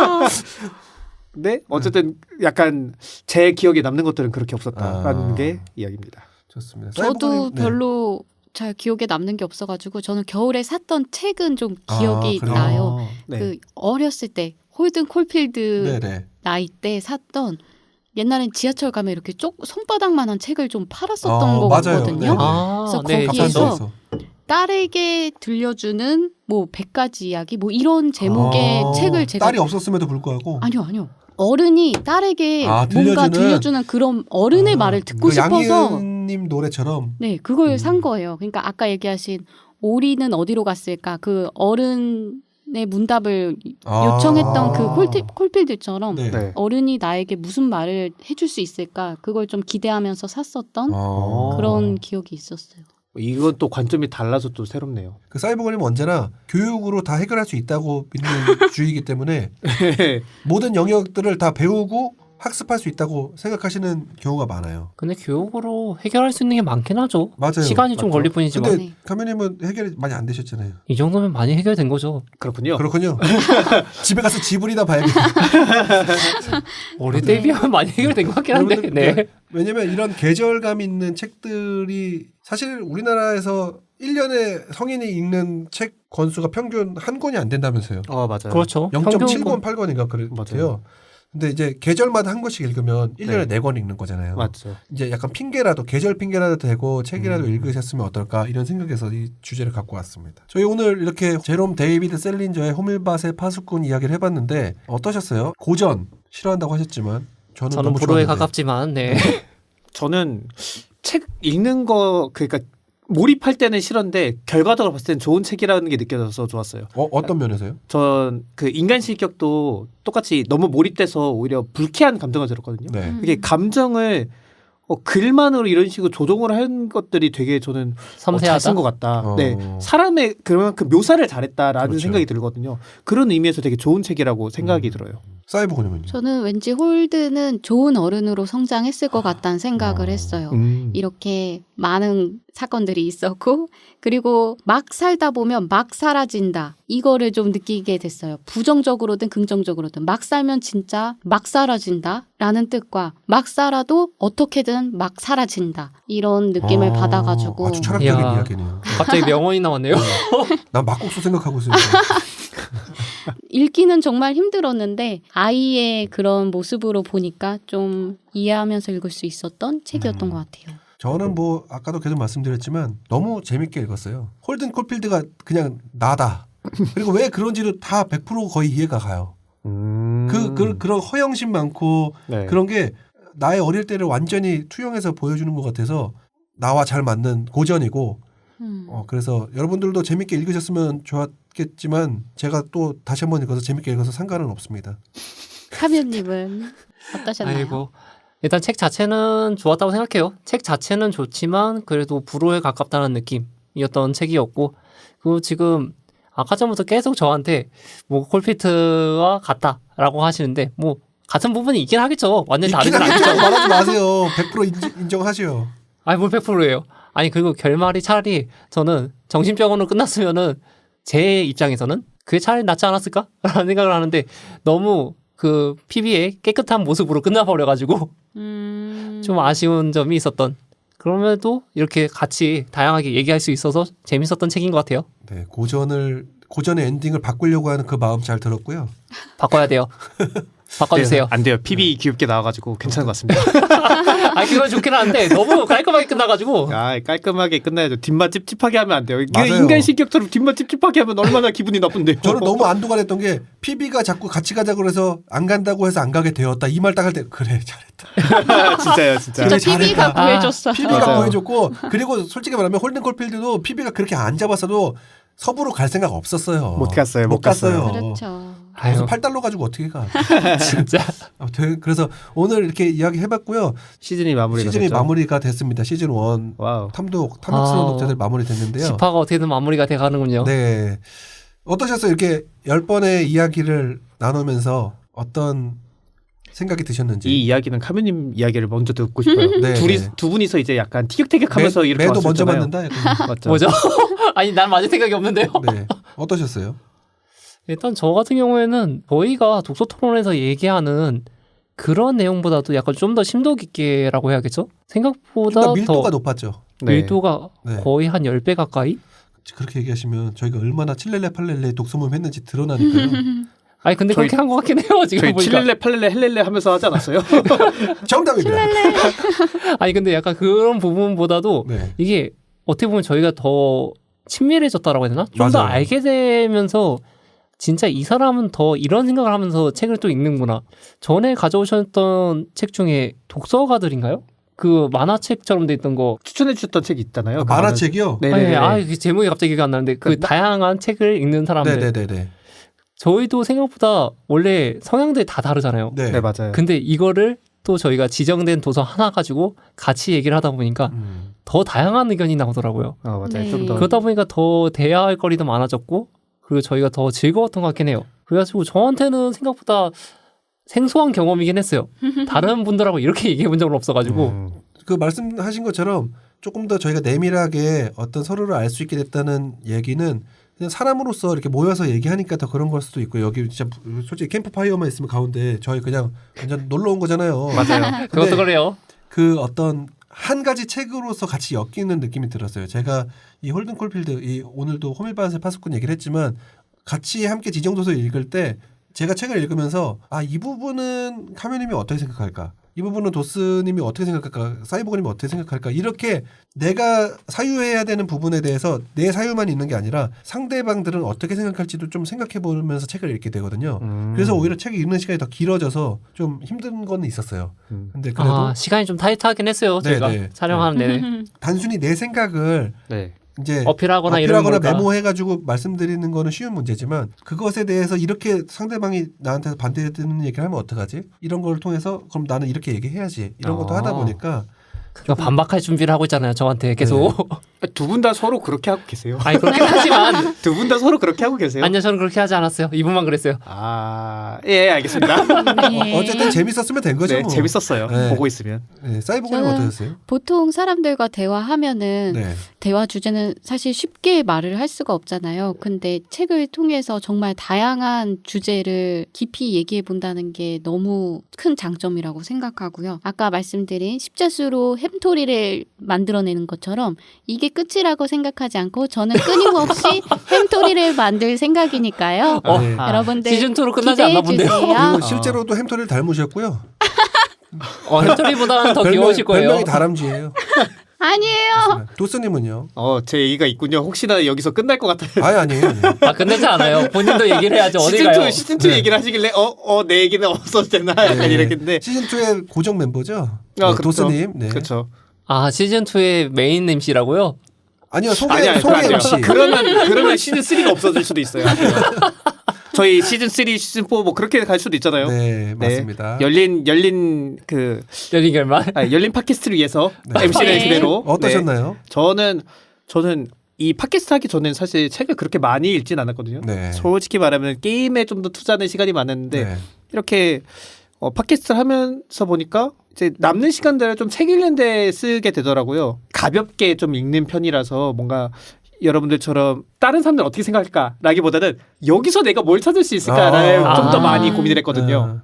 네, 어쨌든 약간 제 기억에 남는 것들은 그렇게 없었다라는 게 이야기입니다. 좋습니다. 저도 사이버님, 네. 별로 잘 기억에 남는 게 없어가지고 저는 겨울에 샀던 책은 좀 기억이 그래요? 나요. 네. 그 어렸을 때 홀든 콜필드 네네. 나이 때 샀던 옛날엔 지하철 가면 이렇게 손바닥만한 책을 좀 팔았었던 거 맞아요. 같거든요. 네네. 그래서 네, 거기에서 kap산도에서. 딸에게 들려주는 뭐 100가지 이야기 뭐 이런 제목의 책을 제가 딸이 없었음에도 불구하고 아니요. 어른이 딸에게 뭔가 들려주는? 들려주는 그런 어른의 말을 듣고 그 싶어서 양희은님 노래처럼 네, 그걸 산 거예요. 그러니까 아까 얘기하신 오리는 어디로 갔을까? 그 어른의 문답을 요청했던 그 콜필드처럼 네. 네. 어른이 나에게 무슨 말을 해줄 수 있을까? 그걸 좀 기대하면서 샀었던 그런 기억이 있었어요. 이건 또 관점이 달라서 또 새롭네요. 그 사이버거님 언제나 교육으로 다 해결할 수 있다고 믿는 주의이기 때문에 모든 영역들을 다 배우고 학습할 수 있다고 생각하시는 경우가 많아요. 근데 교육으로 해결할 수 있는 게 많긴 하죠. 맞아요. 시간이 좀 맞죠. 걸릴 뿐이지만 근데 네. 가면님은 해결이 많이 안 되셨잖아요. 이 정도면 많이 해결된 거죠. 그렇군요. 그렇군요. 집에 가서 지불이나 봐야겠다. 어릴 때 비하면 많이 해결된 것 같긴 한데. 여러분들, 네. 그러니까 왜냐면 이런 계절감 있는 책들이 사실 우리나라에서 1년에 성인이 읽는 책 권수가 평균 한 권이 안 된다면서요. 맞아요. 그렇죠. 0.7권, 8권인가 그래요. 맞아요. 근데 이제 계절마다 한 권씩 읽으면 1년에 네. 4권 읽는 거잖아요. 맞죠. 이제 약간 핑계라도 계절 핑계라도 되고 책이라도 읽으셨으면 어떨까 이런 생각에서 이 주제를 갖고 왔습니다. 저희 오늘 이렇게 제롬 데이비드 셀린저의 호밀밭의 파수꾼 이야기를 해봤는데 어떠셨어요? 고전 싫어한다고 하셨지만 저는 너무 보로에 좋았는데. 가깝지만 네. 저는 책 읽는 거 그러니까 몰입할 때는 싫었는데 결과적으로 봤을 때는 좋은 책이라는 게 느껴져서 좋았어요. 어떤 면에서요? 전 그 인간 실격도 똑같이 너무 몰입돼서 오히려 불쾌한 감정을 들었거든요. 네. 이게 감정을 글만으로 이런 식으로 조종을 한 것들이 되게 저는 섬세하다. 잘 쓴 것 같다. 어. 네, 사람의 그만큼 묘사를 잘했다라는 그렇죠. 생각이 들거든요. 그런 의미에서 되게 좋은 책이라고 생각이 들어요. 사이버군요. 저는 왠지 홀드는 좋은 어른으로 성장했을 것 같다는 생각을 했어요. 이렇게 많은 사건들이 있었고 그리고 막 살다 보면 막 사라진다. 이거를 좀 느끼게 됐어요. 부정적으로든 긍정적으로든 막 살면 진짜 막 사라진다라는 뜻과 막 살아도 어떻게든 막 사라진다. 이런 느낌을 받아가지고 아주 철학적인 이야. 이야기네요. 갑자기 명언이 나왔네요. 난 막국수 생각하고 있어요. 읽기는 정말 힘들었는데 아이의 그런 모습으로 보니까 좀 이해하면서 읽을 수 있었던 책이었던 것 같아요. 저는 뭐 아까도 계속 말씀드렸지만 너무 재밌게 읽었어요. 홀든 콜필드가 그냥 나다. 그리고 왜 그런지를 다 100% 거의 이해가 가요. 그런 허영심 많고 네. 그런 게 나의 어릴 때를 완전히 투영해서 보여주는 것 같아서 나와 잘 맞는 고전이고 그래서 여러분들도 재밌게 읽으셨으면 좋았겠지만 제가 또 다시 한번 읽어서 재밌게 읽어서 상관은 없습니다. 카면님은 어떠셨나요? 아이고. 일단 책 자체는 좋았다고 생각해요. 책 자체는 좋지만 그래도 불호에 가깝다는 느낌이었던 책이었고 그리고 지금 아까 전부터 계속 저한테 뭐 콜피트와 같다라고 하시는데 뭐 같은 부분이 있긴 하겠죠. 완전히 다른 건 아니죠. 말하지 마세요. 100% 인정하세요. 아니 뭘 100%예요. 아니 그리고 결말이 차라리 저는 정신병원으로 끝났으면은 제 입장에서는 그게 차라리 낫지 않았을까라는 생각을 하는데 너무 그 PB의 깨끗한 모습으로 끝나버려가지고 좀 아쉬운 점이 있었던. 그럼에도 이렇게 같이 다양하게 얘기할 수 있어서 재밌었던 책인 것 같아요. 네, 고전의 엔딩을 바꾸려고 하는 그 마음 잘 들었고요. 바꿔야 돼요. 바꿔주세요. 안 돼요. PB 귀엽게 나와가지고 괜찮은 것 같습니다. 아 그건 좋긴 한데 너무 깔끔하게 끝나가지고 깔끔하게 끝나야죠. 뒷맛 찝찝하게 하면 안 돼요. 이게 맞아요. 인간 실격처럼 뒷맛 찝찝하게 하면 얼마나 기분이 나쁜데요. 저는 너무 안도가 됐던 게 PB가 자꾸 같이 가자고 해서 안 간다고 해서 안 가게 되었다. 이 말 딱 할 때 그래 잘했다. 진짜요, 진짜. 진짜 그래, PB가 잘했다. 구해줬어. PB가 맞아요. 구해줬고 그리고 솔직히 말하면 홀든 콜필드도 PB가 그렇게 안 잡았어도 서부로 갈 생각 없었어요. 못 갔어요, 못 못 갔어요. 갔어요. 그렇죠. 무슨 아유 8달러 가지고 어떻게 가? 진짜 아무튼 그래서 오늘 이렇게 이야기 해봤고요. 시즌이 마무리가 시즌이 됐죠? 마무리가 됐습니다. 시즌 1 와우. 탐독스러운 독자들 마무리됐는데요. 지파가 어떻게든 마무리가 돼가는군요. 네. 어떠셨어요? 이렇게 10번의 이야기를 나누면서 어떤 생각이 드셨는지. 이 이야기는 카메님 이야기를 먼저 듣고 싶어요. 네, 둘이 네. 두 분이서 이제 약간 티격태격하면서 이렇게 매도 먼저 왔었잖아요. 맞는다. 약간. 맞죠? 뭐죠? 아니 난 맞을 생각이 없는데요. 네. 어떠셨어요? 일단 저 같은 경우에는 저희가 독서 토론에서 얘기하는 그런 내용보다도 약간 좀 더 심도 깊게라고 해야겠죠? 생각보다 좀 더 밀도가 더 높았죠. 밀도가 네. 거의 한 10배 가까이? 그렇게 얘기하시면 저희가 얼마나 칠렐레 팔렐레 독서모임 했는지 드러나니까요. 아니 근데 저희- 그렇게 한 것 같긴 해요 지금 저희 보니까. 7렐레 8렐레 헬렐레 하면서 하지 않았어요? 정답입니다. 아니 근데 약간 그런 부분보다도 네. 이게 어떻게 보면 저희가 더 친밀해졌다라고 해야 되나? 좀 더 맞아요. 알게 되면서 진짜 이 사람은 더 이런 생각을 하면서 책을 또 읽는구나. 전에 가져오셨던 책 중에 독서가들인가요? 그 만화책처럼 돼 있던 거. 추천해 주셨던 책이 있잖아요. 만화책이요? 네네. 그 제목이 갑자기 기억 안 나는데 그 그- 다양한 책을 읽는 사람들. 네네네네. 저희도 생각보다 원래 성향들이 다 다르잖아요. 네. 네, 맞아요. 근데 이거를 또 저희가 지정된 도서 하나 가지고 같이 얘기를 하다 보니까 더 다양한 의견이 나오더라고요. 맞아요. 네. 좀 더. 그러다 보니까 더 대화할 거리도 많아졌고 그리고 저희가 더 즐거웠던 것 같긴 해요. 그래가지고 저한테는 생각보다 생소한 경험이긴 했어요. 다른 분들하고 이렇게 얘기해 본 적은 없어가지고 그 말씀하신 것처럼 조금 더 저희가 내밀하게 어떤 서로를 알 수 있게 됐다는 얘기는 그냥 사람으로서 이렇게 모여서 얘기하니까 더 그런 걸 수도 있고 여기 진짜 솔직히 캠프파이어만 있으면 가운데 저희 그냥 완전 놀러 온 거잖아요. 맞아요. 그것도 그래요. 그 어떤 한 가지 책으로서 같이 엮이는 느낌이 들었어요. 제가 이 홀든 콜필드 이 오늘도 호밀바한세 파수꾼 얘기를 했지만 같이 함께 지정도서 읽을 때 제가 책을 읽으면서 아 이 부분은 카메님이 어떻게 생각할까? 이 부분은 도스님이 어떻게 생각할까? 사이보그님이 어떻게 생각할까? 이렇게 내가 사유해야 되는 부분에 대해서 내 사유만 있는 게 아니라 상대방들은 어떻게 생각할지도 좀 생각해보면서 책을 읽게 되거든요. 그래서 오히려 책을 읽는 시간이 더 길어져서 좀 힘든 건 있었어요. 근데 그래도 시간이 좀 타이트하긴 했어요. 저희가 네. 촬영하는 내내. 단순히 내 생각을 네. 이제 어필하거나 이런 거니까. 메모해가지고 말씀드리는 거는 쉬운 문제지만 그것에 대해서 이렇게 상대방이 나한테 반대되는 얘기를 하면 어떡하지? 이런 걸 통해서 그럼 나는 이렇게 얘기해야지. 이런 것도 하다 보니까 그러니까 반박할 준비를 하고 있잖아요. 저한테 계속. 두 분 다 서로 그렇게 하고 계세요. 아니 그렇긴 하지만 두 분 다 서로 그렇게 하고 계세요. 아니요 저는 그렇게 하지 않았어요. 이분만 그랬어요. 예, 알겠습니다. 네. 어쨌든 재밌었으면 된 거죠. 네, 뭐. 재밌었어요. 네. 보고 있으면. 네, 사이보그님 저는 어떠셨어요? 보통 사람들과 대화하면은 네. 대화 주제는 사실 쉽게 말을 할 수가 없잖아요. 근데 책을 통해서 정말 다양한 주제를 깊이 얘기해 본다는 게 너무 큰 장점이라고 생각하고요. 아까 말씀드린 십자수로 햄토리를 만들어내는 것처럼 이게 끝이라고 생각하지 않고 저는 끊임없이 햄토리를 만들 생각이니까요. 네. 여러분들 시즌 2로 끝나지 기대해 않나 본데요. 주세요. 그리고 실제로도 햄토리를 닮으셨고요. 햄토리보다는 더 귀여우실 거예요. 별명이 다람쥐예요. 아니에요. 도스님은요? 제 얘기가 있군요. 혹시나 여기서 끝날 것 같아요. 아니에요. 끝내지 않아요. 본인도 얘기를 해야죠. 어디 시즌 가요? 2 시즌 2 네. 얘기를 하시길래 내 얘기는 없어도 되나 약간 네. 이랬는데. 시즌 2의 고정 멤버죠. 그렇죠. 도스님. 네. 그렇죠. 시즌 2의 메인 MC라고요? 아니요 소개 아니, 소개 MC. 그러면 시즌 3가 없어질 수도 있어요. 저희 시즌 3, 시즌 4 뭐 그렇게 갈 수도 있잖아요. 네 맞습니다. 열린 열린 결말. 열린 팟캐스트를 위해서 MC를 네. 그대로. 어떠셨나요? 네. 저는 이 팟캐스트 하기 전에는 사실 책을 그렇게 많이 읽진 않았거든요. 네. 솔직히 말하면 게임에 좀 더 투자하는 시간이 많았는데 네. 이렇게 팟캐스트를 하면서 보니까 이제 남는 시간들을 좀 책 읽는 데 쓰게 되더라고요. 가볍게 좀 읽는 편이라서 뭔가 여러분들처럼 다른 사람들 어떻게 생각할까라기보다는 여기서 내가 뭘 찾을 수 있을까를 좀 더 많이 고민을 했거든요.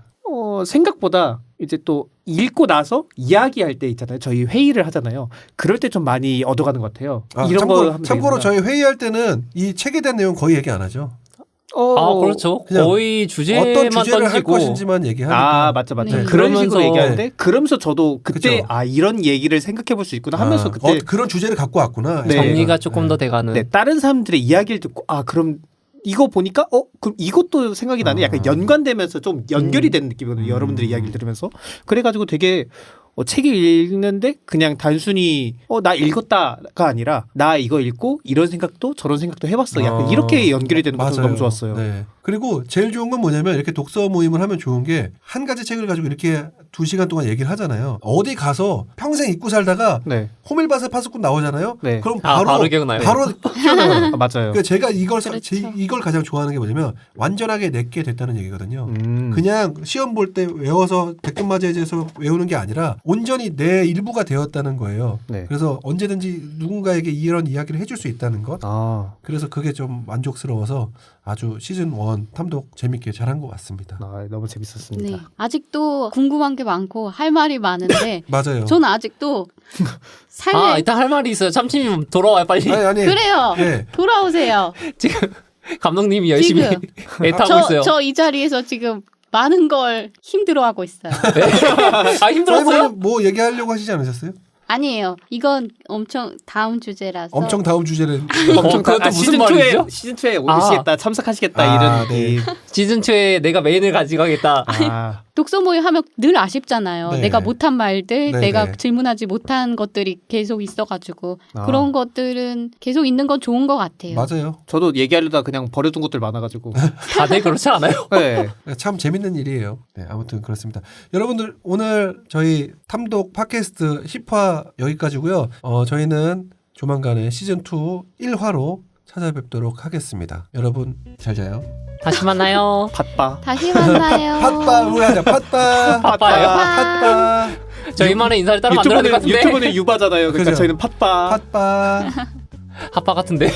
생각보다 이제 또 읽고 나서 이야기할 때 있잖아요. 저희 회의를 하잖아요. 그럴 때 좀 많이 얻어가는 것 같아요. 이런 거 하면 참고로 되겠구나. 저희 회의할 때는 이 책에 대한 내용 거의 얘기 안 하죠. 그렇죠. 그냥 거의 주제만 어떤 주제를 할 던지고. 것인지만 얘기하니까. 맞죠. 네. 그런 식으로 그러면서- 얘기하는데 그러면서 저도 그때 그쵸. 이런 얘기를 생각해 볼 수 있구나 하면서 그때 그런 주제를 갖고 왔구나. 네. 정리가 조금 더 돼가는. 네, 다른 사람들의 이야기를 듣고 그럼 이거 보니까 그럼 이것도 생각이 나네. 약간 연관되면서 좀 연결이 되는 느낌이거든요. 여러분들의 이야기를 들으면서. 그래가지고 되게 책을 읽는데 그냥 단순히 나 읽었다가 아니라 나 이거 읽고 이런 생각도 저런 생각도 해봤어. 약간 이렇게 연결이 되는 것도 맞아요. 너무 좋았어요. 네. 그리고 제일 좋은 건 뭐냐면 이렇게 독서 모임을 하면 좋은 게 한 가지 책을 가지고 이렇게 2시간 동안 얘기를 하잖아요. 어디 가서 평생 잊고 살다가 네. 호밀밭에 파수꾼 나오잖아요. 네. 그럼 바로 기억나요. 바로 기억나요. 맞아요. 그러니까 제가 이걸 그렇죠. 이걸 가장 좋아하는 게 뭐냐면 완전하게 내게 됐다는 얘기거든요. 음. 그냥 시험 볼 때 외워서 백전맞이해서 외우는 게 아니라 온전히 내 일부가 되었다는 거예요. 네. 그래서 언제든지 누군가에게 이런 이야기를 해줄 수 있다는 것. 그래서 그게 좀 만족스러워서 아주 시즌 1 탐독 재밌게 잘한 것 같습니다. 너무 재밌었습니다. 네. 아직도 궁금한 게 많고 할 말이 많은데 맞아요. 저는 아직도 삶에 이따 할 말이 있어요. 참치님 돌아와요 빨리. 아니. 그래요. 네. 돌아오세요. 지금 감독님이 열심히 지금. 애타고 있어요. 저 이 자리에서 지금 많은 걸 힘들어하고 있어요. 힘들었어요? 사이버는 뭐 얘기하려고 하시지 않으셨어요? 아니에요. 이건 엄청 다음 주제라서. 엄청 다음 주제를 엄청 그것도 무슨 말이죠? 시즌 2에 오시겠다, 참석하시겠다 이런 네. 느낌. 시즌 2에 내가 메인을 가져가겠다. 독서 모임 하면 늘 아쉽잖아요. 네. 내가 못한 말들, 네, 내가 네. 질문하지 못한 것들이 계속 있어가지고 그런 것들은 계속 있는 건 좋은 것 같아요. 맞아요. 저도 얘기하려다 그냥 버려둔 것들 많아가지고. 다들 그렇지 않아요? 네. 참 재밌는 일이에요. 네, 아무튼 그렇습니다. 여러분들 오늘 저희 탐독 팟캐스트 10화 여기까지고요. 저희는 조만간에 시즌 2 1화로 찾아뵙도록 하겠습니다. 여러분 잘 자요. 다시 만나요. 팟빠. 다시 만나요. 팟빠 우리 하자. 팟빠. 팟빠요? 팟빠. 저희만의 인사를 따로 만들어야 될 것 같은데. 유튜브는 유바잖아요. 그러니까 그죠? 저희는 팟빠. 팟빠. 핫바 같은데.